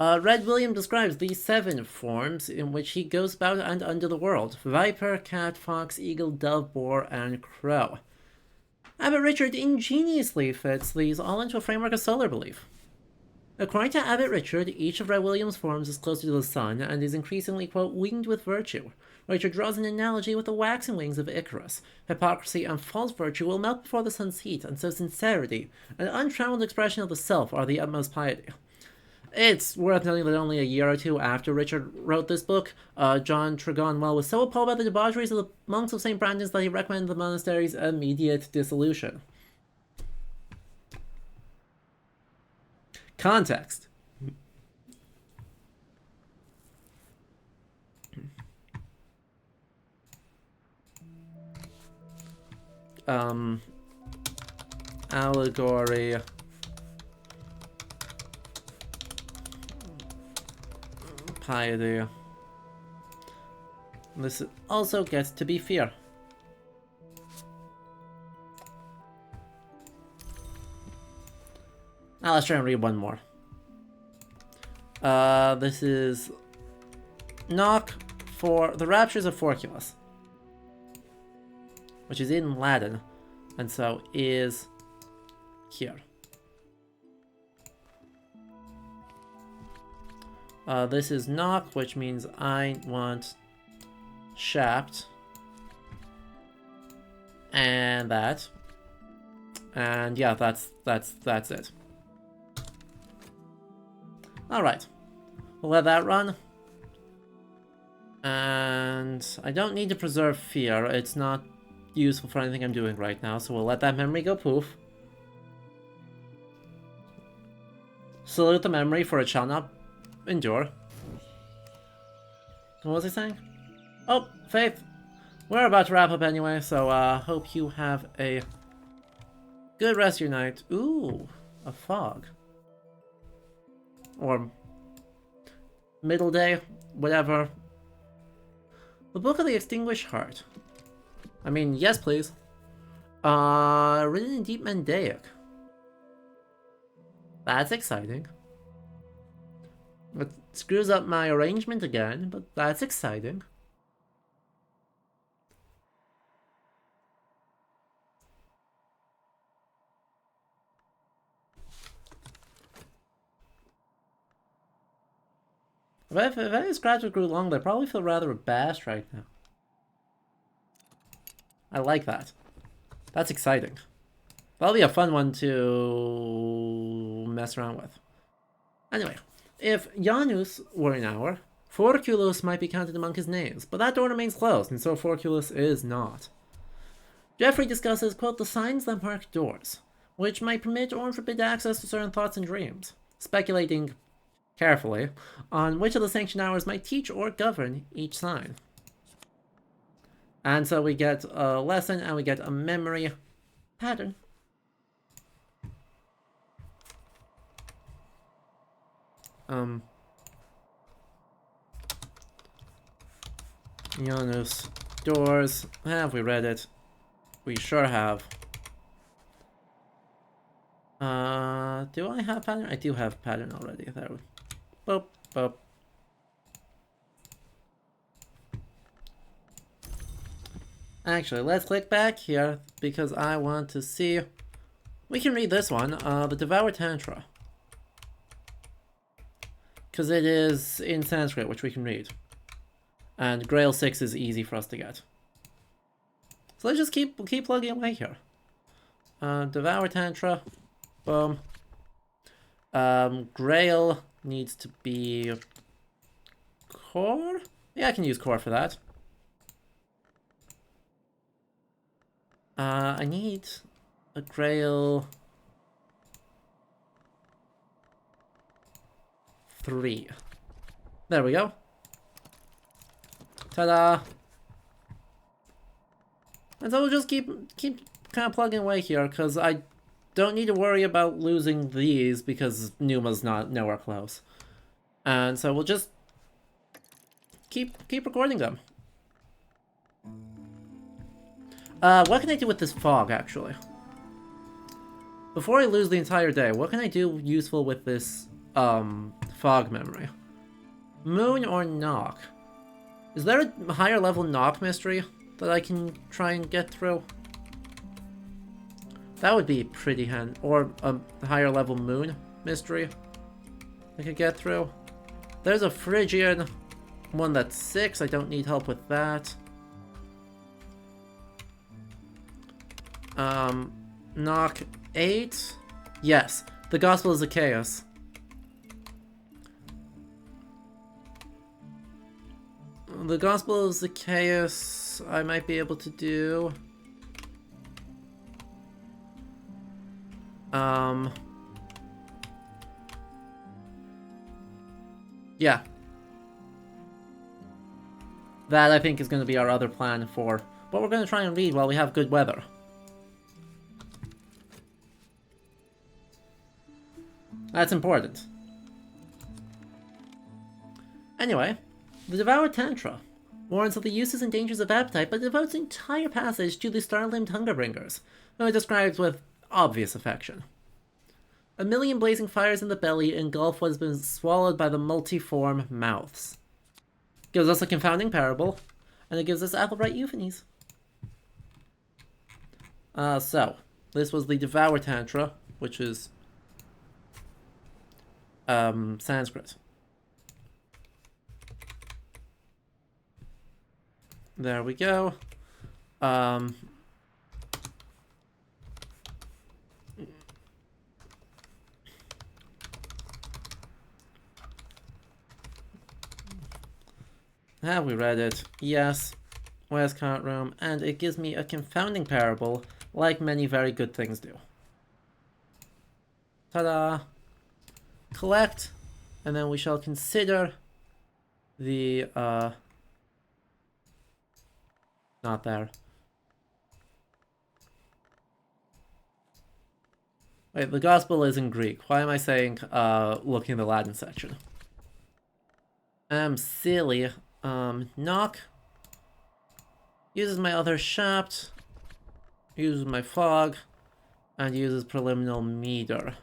Red William describes the 7 forms in which he goes about and under the world. Viper, cat, fox, eagle, dove, boar, and crow. Abbot Richard ingeniously fits these all into a framework of solar belief. According to Abbot Richard, each of Red William's forms is closer to the sun and is increasingly, quote, winged with virtue. Richard draws an analogy with the waxen wings of Icarus. Hypocrisy and false virtue will melt before the sun's heat, and so sincerity, an untrammeled expression of the self, are the utmost piety. It's worth noting that only a year or two after Richard wrote this book, John Tregonwell was so appalled by the debaucheries of the monks of St. Brandon's that he recommended the monastery's immediate dissolution. Context. Allegory. Piety. This also gets to be fear. Now let's try and read one more. This is Knock for the Raptures of Forculus, which is in Latin, and so is here. This is Knock, which means I want Shapt, and that, and yeah, that's it. All right, we'll let that run. And I don't need to preserve fear. It's not useful for anything I'm doing right now, so we'll let that memory go poof. Salute the memory, for it shall not endure. What was I saying? Oh, Faith. We're about to wrap up anyway, so hope you have a good rest of your night. Ooh, a fog. Or middle day, whatever. The Book of the Extinguished Heart. I mean, yes, please. Written in Deep Mendaic. That's exciting. It screws up my arrangement again, but that's exciting. If any scratches grew long, they probably feel rather abashed right now. I like that. That's exciting. That'll be a fun one to mess around with. Anyway, if Janus were an hour, Forculus might be counted among his names, but that door remains closed, and so Forculus is not. Jeffrey discusses, quote, the signs that mark doors, which might permit or forbid access to certain thoughts and dreams, speculating carefully on which of the sanctioned hours might teach or govern each sign. And so we get a lesson and we get a memory pattern. Janus doors. Have we read it? We sure have. Do I have pattern? I do have pattern already. There we go. Boop, boop. Actually, let's click back here because I want to see. We can read this one, the Devour Tantra. Because it is in Sanskrit, which we can read. And Grail 6 is easy for us to get. So let's just keep plugging away here. Devour Tantra. Boom. Grail needs to be core? Yeah, I can use core for that. I need a Grail 3. There we go. Ta-da! And so we'll just keep kind of plugging away here, because I don't need to worry about losing these, because Numa's not nowhere close. And so we'll just keep recording them. What can I do with this fog, actually? Before I lose the entire day, what can I do useful with this, fog memory? Moon or Knock? Is there a higher level Knock mystery that I can try and get through? That would be pretty handy. Or a higher level Moon mystery I could get through. There's a Phrygian one that's 6. I don't need help with that. Knock 8? Yes, the Gospel of Zacchaeus. The Gospel of Zacchaeus I might be able to do. Yeah. That, I think, is going to be our other plan for what we're going to try and read while we have good weather. That's important. Anyway, the Devoured Tantra warns of the uses and dangers of appetite, but devotes an entire passage to the star-limbed Hungerbringers, whom it describes with obvious affection. A million blazing fires in the belly engulf what has been swallowed by the multiform mouths. Gives us a confounding parable, and it gives us Applebright Euphonies. So, this was the Devour Tantra, which is Sanskrit. There we go. Have we read it? Yes. Westcott Room, and it gives me a confounding parable, like many very good things do. Ta-da! Collect, and then we shall consider the, not there. Wait, the Gospel is in Greek. Why am I saying, look in the Latin section? I'm silly. Knock. Uses my other shaft. Uses my fog. And uses preliminal meter.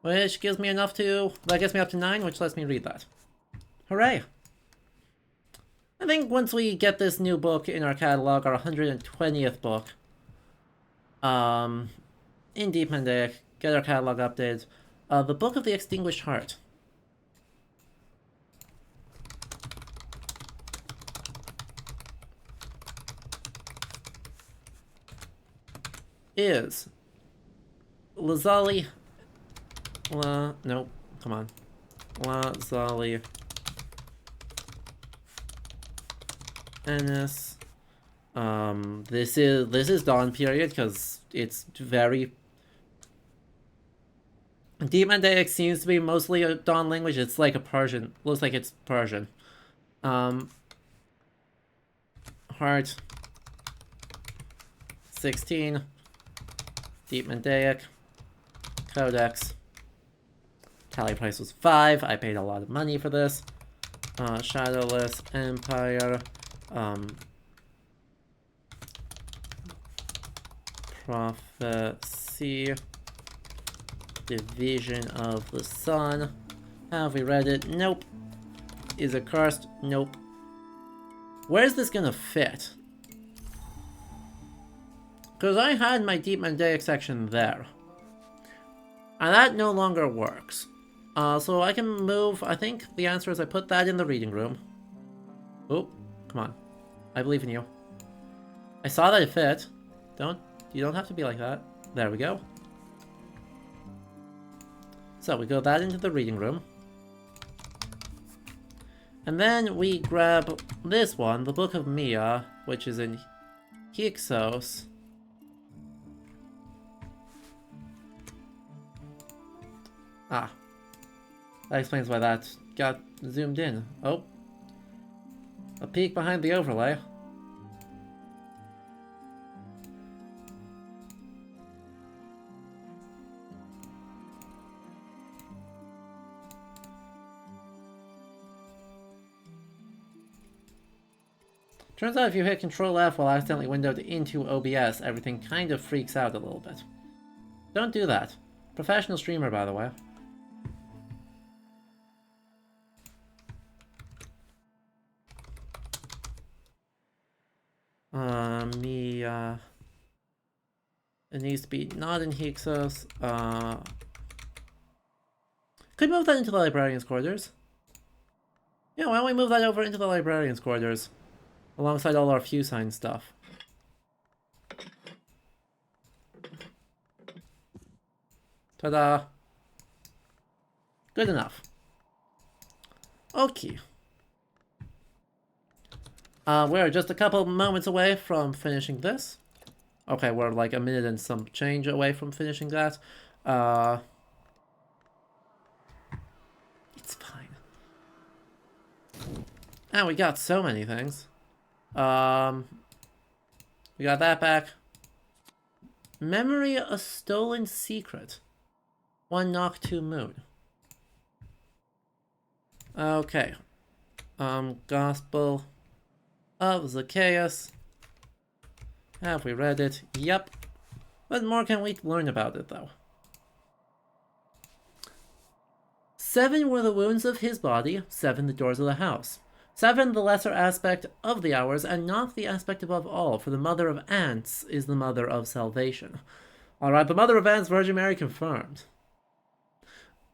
Which gives me enough to... That gets me up to 9, which lets me read that. Hooray! I think once we get this new book in our catalog, our 120th book, in Deep Mandaic, get our catalog updated, the Book of the Extinguished Heart. Is Lazali... no, come on. Lazali... Ennis. This is Dawn period, because it's very... Deep Mandaic seems to be mostly a Dawn language. It's like a Persian. Looks like it's Persian. Heart. 16. Deep Mandaic. Codex. Tally price was 5. I paid a lot of money for this. Shadowless Empire. Prophecy. Division of the Sun. Have we read it? Nope. Is it cursed? Nope. Where's this gonna fit? Because I had my Deep Mandaic section there. And that no longer works. So I can move... I think the answer is I put that in the reading room. Oh, come on. I believe in you. I saw that it fit. You don't have to be like that. There we go. So we go that into the reading room. And then we grab this one, the Book of Mia, which is in Hyksos. Ah. That explains why that got zoomed in. Oh. A peek behind the overlay. Turns out if you hit Control F while accidentally windowed into OBS, everything kind of freaks out a little bit. Don't do that. Professional streamer, by the way. It needs to be not in Hexos. Could move that into the Librarian's Quarters. Yeah, why don't we move that over into the Librarian's Quarters? Alongside all our Fusine stuff. Ta-da! Good enough. Okay. We're just a couple moments away from finishing this. Okay, we're like a minute and some change away from finishing that. It's fine. And we got so many things. We got that back. Memory a Stolen Secret. 1 Knock 2 Moon. Okay. Gospel of Zacchaeus. Have we read it? Yep. What more can we learn about it, though? 7 were the wounds of his body, 7 the doors of the house. 7 the lesser aspect of the hours, and not the aspect above all, for the mother of ants is the mother of salvation. Alright, the mother of ants, Virgin Mary confirmed.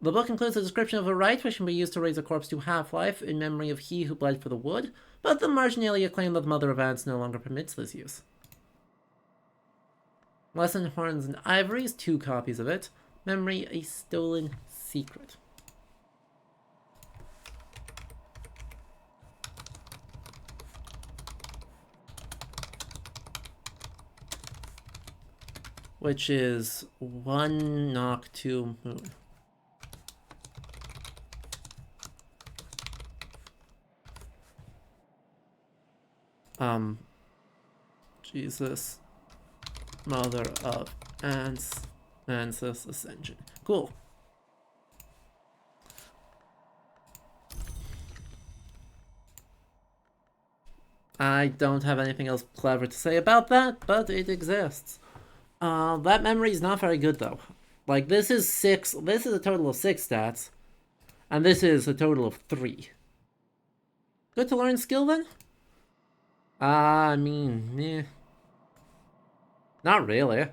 The book includes a description of a rite which can be used to raise a corpse to half-life in memory of he who bled for the wood, but the marginalia claim that the mother of ants no longer permits this use. Lesson Horns and Ivories, 2 copies of it. Memory a Stolen Secret. Which is 1 Knock 2 Moon. Jesus, Mother of Ants, Mansus Ascension. Cool. I don't have anything else clever to say about that, but it exists. That memory is not very good, though. Like, this is a total of 6 stats, and this is a total of 3. Good to learn skill, then? I mean, eh. Not really.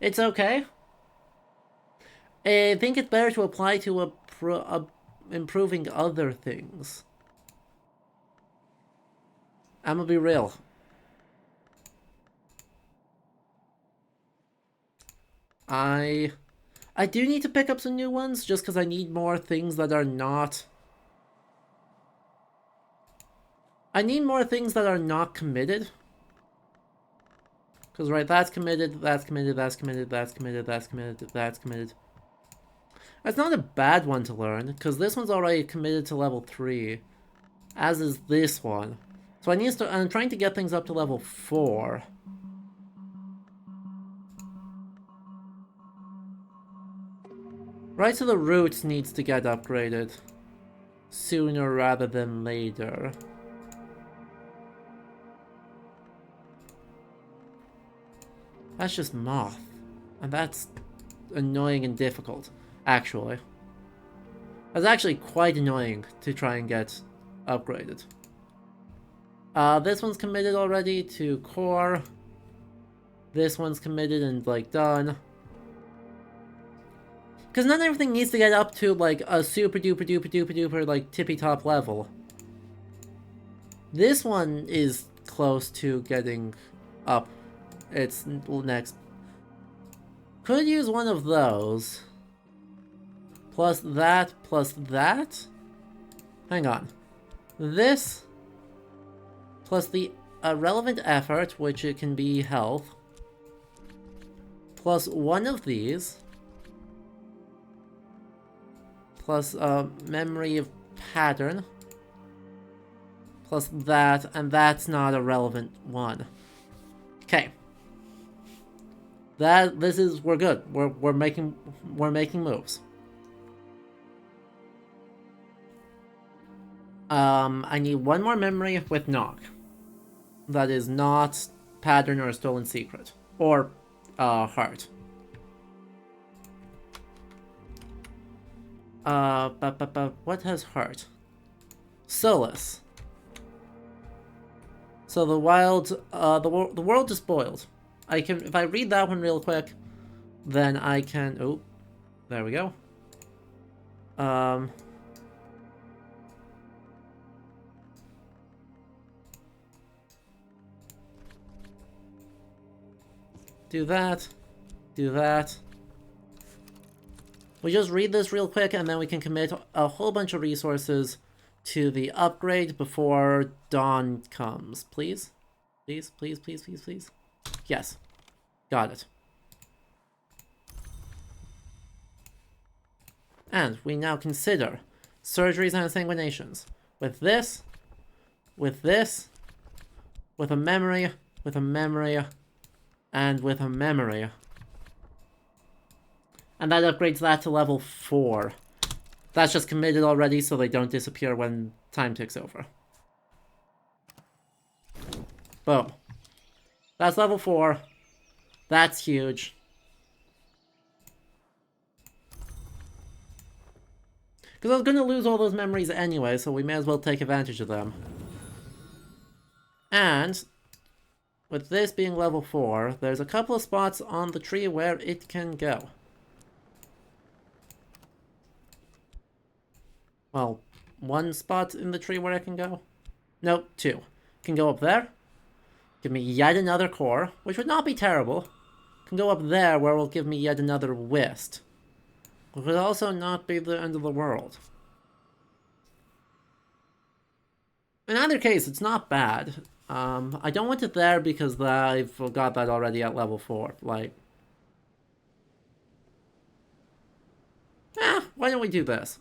It's okay. I think it's better to apply to improving other things. I'm gonna be real. I do need to pick up some new ones, just because I need more things that are not... I need more things that are not committed. Because, right, that's committed, that's committed, that's committed, that's committed, that's committed, that's committed. That's not a bad one to learn, because this one's already committed to level 3. As is this one. So I need to... I'm trying to get things up to level 4. Right to the Roots needs to get upgraded. Sooner rather than later. That's just Moth. And that's annoying and difficult, actually. That's actually quite annoying to try and get upgraded. This one's committed already to core. This one's committed and, like, done. Because not everything needs to get up to, like, a super duper duper duper duper, like, tippy top level. This one is close to getting up. It's next. Could use one of those. Plus that, plus that? Hang on. This, plus the relevant effort, which it can be health. plus one of these, plus memory of pattern, plus that, and that's not a relevant one. Okay. We're good. We're making moves. I need one more memory with knock. That is not pattern or stolen secret. Or heart. What has heart? Solace. So the world is spoiled. If I read that one real quick, then I can, oh, there we go. Do that. We just read this real quick, and then we can commit a whole bunch of resources to the upgrade before dawn comes. Please? Please. Yes. Got it. And we now consider surgeries and sanguinations. With this, with a memory, and with a memory. And that upgrades that to level 4. That's just committed already, so they don't disappear when time ticks over. Boom. That's level 4. That's huge. Because I was going to lose all those memories anyway, so we may as well take advantage of them. And with this being level 4, there's a couple of spots on the tree where it can go. Well, one spot in the tree where it can go? Nope, 2. It can go up there. Give me yet another core, which would not be terrible. Can go up there, where it will give me yet another whist. Which would also not be the end of the world. In either case, it's not bad. I don't want it there because I've got that already at level 4. Like, why don't we do this?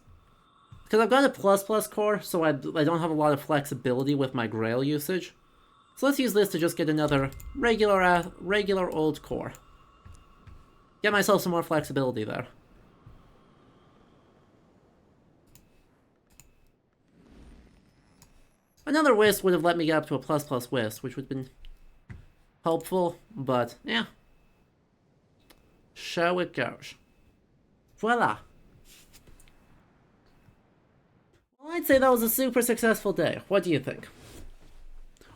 Because I've got a plus core, so I don't have a lot of flexibility with my Grail usage. So let's use this to just get another regular old core. Get myself some more flexibility there. Another whisk would have let me get up to a plus whisk, which would have been helpful, but yeah. So it goes. Voila. Well, I'd say that was a super successful day. What do you think?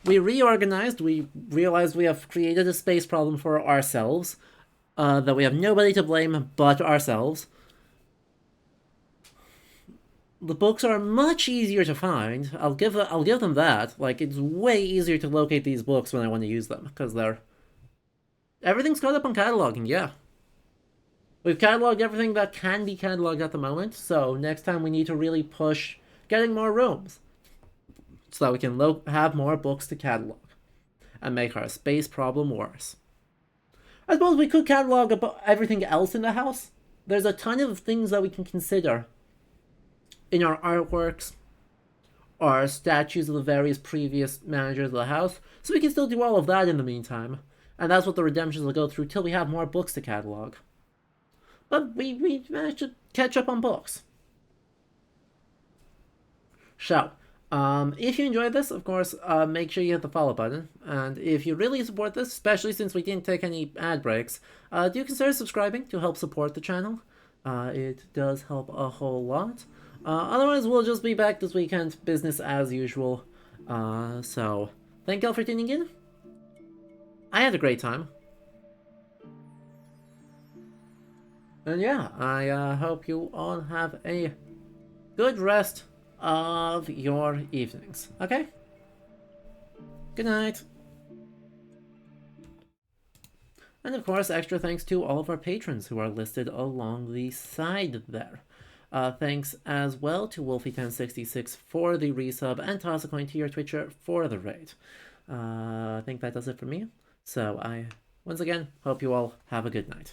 We reorganized, we realized we have created a space problem for ourselves, that we have nobody to blame but ourselves. The books are much easier to find. I'll give them that. Like, it's way easier to locate these books when I want to use them, because everything's caught up on cataloging, yeah. We've cataloged everything that can be cataloged at the moment, so next time we need to really push getting more rooms, so that we can have more books to catalog, and make our space problem worse. I suppose we could catalog everything else in the house. There's a ton of things that we can consider in our artworks, our statues of the various previous managers of the house, so we can still do all of that in the meantime. And that's what the redemptions will go through till we have more books to catalog. But we managed to catch up on books. So, if you enjoyed this, of course, make sure you hit the follow button. And if you really support this, especially since we didn't take any ad breaks, do consider subscribing to help support the channel. It does help a whole lot. Otherwise, we'll just be back this weekend, business as usual. So, thank y'all for tuning in. I had a great time. And yeah, I hope you all have a good rest of your evenings. Okay? Good night. And of course, extra thanks to all of our patrons who are listed along the side there. Thanks as well to Wolfie1066 for the resub and toss a coin to your Twitcher for the raid. I think that does it for me. So I Once again, hope you all have a good night.